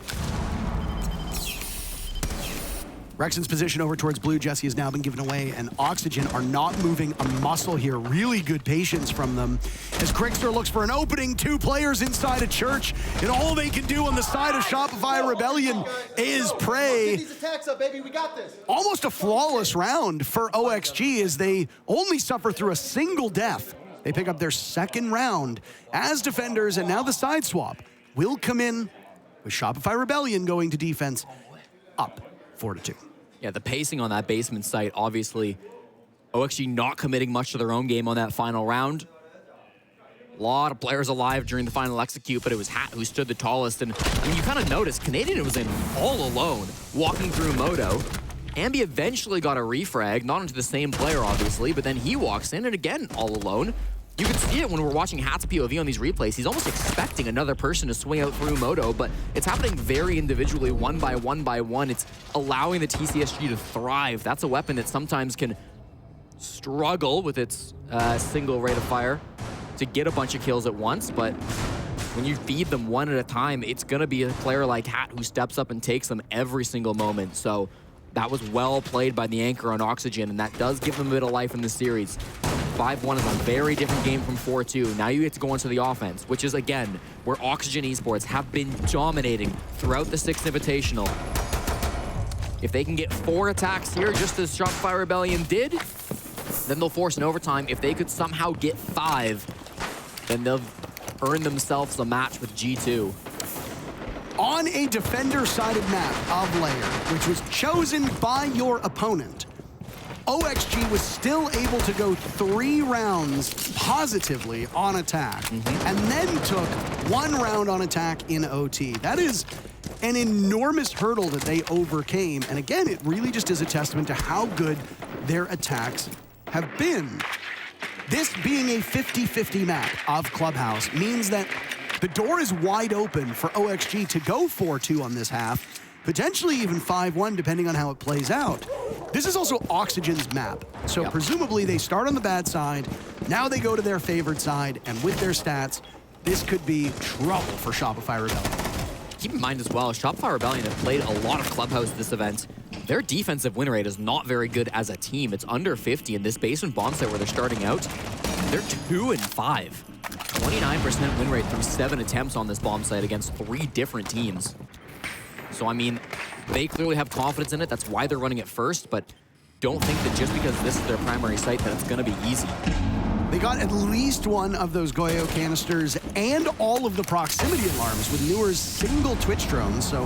Rexon's position over towards blue. Jesse has now been given away, and Oxygen are not moving a muscle here. Really good patience from them. As Krickster looks for an opening, 2 players inside a church, and all they can do on the side of Shopify Rebellion is pray. Get these attacks up, baby. We got this. Almost a flawless round for OXG as they only suffer through a single death. They pick up their second round as defenders, and now the side swap will come in with Shopify Rebellion going to defense up 4-2. Yeah, the pacing on that basement site, obviously, OXG not committing much to their own game on that final round. A lot of players alive during the final execute, but it was Hat who stood the tallest. And I mean, you kind of noticed Canadian was in all alone, walking through Moto. Ambi eventually got a refrag, not into the same player, obviously, but then he walks in, and again, all alone. You can see it when we're watching Hat's POV on these replays. He's almost expecting another person to swing out through Moto, but it's happening very individually, one by one. It's allowing the TCSG to thrive. That's a weapon that sometimes can struggle with its single rate of fire to get a bunch of kills at once, but when you feed them one at a time, it's gonna be a player like Hat who steps up and takes them every single moment. So that was well played by the anchor on Oxygen, and that does give them a bit of life in the series. 5-1 is a very different game from 4-2. Now you get to go into the offense, which is, again, where Oxygen Esports have been dominating throughout the Six Invitational. If they can get 4 attacks here, just as Shopify Rebellion did, then they'll force an overtime. If they could somehow get 5, then they'll earn themselves a match with G2. On a defender-sided map of Lair, which was chosen by your opponent, OXG was still able to go 3 rounds positively on attack, and then took 1 round on attack in OT. That is an enormous hurdle that they overcame, and again, it really just is a testament to how good their attacks have been. This being a 50-50 map of Clubhouse means that the door is wide open for OXG to go 4-2 on this half, potentially even 5-1 depending on how it plays out. This is also Oxygen's map, so presumably they start on the bad side, now they go to their favored side, and with their stats, this could be trouble for Shopify Rebellion. Keep in mind as well, Shopify Rebellion have played a lot of Clubhouse this event. Their defensive win rate is not very good as a team. It's under 50 in this basement bomb set where they're starting out. They're 2-5. 29% win rate through 7 attempts on this bomb site against 3 different teams. So, I mean, they clearly have confidence in it. That's why they're running it first, but don't think that just because this is their primary site that it's going to be easy. They got at least 1 of those Goyo canisters and all of the proximity alarms with Newer's single Twitch drone, so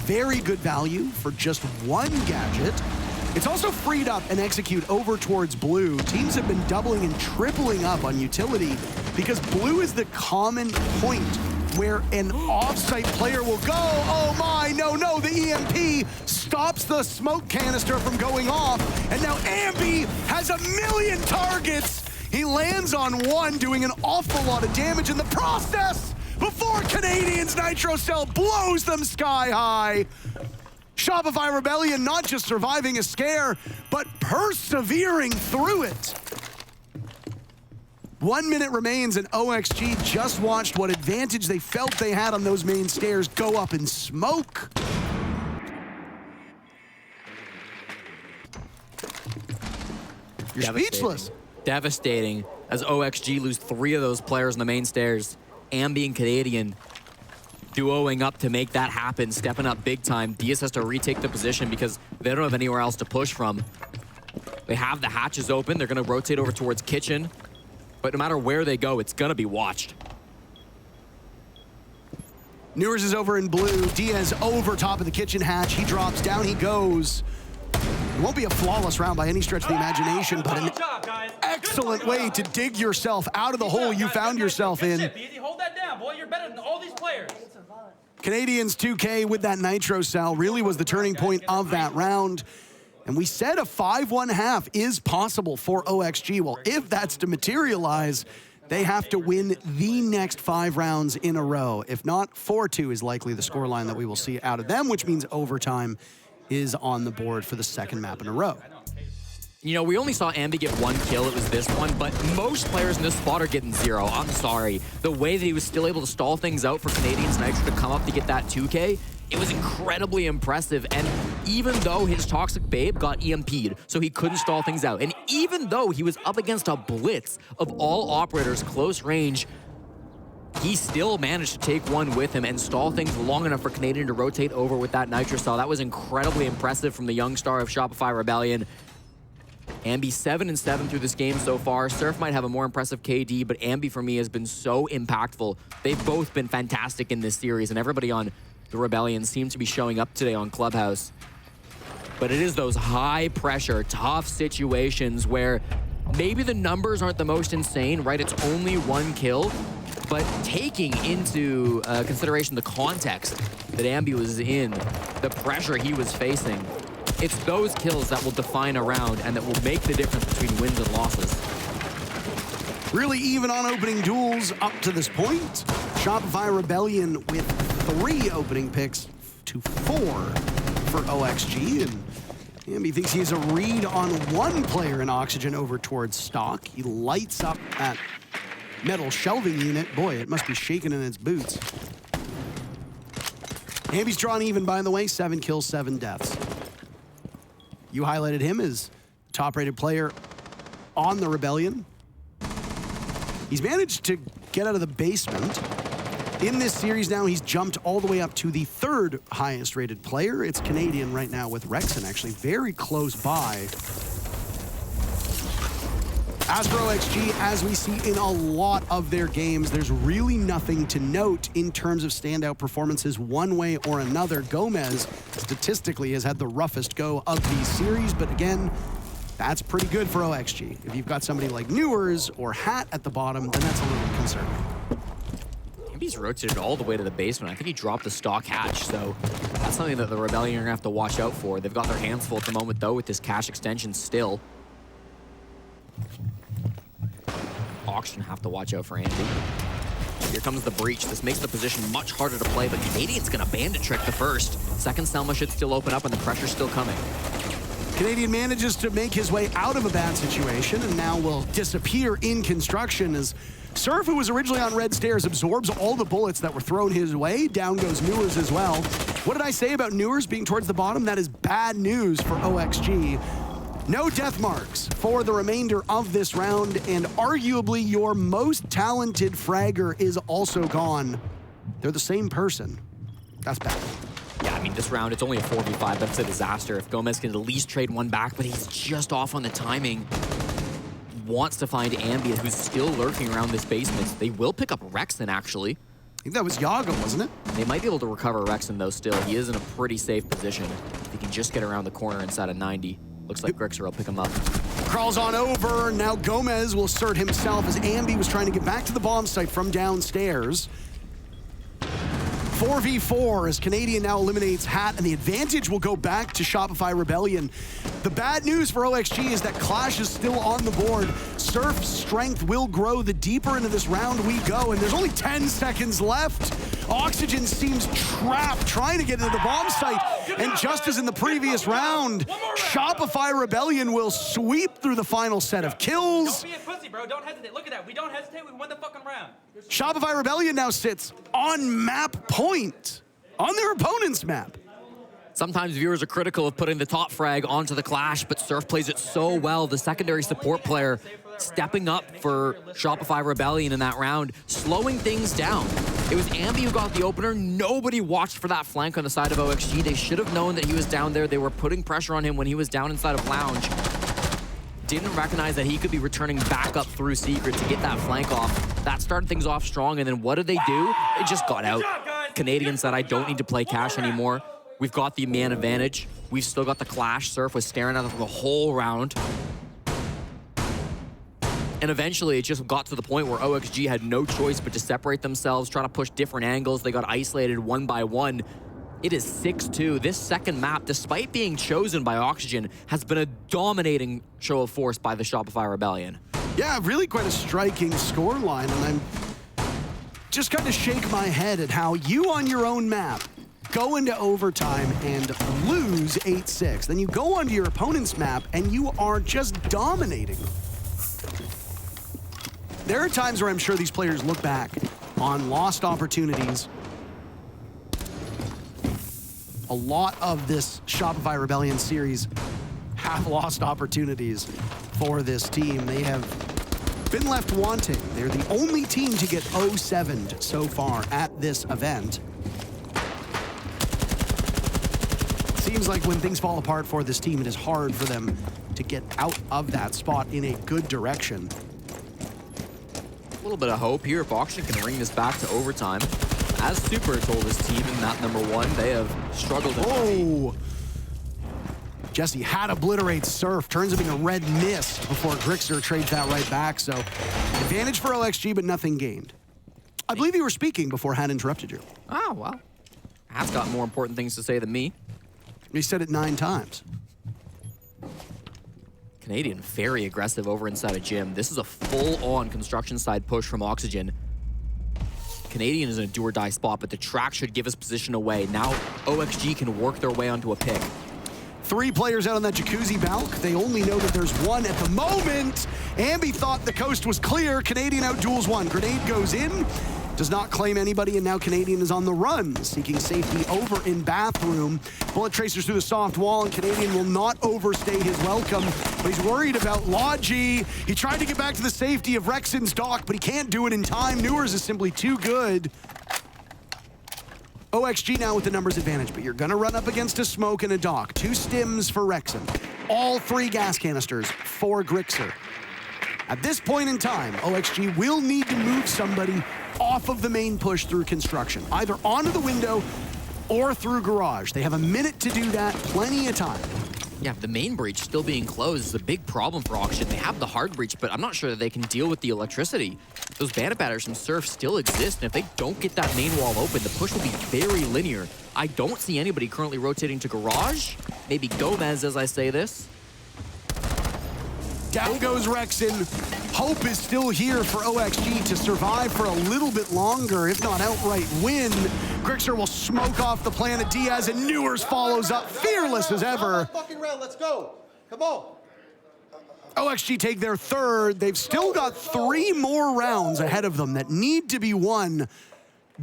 very good value for just 1 gadget. It's also freed up and execute over towards blue. Teams have been doubling and tripling up on utility because blue is the common point where an off-site player will go. Oh my, no, the EMP stops the smoke canister from going off, and now Ambi has 1,000,000 targets. He lands on 1, doing an awful lot of damage in the process before Canadians' Nitro Cell blows them sky high. Shopify Rebellion not just surviving a scare, but persevering through it. 1 minute remains, and OXG just watched what advantage they felt they had on those main stairs go up in smoke. You're speechless. Devastating as OXG lose 3 of those players on the main stairs. Ambi and Canadian duoing up to make that happen, stepping up big time. Diaz has to retake the position because they don't have anywhere else to push from. They have the hatches open. They're going to rotate over towards kitchen. But no matter where they go, it's going to be watched. Newers is over in blue. Diaz over top of the kitchen hatch. He drops down. He goes. It won't be a flawless round by any stretch of the imagination, but an excellent way to dig yourself out of the hole you found yourself in. Hold that down, boy. You're better than all these players. Canadians 2K with that Nitro Cell really was the turning point of that round. And we said a 5-1 half is possible for OXG. Well, if that's to materialize, they have to win the next 5 rounds in a row. If not, 4-2 is likely the scoreline that we will see out of them, which means overtime is on the board for the second map in a row. You know, we only saw Ambi get 1 kill. It was this one, but most players in this spot are getting 0. I'm sorry. The way that he was still able to stall things out for Canadians Nitro to come up to get that 2K, It was incredibly impressive, and even though his Toxic Babe got EMP'd, so he couldn't stall things out, and even though he was up against a blitz of all operators close range, he still managed to take one with him and stall things long enough for Canadian to rotate over with that Nitrocell. That was incredibly impressive from the young star of Shopify Rebellion. Ambi 7-7 through this game so far. Surf might have a more impressive KD, but Ambi for me has been so impactful. They've both been fantastic in this series, and everybody on the Rebellion seems to be showing up today on Clubhouse. But it is those high pressure, tough situations where maybe the numbers aren't the most insane, right? It's only one kill, but taking into consideration the context that Ambi was in, the pressure he was facing, it's those kills that will define a round and that will make the difference between wins and losses. Really even on opening duels up to this point. Shopify Rebellion with 3 opening picks to 4 for OXG. And Ambi thinks he has a read on one player in Oxygen over towards Stock. He lights up that metal shelving unit. Boy, it must be shaking in its boots. Ambi's drawn even, by the way, 7 kills, 7 deaths. You highlighted him as top-rated player on the Rebellion. He's managed to get out of the basement. In this series now, he's jumped all the way up to the 3rd highest rated player. It's Canadian right now with Rexon, actually very close by. As for OXG, as we see in a lot of their games, there's really nothing to note in terms of standout performances one way or another. Gomez statistically has had the roughest go of these series, but again, that's pretty good for OXG. If you've got somebody like Newers or Hat at the bottom, then that's a little concerning. He's rotated all the way to the basement. I think he dropped the Stock hatch, so that's something that the Rebellion are gonna have to watch out for. They've got their hands full at the moment, though, with this cash extension still. Oxygen have to watch out for Andy. Here comes the breach. This makes the position much harder to play, but Canadian's gonna bandit trick the first. Second Selma should still open up, and the pressure's still coming. Canadian manages to make his way out of a bad situation and now will disappear in construction as Surf, who was originally on red stairs, absorbs all the bullets that were thrown his way. Down goes Newers as well. What did I say about Newers being towards the bottom? That is bad news for OXG. No death marks for the remainder of this round, and arguably your most talented fragger is also gone. They're the same person. That's bad. Yeah, I mean, this round, it's only a 4v5, but it's a disaster. If Gomez can at least trade one back, but he's just off on the timing. Wants to find Ambient, who's still lurking around this basement. They will pick up Rexon, actually. I think that was Yaga, wasn't it? They might be able to recover Rexon, though, still. He is in a pretty safe position. If he can just get around the corner inside of 90. Looks like Grixer will pick him up. Crawls on over. Now Gomez will assert himself as Ambi was trying to get back to the bomb site from downstairs. 4v4 as Canadian now eliminates Hat, and the advantage will go back to Shopify Rebellion. The bad news for OXG is that Clash is still on the board. Surf's strength will grow the deeper into this round we go, and there's only 10 seconds left. Oxygen seems trapped, trying to get into the bomb site, and just as in the previous round, Shopify Rebellion will sweep through the final set of kills. Don't be a pussy, bro. Don't hesitate. Look at that. We don't hesitate. We won the fucking round. Shopify Rebellion now sits on map point, on their opponent's map. Sometimes viewers are critical of putting the top frag onto the Clash, but Surf plays it so well. The secondary support player stepping up for Shopify Rebellion in that round, slowing things down. It was Ambi who got the opener. Nobody watched for that flank on the side of OXG. They should have known that he was down there. They were putting pressure on him when he was down inside of Lounge. Didn't recognize that he could be returning back up through Secret to get that flank off. That started things off strong, and then what did they do? It just got out. Canadian said, I don't need to play Cash anymore. We've got the man advantage. We've still got the Clash. Surf was staring at them the whole round. And eventually, it just got to the point where OXG had no choice but to separate themselves, try to push different angles. They got isolated one by one. It is 6-2. This second map, despite being chosen by Oxygen, has been a dominating show of force by the Shopify Rebellion. Yeah, really quite a striking scoreline, and I'm just kind of shake my head at how you on your own map go into overtime and lose 8-6. Then you go onto your opponent's map and you are just dominating. There are times where I'm sure these players look back on lost opportunities a lot of this Shopify Rebellion series have lost opportunities for this team. They have been left wanting. They're the only team to get 0-7'd so far at this event. Seems like when things fall apart for this team, it is hard for them to get out of that spot in a good direction. A little bit of hope here if Auction can bring this back to overtime. As Super told his team in map number 1, they have struggled. Oh! Jesse had obliterate Surf, turns up being a red mist before Grixer trades that right back. So advantage for OXG, but nothing gained. I believe you were speaking before Had interrupted you. Oh, well. Hat's got more important things to say than me. He said it 9 times. Canadian very aggressive over inside of Gym. This is a full-on construction side push from Oxygen. Canadian is in a do-or-die spot, but the track should give us position away. Now OXG can work their way onto a pick. 3 players out on that jacuzzi balk. They only know that there's 1 at the moment. Ambi thought the coast was clear. Canadian outduels 1. Grenade goes in, does not claim anybody, and now Canadian is on the run, seeking safety over in bathroom. Bullet tracers through the soft wall, and Canadian will not overstay his welcome, but he's worried about Logi. He tried to get back to the safety of Rexon's dock, but he can't do it in time. Newers is simply too good. OXG now with the numbers advantage, but you're gonna run up against a smoke and a dock. 2 stims for Rexon. All 3 gas canisters for Grixer. At this point in time, OXG will need to move somebody off of the main push through construction, either onto the window or through garage. They have a minute to do that, plenty of time. Yeah, the main breach still being closed is a big problem for Auction. They have the hard breach, but I'm not sure that they can deal with the electricity. Those bandit batters from Surf still exist, and if they don't get that main wall open, the push will be very linear. I don't see anybody currently rotating to garage. Maybe Gomez as I say this. Down goes Rexon. Hope is still here for OXG to survive for a little bit longer, if not outright win. Grixer will smoke off the plan of Diaz, and Newers follows up, fearless as ever. Fucking round, let's go. Come on. OXG take their 3rd. They've still got 3 more rounds ahead of them that need to be won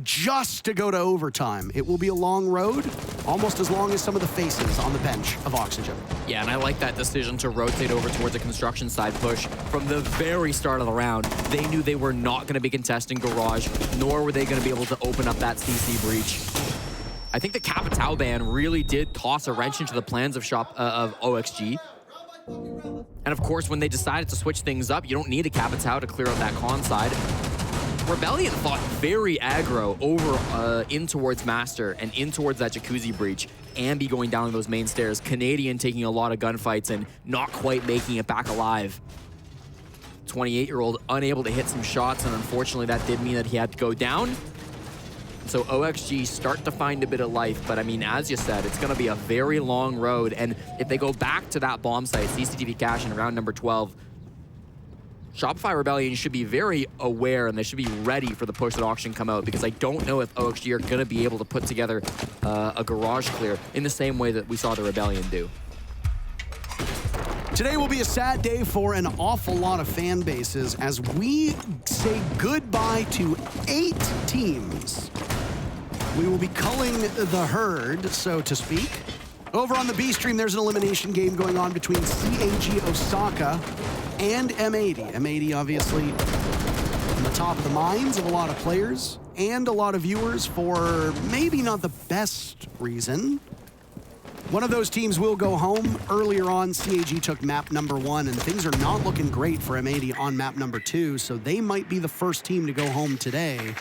just to go to overtime. It will be a long road, almost as long as some of the faces on the bench of Oxygen. Yeah, and I like that decision to rotate over towards the construction side push. From the very start of the round, they knew they were not going to be contesting garage, nor were they going to be able to open up that CC breach. I think the Capitao ban really did toss a wrench into the plans of OXG. And of course, when they decided to switch things up, you don't need a Capitao to clear out that con side. Rebellion fought very aggro over in towards Master and in towards that jacuzzi breach. Ambi going down those main stairs. Canadian taking a lot of gunfights and not quite making it back alive. 28-year-old unable to hit some shots, and unfortunately that did mean that he had to go down. So OXG start to find a bit of life, but I mean, as you said, it's gonna be a very long road, and if they go back to that bomb site, CCTV cache in round number 12, Shopify Rebellion should be very aware and they should be ready for the push that Auction come out, because I don't know if OXG are going to be able to put together a garage clear in the same way that we saw the Rebellion do. Today will be a sad day for an awful lot of fan bases as we say goodbye to 8 teams. We will be culling the herd, so to speak. Over on the B stream, there's an elimination game going on between CAG Osaka and M80. M80 obviously on the top of the minds of a lot of players and a lot of viewers for maybe not the best reason. One of those teams will go home. Earlier on, CAG took map number 1, and things are not looking great for M80 on map number 2, so they might be the first team to go home today.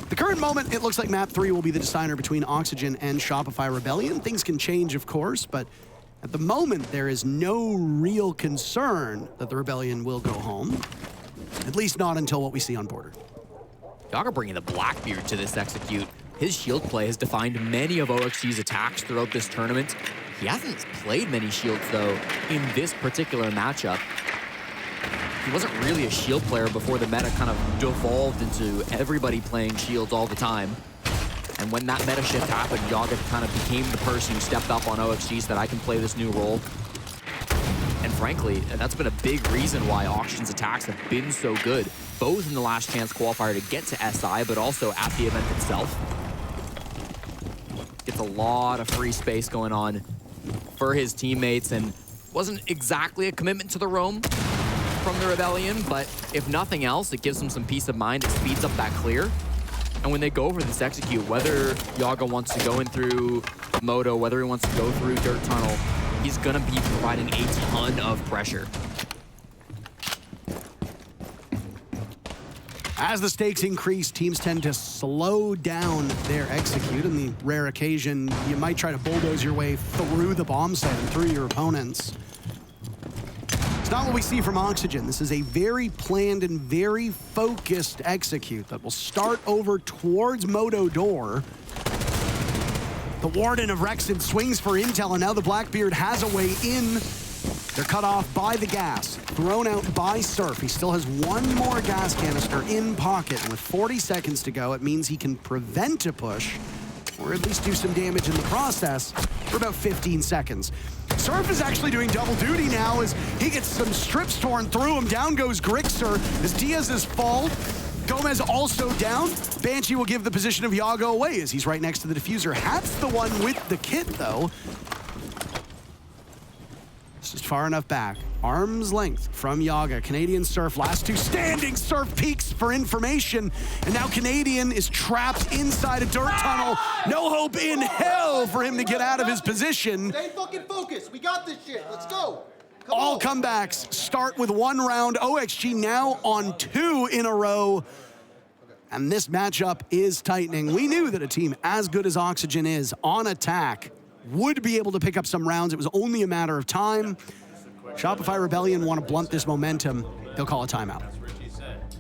The current moment, it looks like map 3 will be the decider between Oxygen and Shopify Rebellion. Things can change, of course, but at the moment, there is no real concern that the Rebellion will go home, at least not until what we see on Border. Yaga bringing the Blackbeard to this execute. His shield play has defined many of OXG's attacks throughout this tournament. He hasn't played many shields, though, in this particular matchup. He wasn't really a shield player before the meta kind of devolved into everybody playing shields all the time. And when that meta shift happened, Yaga kind of became the person who stepped up on OXG so that I can play this new role. And frankly, that's been a big reason why Auction's attacks have been so good, both in the last chance qualifier to get to SI, but also at the event itself. Gets a lot of free space going on for his teammates, and wasn't exactly a commitment to the roam from the Rebellion, but if nothing else, it gives them some peace of mind. It speeds up that clear. And when they go for this execute, whether Yaga wants to go in through Moto, whether he wants to go through Dirt Tunnel, he's gonna be providing a ton of pressure. As the stakes increase, teams tend to slow down their execute. On the rare occasion, you might try to bulldoze your way through the bomb site and through your opponents. It's not what we see from Oxygen. This is a very planned and very focused execute that will start over towards Moto door. The Warden of Rexton swings for intel, and now the Blackbeard has a way in. They're cut off by the gas, thrown out by Surf. He still has one more gas canister in pocket, and with 40 seconds to go, it means he can prevent a push, or at least do some damage in the process for about 15 seconds. Surf is actually doing double duty now as he gets some strips torn through him. Down goes Grixer as Diaz's fall. Gomez also down. Banshee will give the position of Yago away as he's right next to the diffuser. Hat's the one with the kit, though. Just far enough back. Arm's length from Yaga. Canadian Surf, last two standing. Surf peeks for information. And now Canadian is trapped inside a dirt tunnel. No hope in hell for him to get out of his position. Stay fucking focused. We got this shit. Let's go. All comebacks start with one round. OXG now on 2 in a row. And this matchup is tightening. We knew that a team as good as Oxygen is on attack would be able to pick up some rounds. It was only a matter of time. Shopify Rebellion want to blunt this momentum. They'll call a timeout. As Richie said,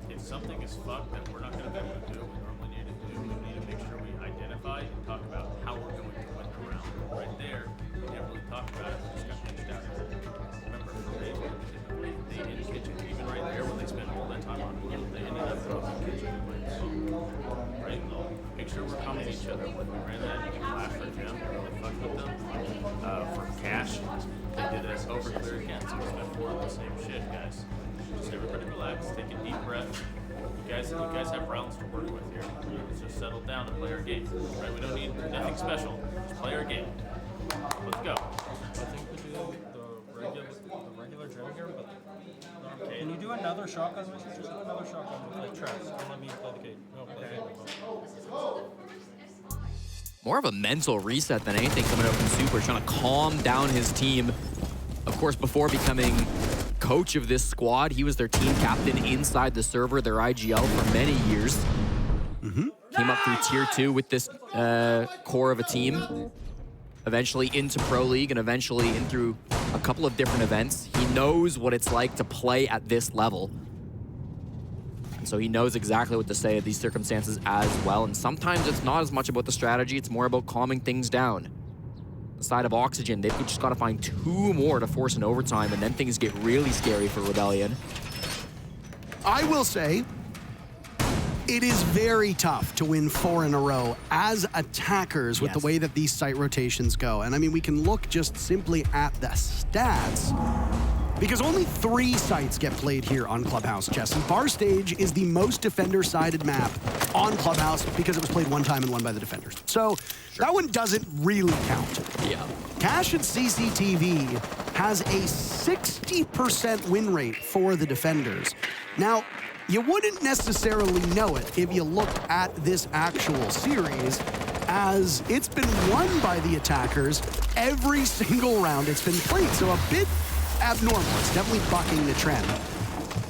if something is fucked that we're not going to be able to do what we normally need to do, we need to make sure we identify and talk about how we're going to win the round. Right there, we didn't really talk about it. We just got pitched out. Remember, they in the kitchen, even right there when they spent all that time on it, they ended up throwing the kitchen away. Right? Make sure we're coming to each other. When we ran that flash for Jim, we really fucked with them. For cash, they did us over clear again, so we spent 4 on the same shit, guys. Just everybody relax, take a deep breath. You guys have rounds to work with here. Let's just settle down and play our game. Right? We don't need nothing special. Just play our game. Let's go. I think we do the regular gem here, but can you do another shotgun mission? Just do another shotgun with like traps. Don't let me play the game. No, play the game. More of a mental reset than anything coming out from Super, trying to calm down his team. Of course, before becoming coach of this squad, he was their team captain inside the server, their IGL, for many years. Came up through Tier 2 with this core of a team. Eventually into Pro League and eventually in through a couple of different events. He knows what it's like to play at this level. And so he knows exactly what to say at these circumstances as well. And sometimes it's not as much about the strategy, it's more about calming things down. The side of Oxygen, they've just got to find 2 more to force an overtime, and then things get really scary for Rebellion. I will say, it is very tough to win 4 in a row as attackers with the way that these site rotations go. And I mean, we can look just simply at the stats, because only 3 sites get played here on Clubhouse, Jesse. Bar Stage is the most defender-sided map on Clubhouse because it was played 1 time and won by the defenders. So that one doesn't really count. Yeah. Cash at CCTV has a 60% win rate for the defenders. Now, you wouldn't necessarily know it if you looked at this actual series, as it's been won by the attackers every single round it's been played. So a bit abnormal. It's definitely bucking the trend.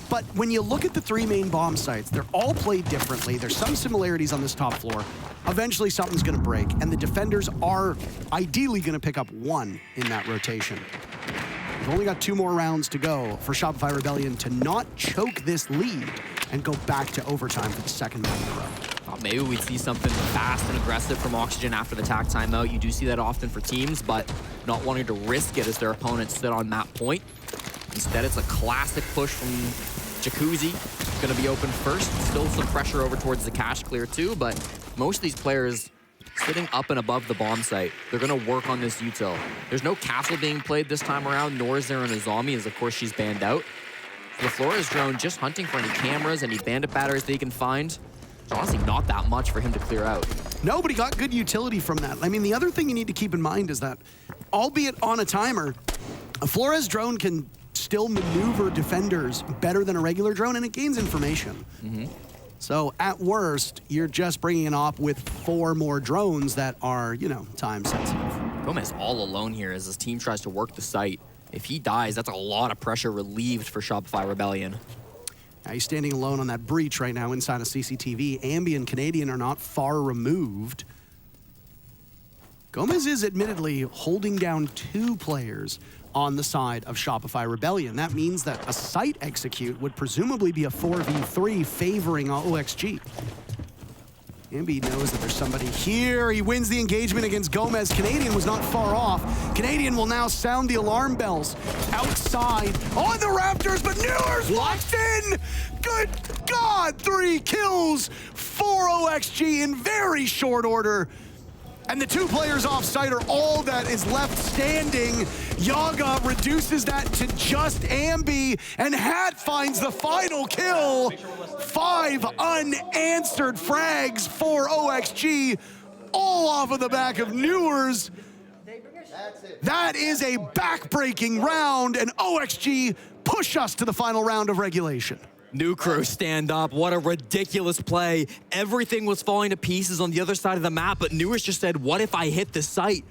But when you look at the 3 main bomb sites, they're all played differently. There's some similarities on this top floor. Eventually something's going to break, and the defenders are ideally going to pick up 1 in that rotation. We've only got 2 more rounds to go for Shopify Rebellion to not choke this lead and go back to overtime for the 2nd match in a row. Thought maybe we'd see something fast and aggressive from Oxygen after the attack timeout. You do see that often for teams, but not wanting to risk it as their opponents sit on map point. Instead, it's a classic push from Jacuzzi. Going to be open first. Still some pressure over towards the cash clear too, but most of these players sitting up and above the bomb site. They're going to work on this util. There's no castle being played this time around, nor is there an Azami, as of course she's banned out. The Flores drone just hunting for any cameras, any bandit batteries they can find. There's honestly not that much for him to clear out. No, but he got good utility from that. I mean, the other thing you need to keep in mind is that, albeit on a timer, a Flores drone can still maneuver defenders better than a regular drone, and it gains information. So at worst, you're just bringing an op with 4 more drones that are, time sensitive. Gomez all alone here as his team tries to work the site. If he dies, that's a lot of pressure relieved for Shopify Rebellion. Now he's standing alone on that breach right now inside of CCTV. Ambi and Canadian are not far removed. Gomez is admittedly holding down 2 players on the side of Shopify Rebellion. That means that a site execute would presumably be a 4v3 favoring OXG. Ambi knows that there's somebody here. He wins the engagement against Gomez. Canadian was not far off. Canadian will now sound the alarm bells outside on the Raptors, but Newers walks in. Good God, 3 kills for OXG in very short order. And the 2 players off site are all that is left standing. Yaga reduces that to just Ambi, and Hat finds the final kill. 5 unanswered frags for OXG, all off of the back of Newers. That is a back-breaking round, and OXG push us to the final round of regulation. New crew stand up. What a ridiculous play. Everything was falling to pieces on the other side of the map, but Newers just said, what if I hit the site?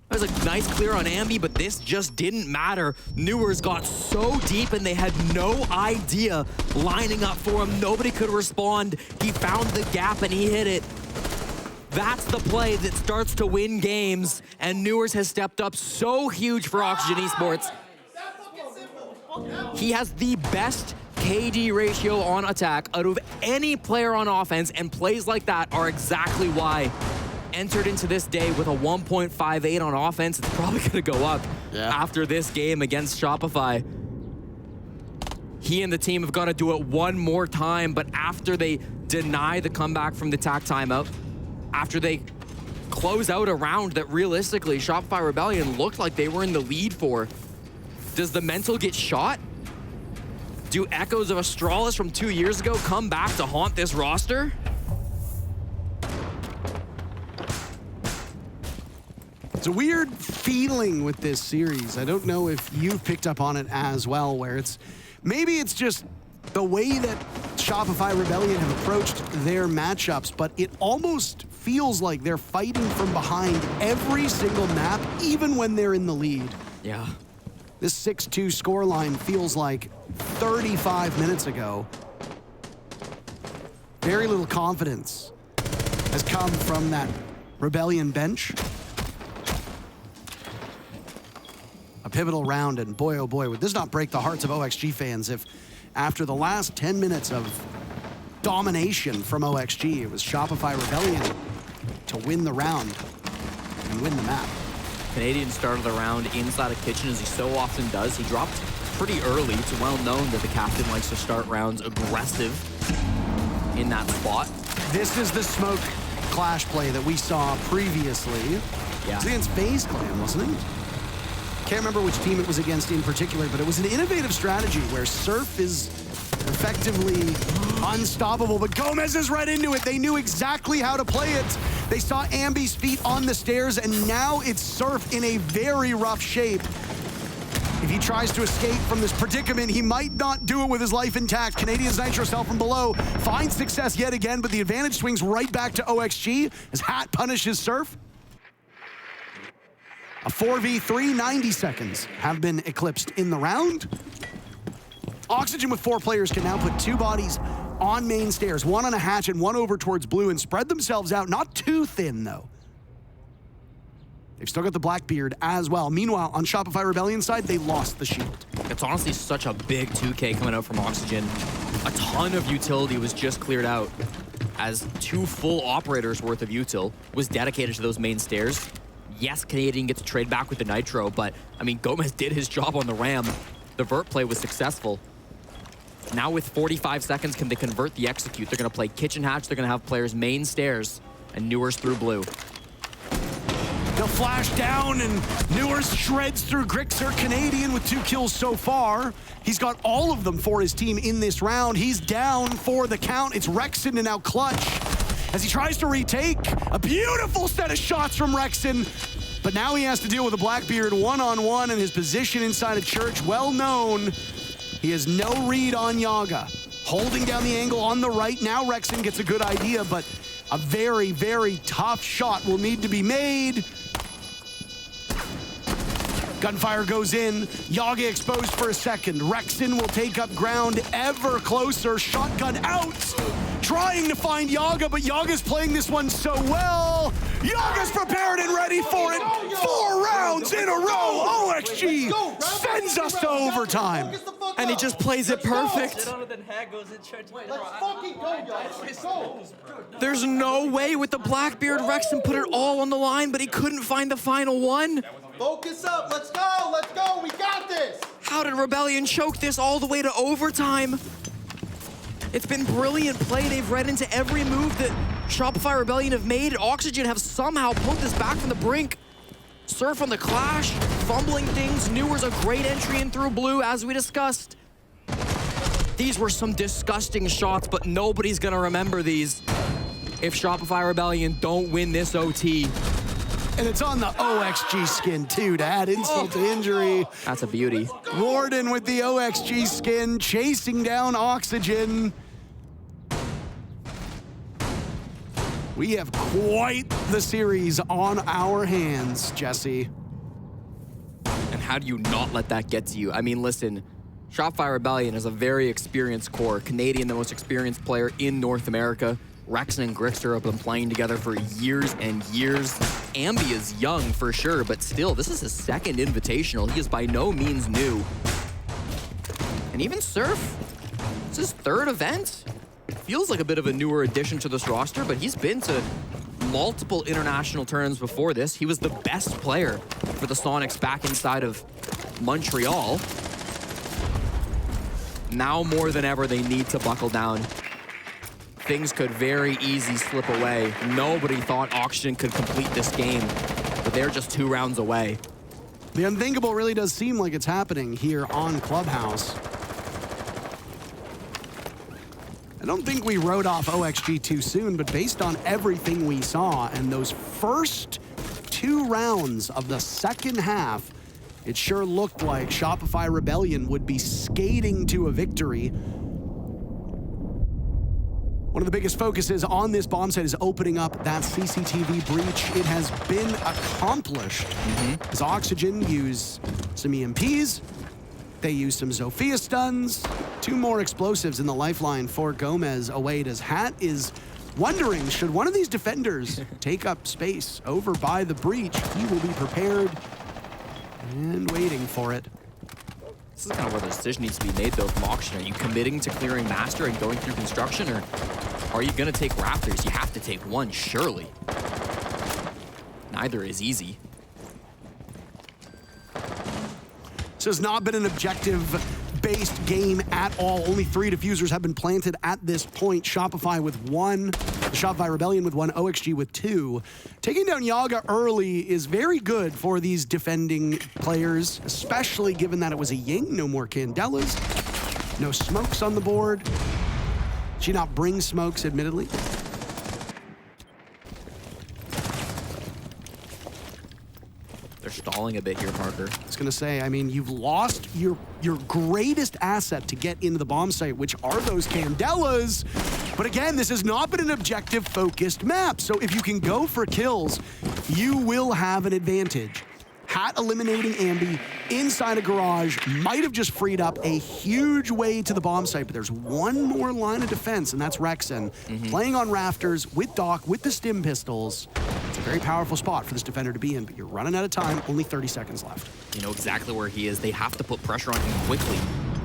That was a nice clear on Ambi, but this just didn't matter. Newers got so deep and they had no idea lining up for him. Nobody could respond. He found the gap and he hit it. That's the play that starts to win games, and Newers has stepped up so huge for Oxygen Esports. He has the best KD ratio on attack out of any player on offense, and plays like that are exactly why entered into this day with a 1.58 on offense. It's probably going to go up after this game against Shopify. He and the team have got to do it one more time, but after they deny the comeback from the TAC timeout, after they close out a round that realistically Shopify Rebellion looked like they were in the lead for, does the mental get shot? Do echoes of Astralis from 2 years ago come back to haunt this roster? It's a weird feeling with this series. I don't know if you've picked up on it as well, where maybe it's just the way that Shopify Rebellion have approached their matchups, but it almost feels like they're fighting from behind every single map, even when they're in the lead. Yeah. This 6-2 scoreline feels like 35 minutes ago. Very little confidence has come from that Rebellion bench. A pivotal round, and boy, oh boy, would this not break the hearts of OXG fans if after the last 10 minutes of domination from OXG, it was Shopify Rebellion to win the round and win the map. Canadian started the round inside a kitchen, as he so often does. He dropped pretty early. It's well known that the captain likes to start rounds aggressive in that spot. This is the smoke clash play that we saw previously. Yeah. It was against FaZe Clan, wasn't it? Can't remember which team it was against in particular, but it was an innovative strategy where Surf is effectively unstoppable, but Gomez is right into it. They knew exactly how to play it. They saw Ambi's feet on the stairs, and now it's Surf in a very rough shape. If he tries to escape from this predicament, he might not do it with his life intact. Canadian's Nitro Cell from below finds success yet again, but the advantage swings right back to OXG as Hat punishes Surf. A 4v3, 90 seconds have been eclipsed in the round. Oxygen with 4 players can now put 2 bodies on main stairs, 1 on a hatch and 1 over towards blue, and spread themselves out. Not too thin, though. They've still got the Blackbeard as well. Meanwhile, on Shopify Rebellion side, they lost the shield. It's honestly such a big 2K coming out from Oxygen. A ton of utility was just cleared out, as 2 full operators worth of util was dedicated to those main stairs. Yes, Canadian gets to trade back with the Nitro, but I mean, Gomez did his job on the Ram. The vert play was successful. Now with 45 seconds, can they convert the execute? They're gonna play kitchen hatch, they're gonna have players main stairs, and Newers through blue. They'll flash down, and Newers shreds through Grixer. Canadian with 2 kills so far. He's got all of them for his team in this round. He's down for the count. It's Rexon and now Clutch. as he tries to retake. A beautiful set of shots from Rexon. But now he has to deal with a Blackbeard one-on-one, and his position inside of Church well known. He has no read on Yaga. Holding down the angle on the right. Now Rexon gets a good idea, but a very, very tough shot will need to be made. Gunfire goes in. Yaga exposed for a second. Rexon will take up ground ever closer. Shotgun out. Trying to find Yaga, but Yaga's playing this one so well. Yaga's prepared and ready for it. 4 rounds in a row. OXG sends us to overtime. And he just plays it perfect. Let's fucking go, guys. Let's go. There's no way with the Blackbeard. Rexon put it all on the line, but he couldn't find the final one. Focus up. Let's go. Let's go. We got this. How did Rebellion choke this all the way to overtime? It's been brilliant play. They've read into every move that Shopify Rebellion have made. Oxygen have somehow pulled this back from the brink. Surf on the clash, fumbling things. Newer's a great entry in through blue, as we discussed. These were some disgusting shots, but nobody's gonna remember these if Shopify Rebellion don't win this OT. And it's on the OXG skin, too, to add insult to injury. That's a beauty. Warden with the OXG skin, chasing down Oxygen. We have quite the series on our hands, Jesse. And how do you not let that get to you? I mean, listen, Shopify Rebellion is a very experienced core. Canadian, the most experienced player in North America. Rexon and Grixter have been playing together for years and years. Ambi is young for sure, but still, this is his second invitational. He is by no means new. And even Surf, it's his third event. Feels like a bit of a newer addition to this roster, but he's been to multiple international tournaments before this. He was the best player for the Sonics back inside of Montreal. Now more than ever, they need to buckle down. Things could very easily slip away. Nobody thought Oxygen could complete this game, but they're just 2 rounds away. The unthinkable really does seem like it's happening here on Clubhouse. I don't think we wrote off OXG too soon, but based on everything we saw and those first 2 rounds of the second half, it sure looked like Shopify Rebellion would be skating to a victory. One of the biggest focuses on this bomb site is opening up that CCTV breach. It has been accomplished. As Oxygen use some EMPs, they use some Zofia stuns, 2 more explosives in the lifeline for Gomez await as Hat is wondering, should one of these defenders take up space over by the breach? He will be prepared and waiting for it. This is kind of where the decision needs to be made, though, from Oxygen. Are you committing to clearing Master and going through construction, or are you going to take Raptors? You have to take one, surely. Neither is easy. This has not been an objective-based game at all. Only 3 diffusers have been planted at this point. Shopify with 1, Shopify Rebellion with 1, OXG with 2. Taking down Yaga early is very good for these defending players, especially given that it was a Ying. No more Candelas, no smokes on the board. She not bring smokes, admittedly. They're stalling a bit here, Parker. I was gonna say, I mean, you've lost your greatest asset to get into the bomb site, which are those Candelas. But again, this has not been an objective-focused map. So if you can go for kills, you will have an advantage. Hat eliminating Ambi inside a garage might have just freed up a huge way to the bomb site, but there's one more line of defense, and that's Rexon. Playing on rafters with Doc, with the stim pistols. It's a very powerful spot for this defender to be in, but you're running out of time, only 30 seconds left. You know exactly where he is. They have to put pressure on him quickly.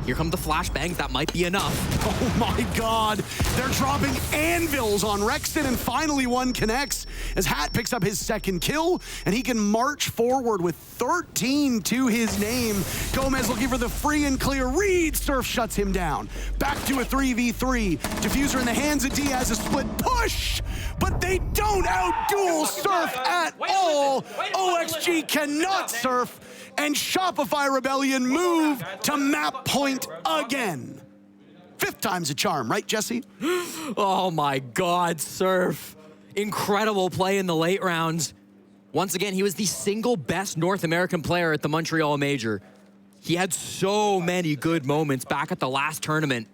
Here come the flashbangs. That might be enough. Oh my God. They're dropping anvils on Rexon, and finally one connects as Hat picks up his second kill, and he can march forward with 13 to his name. Gomez looking for the free and clear read. Surf shuts him down. Back to a 3v3. Diffuser in the hands of Diaz, a split push, but they don't outduel Surf at all. OXG cannot Surf, and Shopify Rebellion move to map point again. 5th time's a charm, right, Jesse? Oh my God, Surf. incredible play in the late rounds. Once again, he was the single best North American player at the Montreal Major. He had so many good moments back at the last tournament.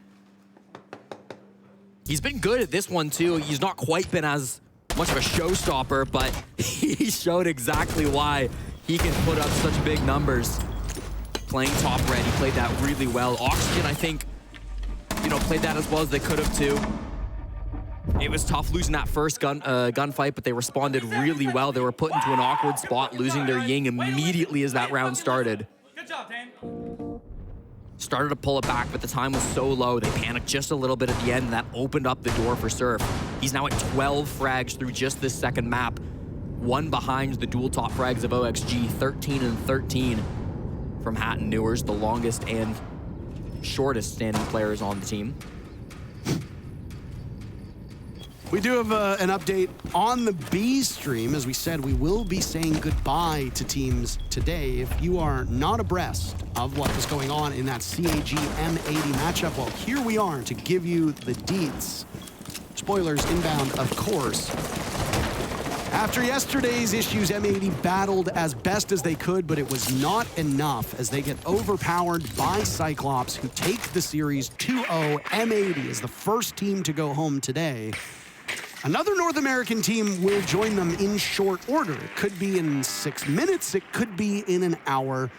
He's been good at this one too. He's not quite been as much of a showstopper, but he showed exactly why he can put up such big numbers. Playing top red, he played that really well. Oxygen, I think, played that as well as they could have too. It was tough losing that first gunfight, but they responded really well. They were put into an awkward spot, losing their Ying immediately as that round started. Good job, Tane. Started to pull it back, but the time was so low, they panicked just a little bit at the end, and that opened up the door for Surf. He's now at 12 frags through just this second map, one behind the dual top frags of OXG, 13 and 13 from Hatton Newers, the longest and shortest standing players on the team. We do have an update on the B stream. As we said, we will be saying goodbye to teams today. If you are not abreast of what was going on in that CAG M80 matchup, well, here we are to give you the deets. Spoilers inbound, of course. After yesterday's issues, M80 battled as best as they could, but it was not enough as they get overpowered by Cyclops, who take the series 2-0. M80 is the first team to go home today. Another North American team will join them in short order. It could be in 6 minutes, it could be in an hour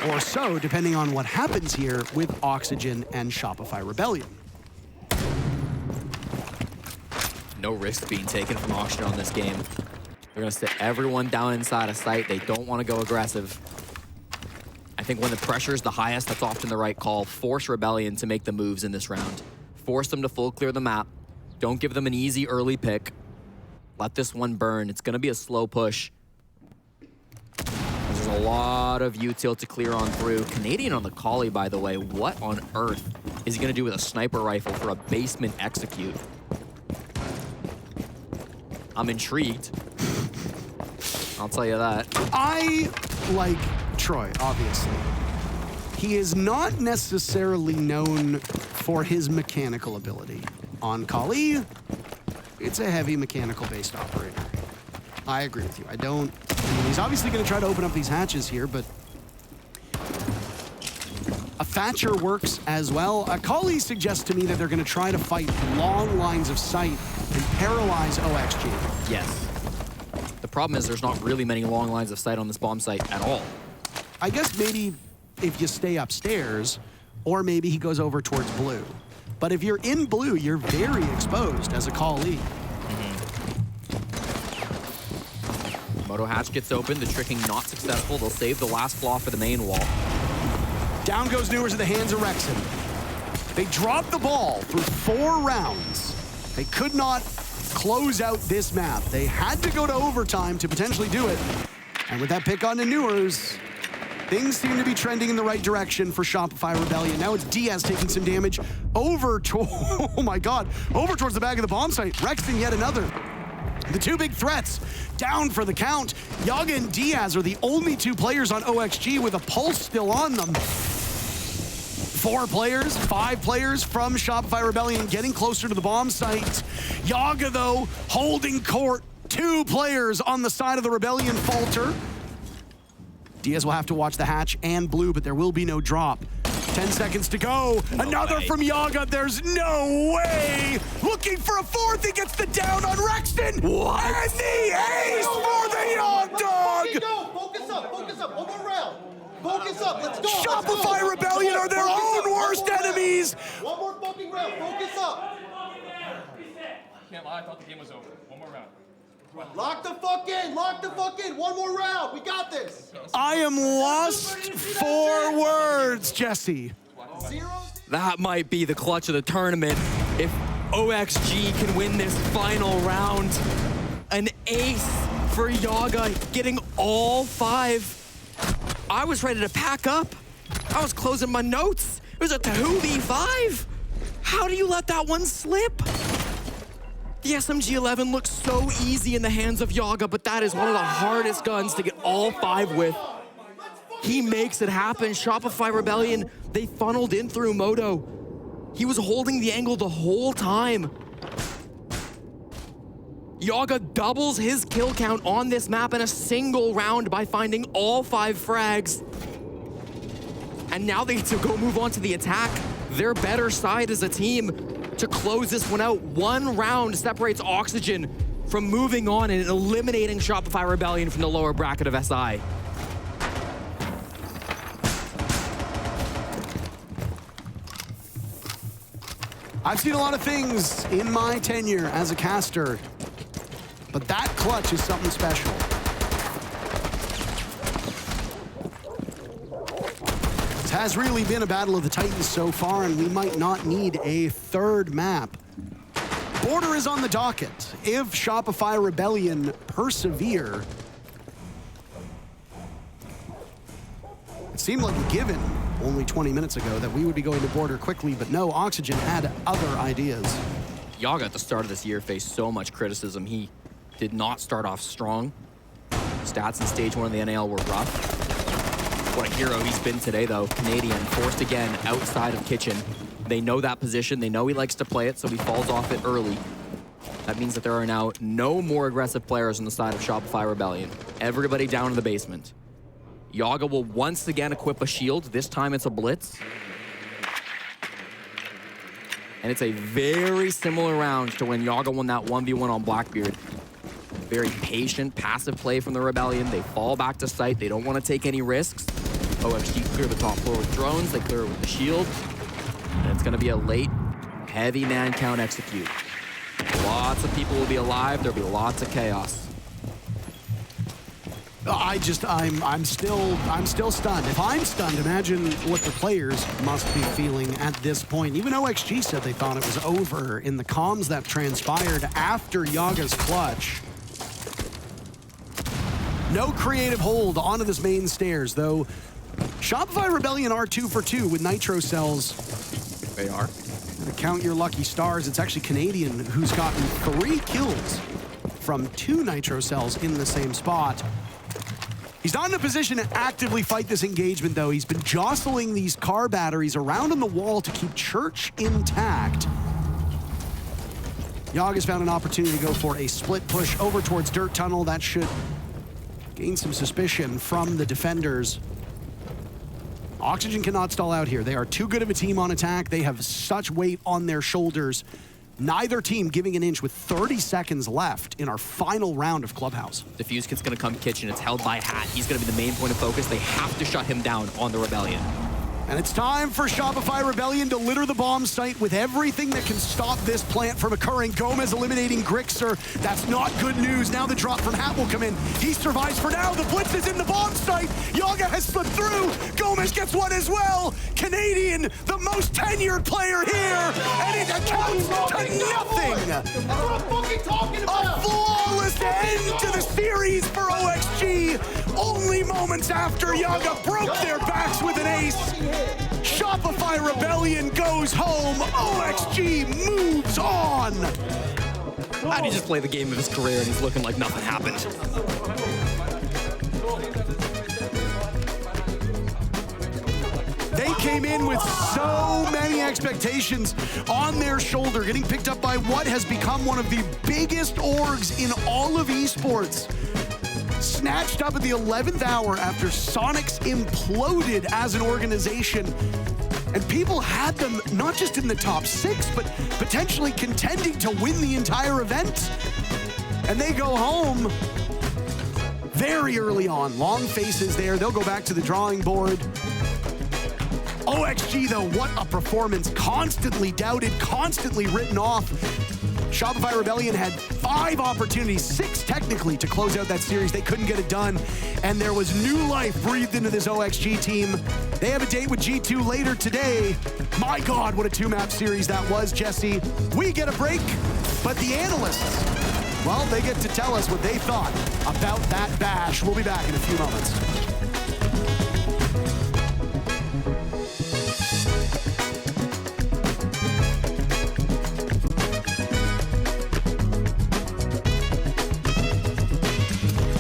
or so, depending on what happens here with Oxygen and Shopify Rebellion. No risk being taken from Oxygen on this game. They're gonna sit everyone down inside a site. They don't want to go aggressive. I think when the pressure is the highest, that's often the right call. Force Rebellion to make the moves in this round. Force them to full clear the map. Don't give them an easy early pick. Let this one burn. It's going to be a slow push. There's a lot of util to clear on through. Canadian on the collie, by the way. What on earth is he going to do with a sniper rifle for a basement execute? I'm intrigued. I'll tell you that. I like Troy, obviously. He is not necessarily known for his mechanical ability. On Kali, it's a heavy mechanical-based operator. I agree with you. He's obviously going to try to open up these hatches here, but a Thatcher works as well. Kali suggests to me that they're going to try to fight long lines of sight and paralyze OXG. Yes. The problem is there's not really many long lines of sight on this bomb site at all. I guess maybe if you stay upstairs, or maybe he goes over towards blue. But if you're in blue, you're very exposed as a Kali. Moto hatch gets open, the tricking not successful. They'll save the last flaw for the main wall. Down goes Newers at the hands of Rexon. They dropped the ball through 4 rounds. They could not close out this map. They had to go to overtime to potentially do it. And with that pick on to Newers, things seem to be trending in the right direction for Shopify Rebellion. Now it's Diaz taking some damage over to, oh my God, over towards the back of the bomb site. Rexon yet another. The 2 big threats down for the count. Yaga and Diaz are the only 2 players on OXG with a pulse still on them. 4 players, 5 players from Shopify Rebellion getting closer to the bomb site. Yaga, though, holding court. 2 players on the side of the Rebellion falter. Diaz will have to watch the hatch and blue, but there will be no drop. 10 seconds to go. Another from Yaga. There's no way. Looking for a 4th. He gets the down on Rexton. What? And the ace for the Yaw Dog. Focus up. One more round. Focus up. Let's go. Shopify Rebellion are their own worst enemies. One more fucking round. Focus up. Can't lie, I thought the game was over. One more round. Lock the fuck in. One more round. We got this. I am lost for words, Jesse. That might be the clutch of the tournament. If OXG can win this final round, an ace for Yaga, getting all 5. I was ready to pack up. I was closing my notes. It was a Tahu V5. How do you let that one slip? The SMG-11 looks so easy in the hands of Yaga, but that is one of the hardest guns to get all 5 with. He makes it happen. Shopify Rebellion, they funneled in through Moto. He was holding the angle the whole time. Yaga doubles his kill count on this map in a single round by finding all 5 frags. And now they get to go move on to the attack. Their better side as a team to close this one out. 1 round separates Oxygen from moving on and eliminating Shopify Rebellion from the lower bracket of SI. I've seen a lot of things in my tenure as a caster, but that clutch is something special. This has really been a battle of the Titans so far, and we might not need a third map. Border is on the docket. If Shopify Rebellion persevere, it seemed like a given only 20 minutes ago that we would be going to Border quickly, but no, Oxygen had other ideas. Yaga at the start of this year faced so much criticism. He did not start off strong. Stats in stage 1 of the NAL were rough. What a hero he's been today, though. Canadian, forced again outside of Kitchen. They know that position. They know he likes to play it, so he falls off it early. That means that there are now no more aggressive players on the side of Shopify Rebellion. Everybody down in the basement. Yaga will once again equip a shield. This time it's a blitz. And it's a very similar round to when Yaga won that 1v1 on Blackbeard. Very patient, passive play from the Rebellion. They fall back to site. They don't want to take any risks. OXG clear the top floor with drones. They clear it with the shield. And it's going to be a late, heavy man count execute. Lots of people will be alive. There'll be lots of chaos. I'm still stunned. If I'm stunned, imagine what the players must be feeling at this point. Even OXG said they thought it was over in the comms that transpired after Yaga's clutch. No creative hold onto this main stairs, though. Shopify Rebellion are 2 for 2 with nitro cells. They are. And count your lucky stars. It's actually Canadian who's gotten 3 kills from 2 nitro cells in the same spot. He's not in a position to actively fight this engagement, though. He's been jostling these car batteries around on the wall to keep Church intact. Yaga's found an opportunity to go for a split push over towards Dirt Tunnel. That should gain some suspicion from the defenders. Oxygen cannot stall out here. They are too good of a team on attack. They have such weight on their shoulders. Neither team giving an inch with 30 seconds left in our final round of Clubhouse. Diffuse Kit's going to come Kitchen. It's held by Hat. He's going to be the main point of focus. They have to shut him down on the Rebellion. And it's time for Shopify Rebellion to litter the bomb site with everything that can stop this plant from occurring. Gomez eliminating Grixer. That's not good news. Now the drop from Hat will come in. He survives for now. The blitz is in the bomb site. Yaga has slipped through. Gomez gets one as well. Canadian, the most tenured player here. And it accounts to nothing. A flawless end to the series for OXG. Only moments after Yaga broke their backs with an ace. Shopify Rebellion goes home. OXG moves on. How do you just play the game of his career and he's looking like nothing happened? They came in with so many expectations on their shoulder, getting picked up by what has become one of the biggest orgs in all of esports. Snatched up at the 11th hour after Sonics imploded as an organization. And people had them not just in the top 6, but potentially contending to win the entire event. And they go home very early on. Long faces there. They'll go back to the drawing board. OXG, though, what a performance. Constantly doubted, constantly written off. Shopify Rebellion had 5 opportunities, 6 technically, to close out that series. They couldn't get it done, and there was new life breathed into this OXG team. They have a date with G2 later today. My God, what a 2-map series that was, Jesse. We get a break, but the analysts, well, they get to tell us what they thought about that bash. We'll be back in a few moments.